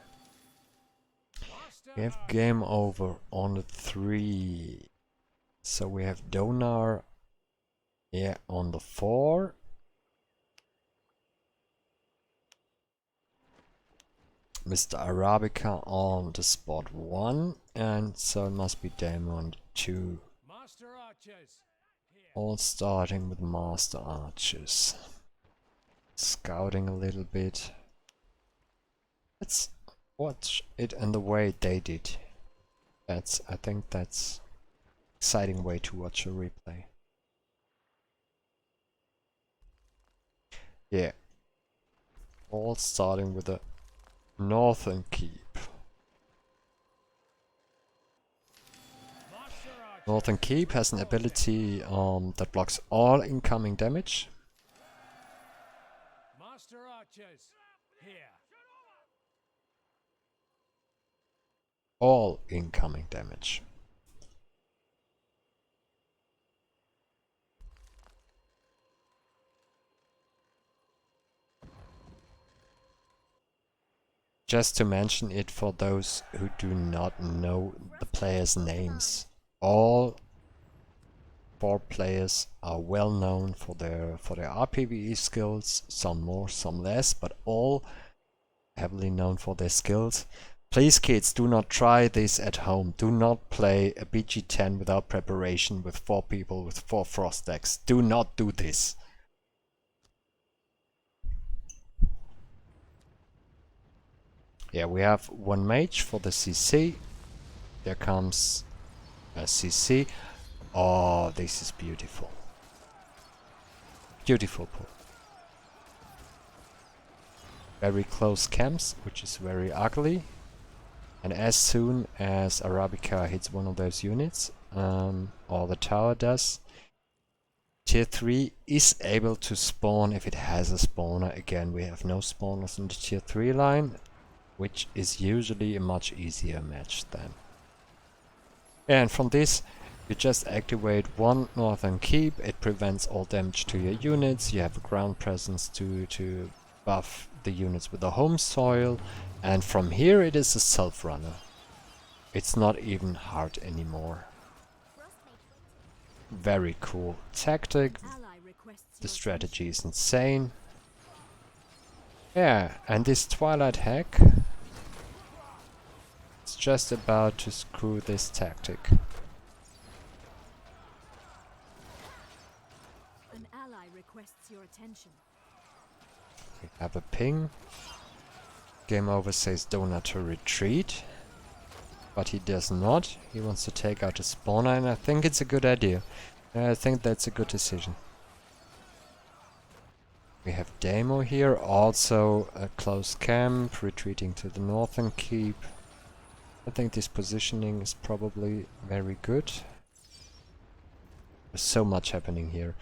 We have game over on the 3. So we have Donar, yeah, on the 4. Mr. Arabica on the spot 1, and so it must be Dame on the 2. Master Archers. All starting with Master Archers. Scouting a little bit. Let's watch it in the way they did. I think that's exciting way to watch a replay. Yeah. All starting with a Northern Keep. Northern Keep has an ability that blocks all incoming damage. Master Archers. Here. All incoming damage. Just to mention it for those who do not know the players' names. All 4 players are well known for their RPVE skills, some more, some less, but all heavily known for their skills. Please kids, do not try this at home. Do not play a BG10 without preparation with 4 people with 4 Frost decks. Do not do this. Yeah, we have 1 mage for the CC. There comes a CC. Oh, this is beautiful. Beautiful pull. Very close camps, which is very ugly. And as soon as Arabica hits one of those units, or the tower does, Tier 3 is able to spawn if it has a spawner. Again, we have no spawners in the Tier 3 line, which is usually a much easier match then. And from this, you just activate 1 Northern Keep. It prevents all damage to your units. You have a ground presence to buff the units with the home soil, and from here it is a self-runner. It's not even hard anymore. Very cool tactic, requests The your strategy attention. is insane. Yeah, and this Twilight Hack is just about to screw this tactic. An ally requests your attention. We have a ping. Game Over says Donut to retreat. But he does not. He wants to take out the spawner, and I think it's a good idea. I think that's a good decision. We have Demo here, also a close camp, retreating to the northern keep. I think this positioning is probably very good. There's so much happening here.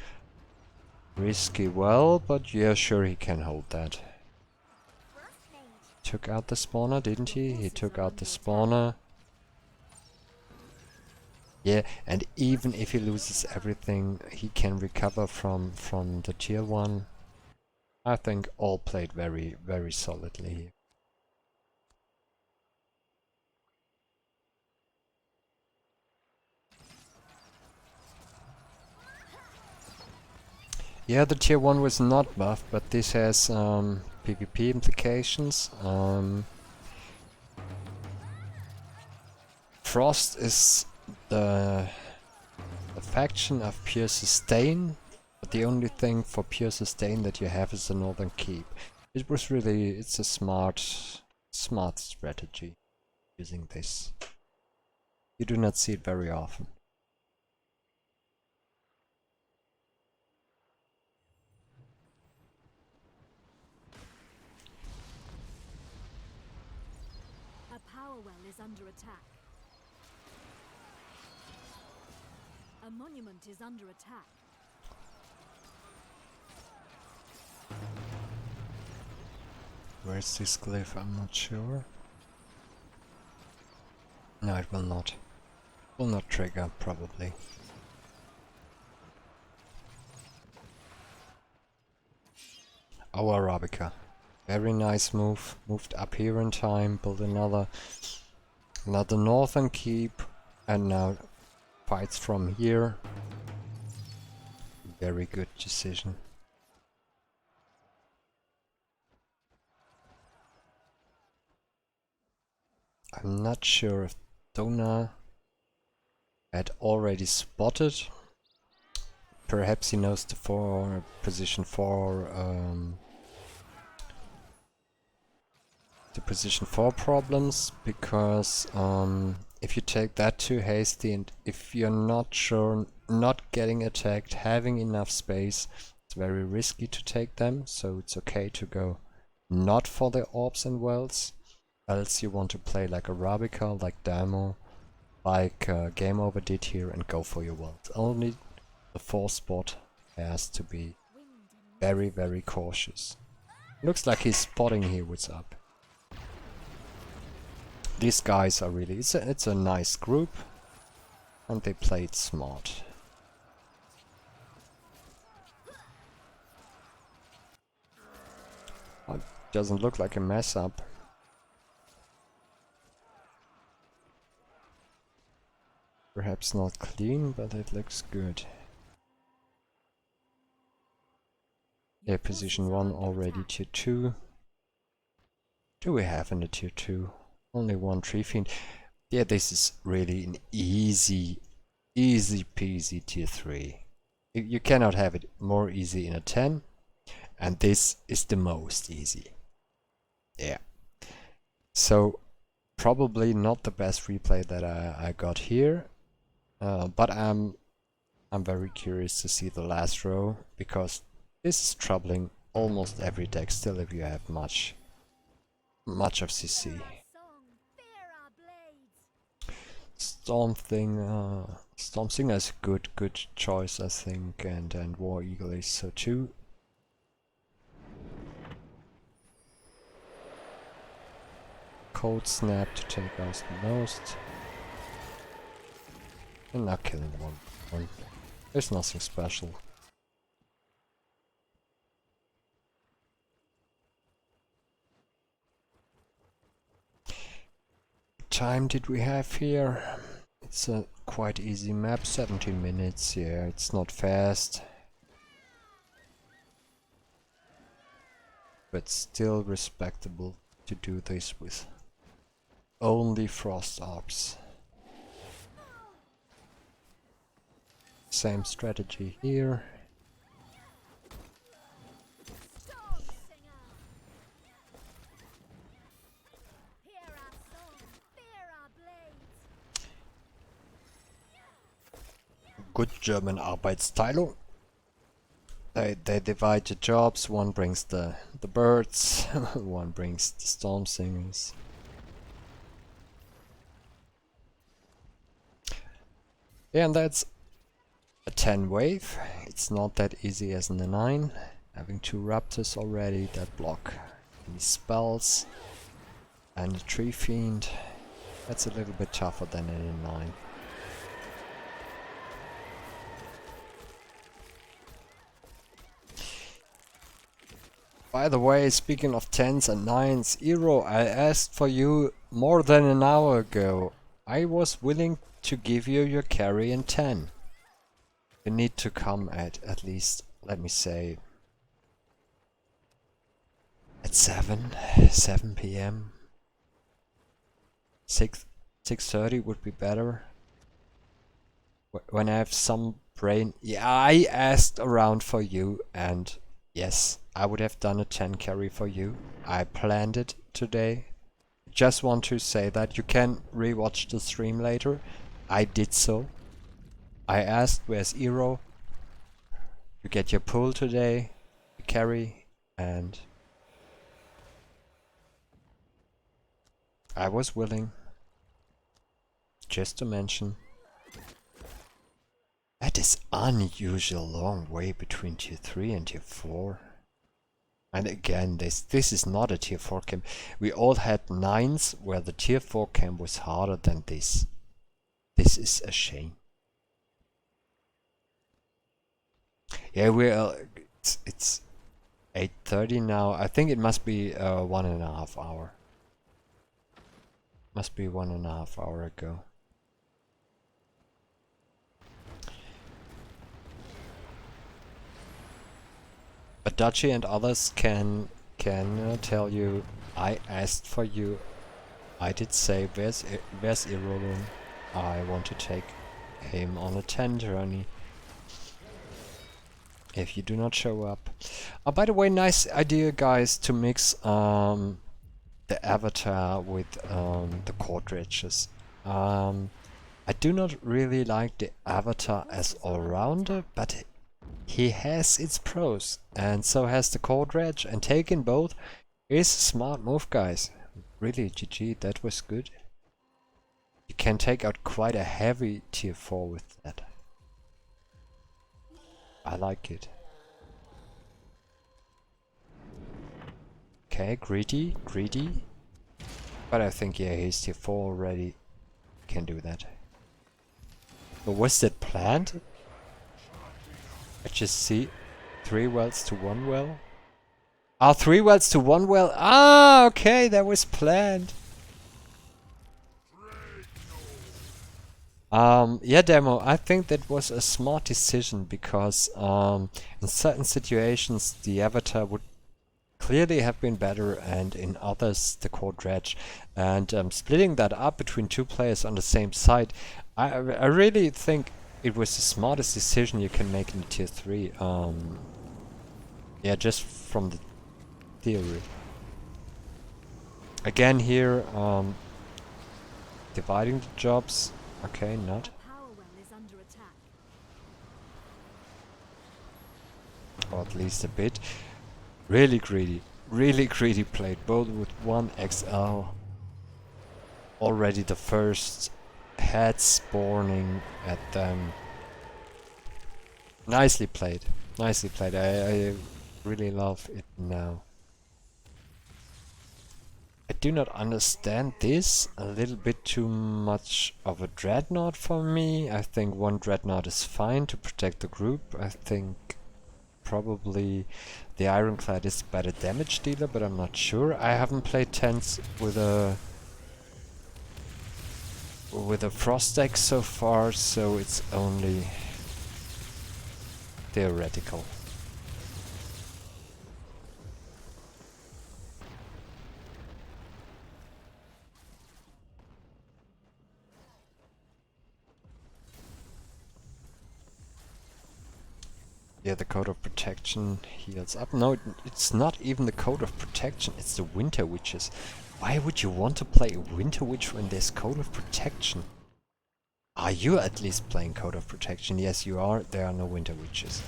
Risky well, but yeah, sure he can hold that. Took out the spawner, didn't he? He took out the spawner. Yeah, and even if he loses everything, he can recover from the tier 1. I think all played very, very solidly here. Yeah, the tier 1 was not buffed, but this has PvP implications. Frost is the faction of pure sustain, but the only thing for pure sustain that you have is the northern keep. It was really, it's a smart strategy using this. You do not see it very often. A power well is under attack. A monument is under attack. Where's this glyph? I'm not sure. No, it will not. Will not trigger, probably. Oh, Arabica. Very nice move. Moved up here in time, built another northern keep, and now fights from here. Very good decision. I'm not sure if Dona had already spotted. Perhaps he knows the position 4 problems, because if you take that too hasty, and if you're not sure, not getting attacked, having enough space, it's very risky to take them, so it's okay to go not for the orbs and wells. Else you want to play like Arabica, like Damo, like Game Over did here, and go for your wells. Only the 4th spot has to be very, very cautious. Looks like he's spotting here what's up. These guys are really, it's a nice group, and they played smart. It doesn't look like a mess up. Perhaps not clean, but it looks good. Yeah, position 1 already tier 2. Do we have in the tier 2? Only one tree fiend. Yeah, this is really an easy peasy tier 3. You cannot have it more easy in a 10. And this is the most easy. Yeah. So, probably not the best replay that I got here. But I'm very curious to see the last row, because this is troubling almost every deck still if you have much of CC. Storm Singer is a good choice, I think, and War Eagle is so too. Cold Snap to take out the most. And not killing one. There's nothing special. What time did we have here? It's a quite easy map, 17 minutes, yeah, it's not fast. but still respectable to do this with only frost arcs. Same strategy here. Good German Arbeitsteilung. They divide the jobs. One brings the birds, one brings the storm singers. Yeah, and that's a 10 wave. It's not that easy as in the 9. Having 2 raptors already that block any spells and a tree fiend. That's a little bit tougher than in a 9. By the way, speaking of 10s and 9s, Iro, I asked for you more than an hour ago. I was willing to give you your carry in 10. You need to come at least, let me say, at 7 p.m. 6:30 would be better. When I have some brain. Yeah, I asked around for you, and yes, I would have done a 10 carry for you. I planned it today. Just want to say that you can rewatch the stream later. I did so. I asked, where's Iro? You get your pull today, you carry, and I was willing. Just to mention. That is unusual long way between tier 3 and tier 4. And again, this is not a tier 4 camp. We all had 9s where the tier 4 camp was harder than this. This is a shame. Yeah, it's 8:30 now. I think it must be 1.5 hour. Must be 1.5 hour ago. But Dutchy and others can tell you, I asked for you. I did say, where's Irolun? I want to take him on a 10 journey. If you do not show up. By the way, nice idea, guys, to mix the avatar with the core dredges. I do not really like the avatar as all-rounder, but he has its pros, and so has the core dredge, and taking both is a smart move, guys. Really, GG, that was good. You can take out quite a heavy tier 4 with that. I like it. Okay, greedy. But I think, yeah, he's tier 4 already. Can do that. But was that planned? I just see 3 wells to 1 well. Ah, 3 wells to 1 well. Ah, okay, that was planned. Yeah, Demo, I think that was a smart decision because in certain situations the avatar would clearly have been better, and in others the core dredge. And splitting that up between 2 players on the same side, I really think it was the smartest decision you can make in the tier 3. Yeah, just from the theory. Again here, dividing the jobs. Okay, not. Power well is under attack. Or at least a bit. Really greedy played, both with 1 XL. Already the first head spawning at them. Nicely played. I really love it now. I do not understand this. A little bit too much of a dreadnought for me. I think 1 dreadnought is fine to protect the group. I think probably the Ironclad is a better damage dealer, but I'm not sure. I haven't played 10s with a frost deck so far, so it's only theoretical. Yeah, the Code of Protection heals up. No, it's not even the Code of Protection, it's the Winter Witches. Why would you want to play a Winter Witch when there's Code of Protection? Are you at least playing Code of Protection? Yes, you are. There are no Winter Witches.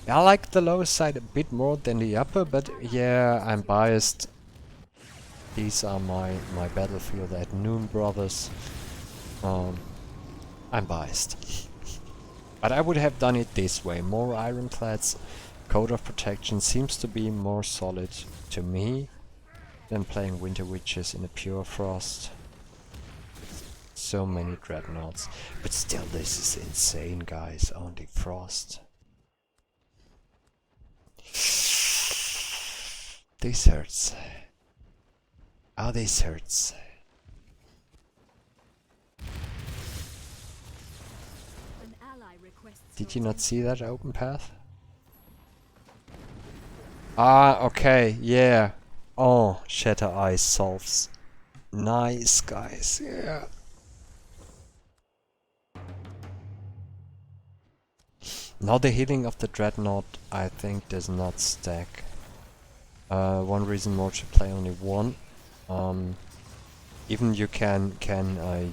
I like the lower side a bit more than the upper, but yeah, I'm biased. These are my battlefield at Noon Brothers. I'm biased. But I would have done it this way. More Ironclads. Code of Protection seems to be more solid to me than playing Winter Witches in a Pure Frost. So many Dreadnoughts. But still, this is insane, guys. Only Frost. This hurts. Oh, this hurts. An ally requests Did your you not see that open path? Ah, okay, yeah. Oh, Shatter Ice solves. Nice, guys, yeah. Now the healing of the Dreadnought, I think, does not stack. One reason more to play only one. Even you can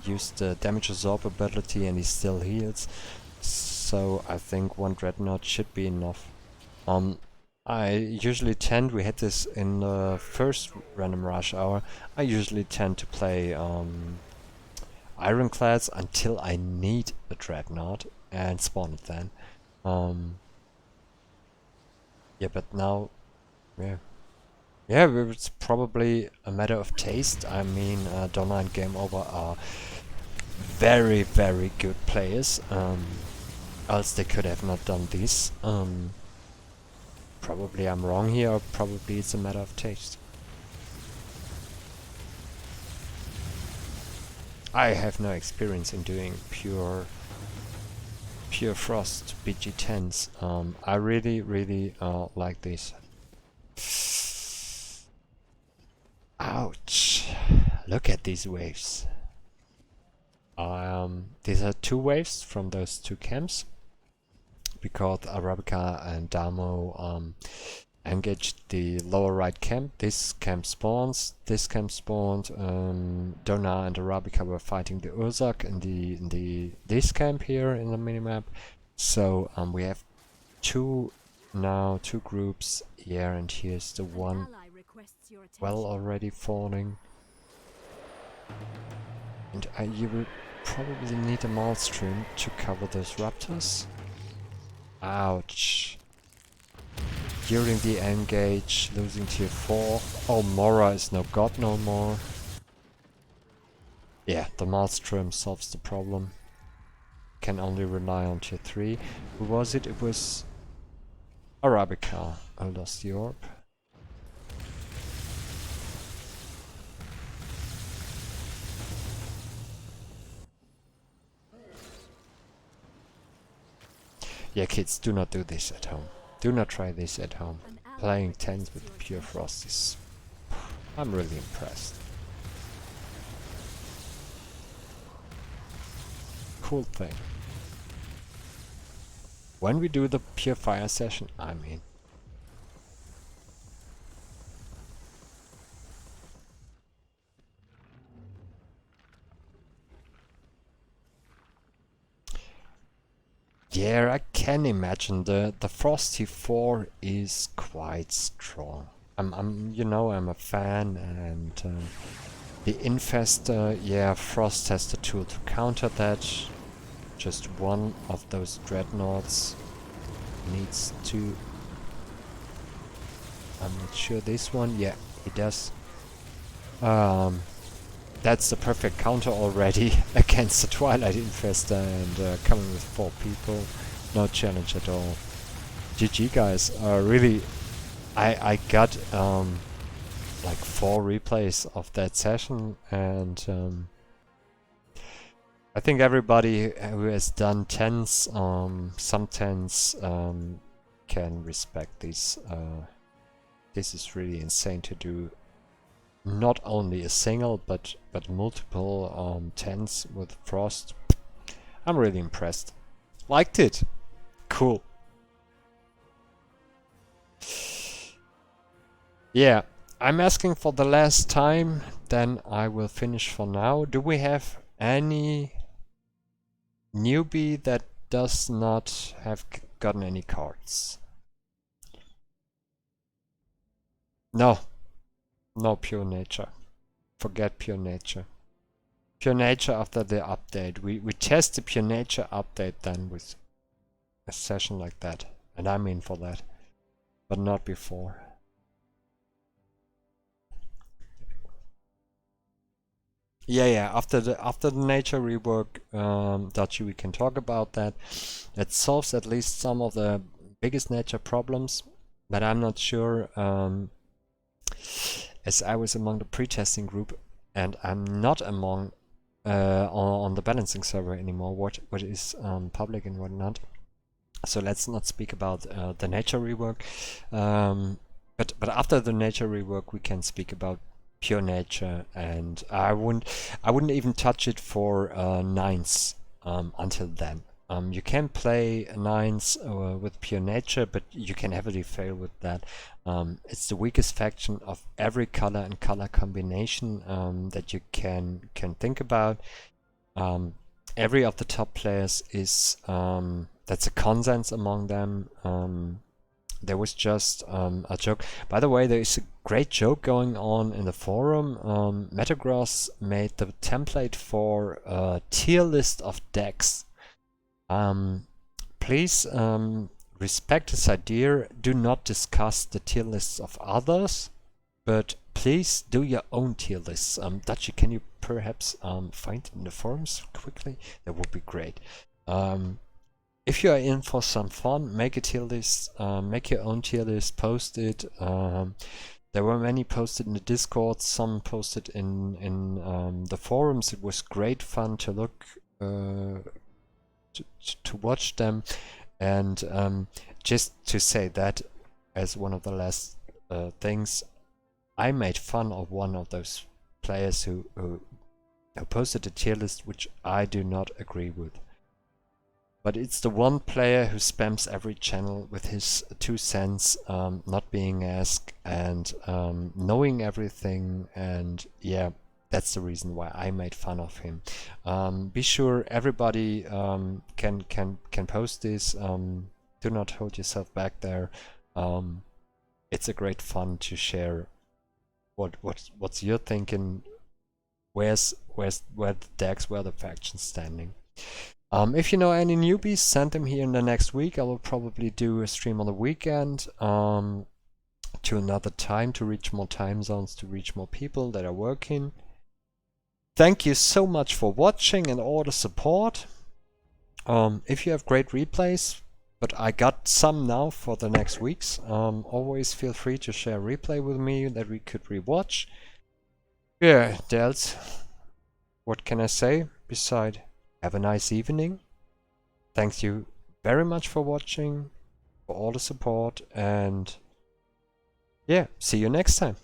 use the damage absorb ability and he still heals. So I think one Dreadnought should be enough. I usually tend, we had this in the first random rush hour, I usually tend to play Ironclads until I need a Dreadnought and spawn it then. Yeah, but now, yeah. Yeah, it's probably a matter of taste. I mean, Donna and Game Over are very, very good players. Else they could have not done this. Probably I'm wrong here, or probably it's a matter of taste. I have no experience in doing pure Frost BG10s. I really, really like this. Ouch! Look at these waves. These are two waves from those two camps, because Arabica and Damo engaged the lower right camp. This camp spawns. This camp spawned. Donna and Arabica were fighting the Urzak in this camp here in the minimap. So we have two groups here, and here's the one. Well, already falling. And you will probably need a Maelstrom to cover those raptors. Ouch. During the engage, losing tier 4. Oh, Mora is no god no more. Yeah, the Maelstrom solves the problem. Can only rely on tier 3. Who was it? It was Arabica. I lost the orb. Yeah, kids, do not do this at home. Do not try this at home. Playing 10s with Pure Frost is... I'm really impressed. Cool thing. When we do the Pure Fire session, I mean... Yeah, I can imagine the Frosty 4 is quite strong. I'm a fan, and the Infestor, yeah, Frost has the tool to counter that. Just one of those Dreadnoughts needs to... I'm not sure this one, yeah, he does. That's the perfect counter already against the Twilight Infestor, and coming with 4 people, no challenge at all. GG guys, really, I got like 4 replays of that session, and I think everybody who has done 10s, some 10s, can respect this. This is really insane to do. Not only a single, but multiple 10s with Frost. I'm really impressed. Liked it. Cool. Yeah, I'm asking for the last time, then I will finish for now. Do we have any newbie that does not have gotten any cards? No, no pure nature. Forget pure nature. Pure nature after the update. We test the pure nature update then with a session like that. And I'm in for that. But not before. Yeah, after the nature rework, Dutchy, we can talk about that. That solves at least some of the biggest nature problems, but I'm not sure, as I was among the pre-testing group, and I'm not among on the balancing server anymore, what is public and what not. So let's not speak about the nature rework. But after the nature rework, we can speak about pure nature, and I wouldn't even touch it for nines until then. You can play nines with pure nature, but you can heavily fail with that. It's the weakest faction of every color and color combination that you can think about. Every of the top players is that's a consensus among them. There was just a joke. By the way, there is a great joke going on in the forum. Metagross made the template for a tier list of decks. Please respect this idea. Do not discuss the tier lists of others, but please do your own tier lists. Dutchy, can you perhaps find it in the forums quickly? That would be great. If you are in for some fun, make a tier list, make your own tier list, post it. There were many posted in the Discord, some posted in the forums. It was great fun to look, to watch them, and just to say that as one of the last things, I made fun of one of those players who posted a tier list which I do not agree with. But it's the one player who spams every channel with his 2 cents, not being asked, and knowing everything, and yeah, that's the reason why I made fun of him. Be sure everybody can post this. Do not hold yourself back there. It's a great fun to share what's your thinking, where the decks, where the factions standing. If you know any newbies, send them here in the next week. I will probably do a stream on the weekend to another time, to reach more time zones, to reach more people that are working. Thank you so much for watching and all the support. If you have great replays, but I got some now for the next weeks, always feel free to share a replay with me that we could rewatch. Yeah, Dels, what can I say beside have a nice evening. Thank you very much for watching, for all the support, and yeah, see you next time.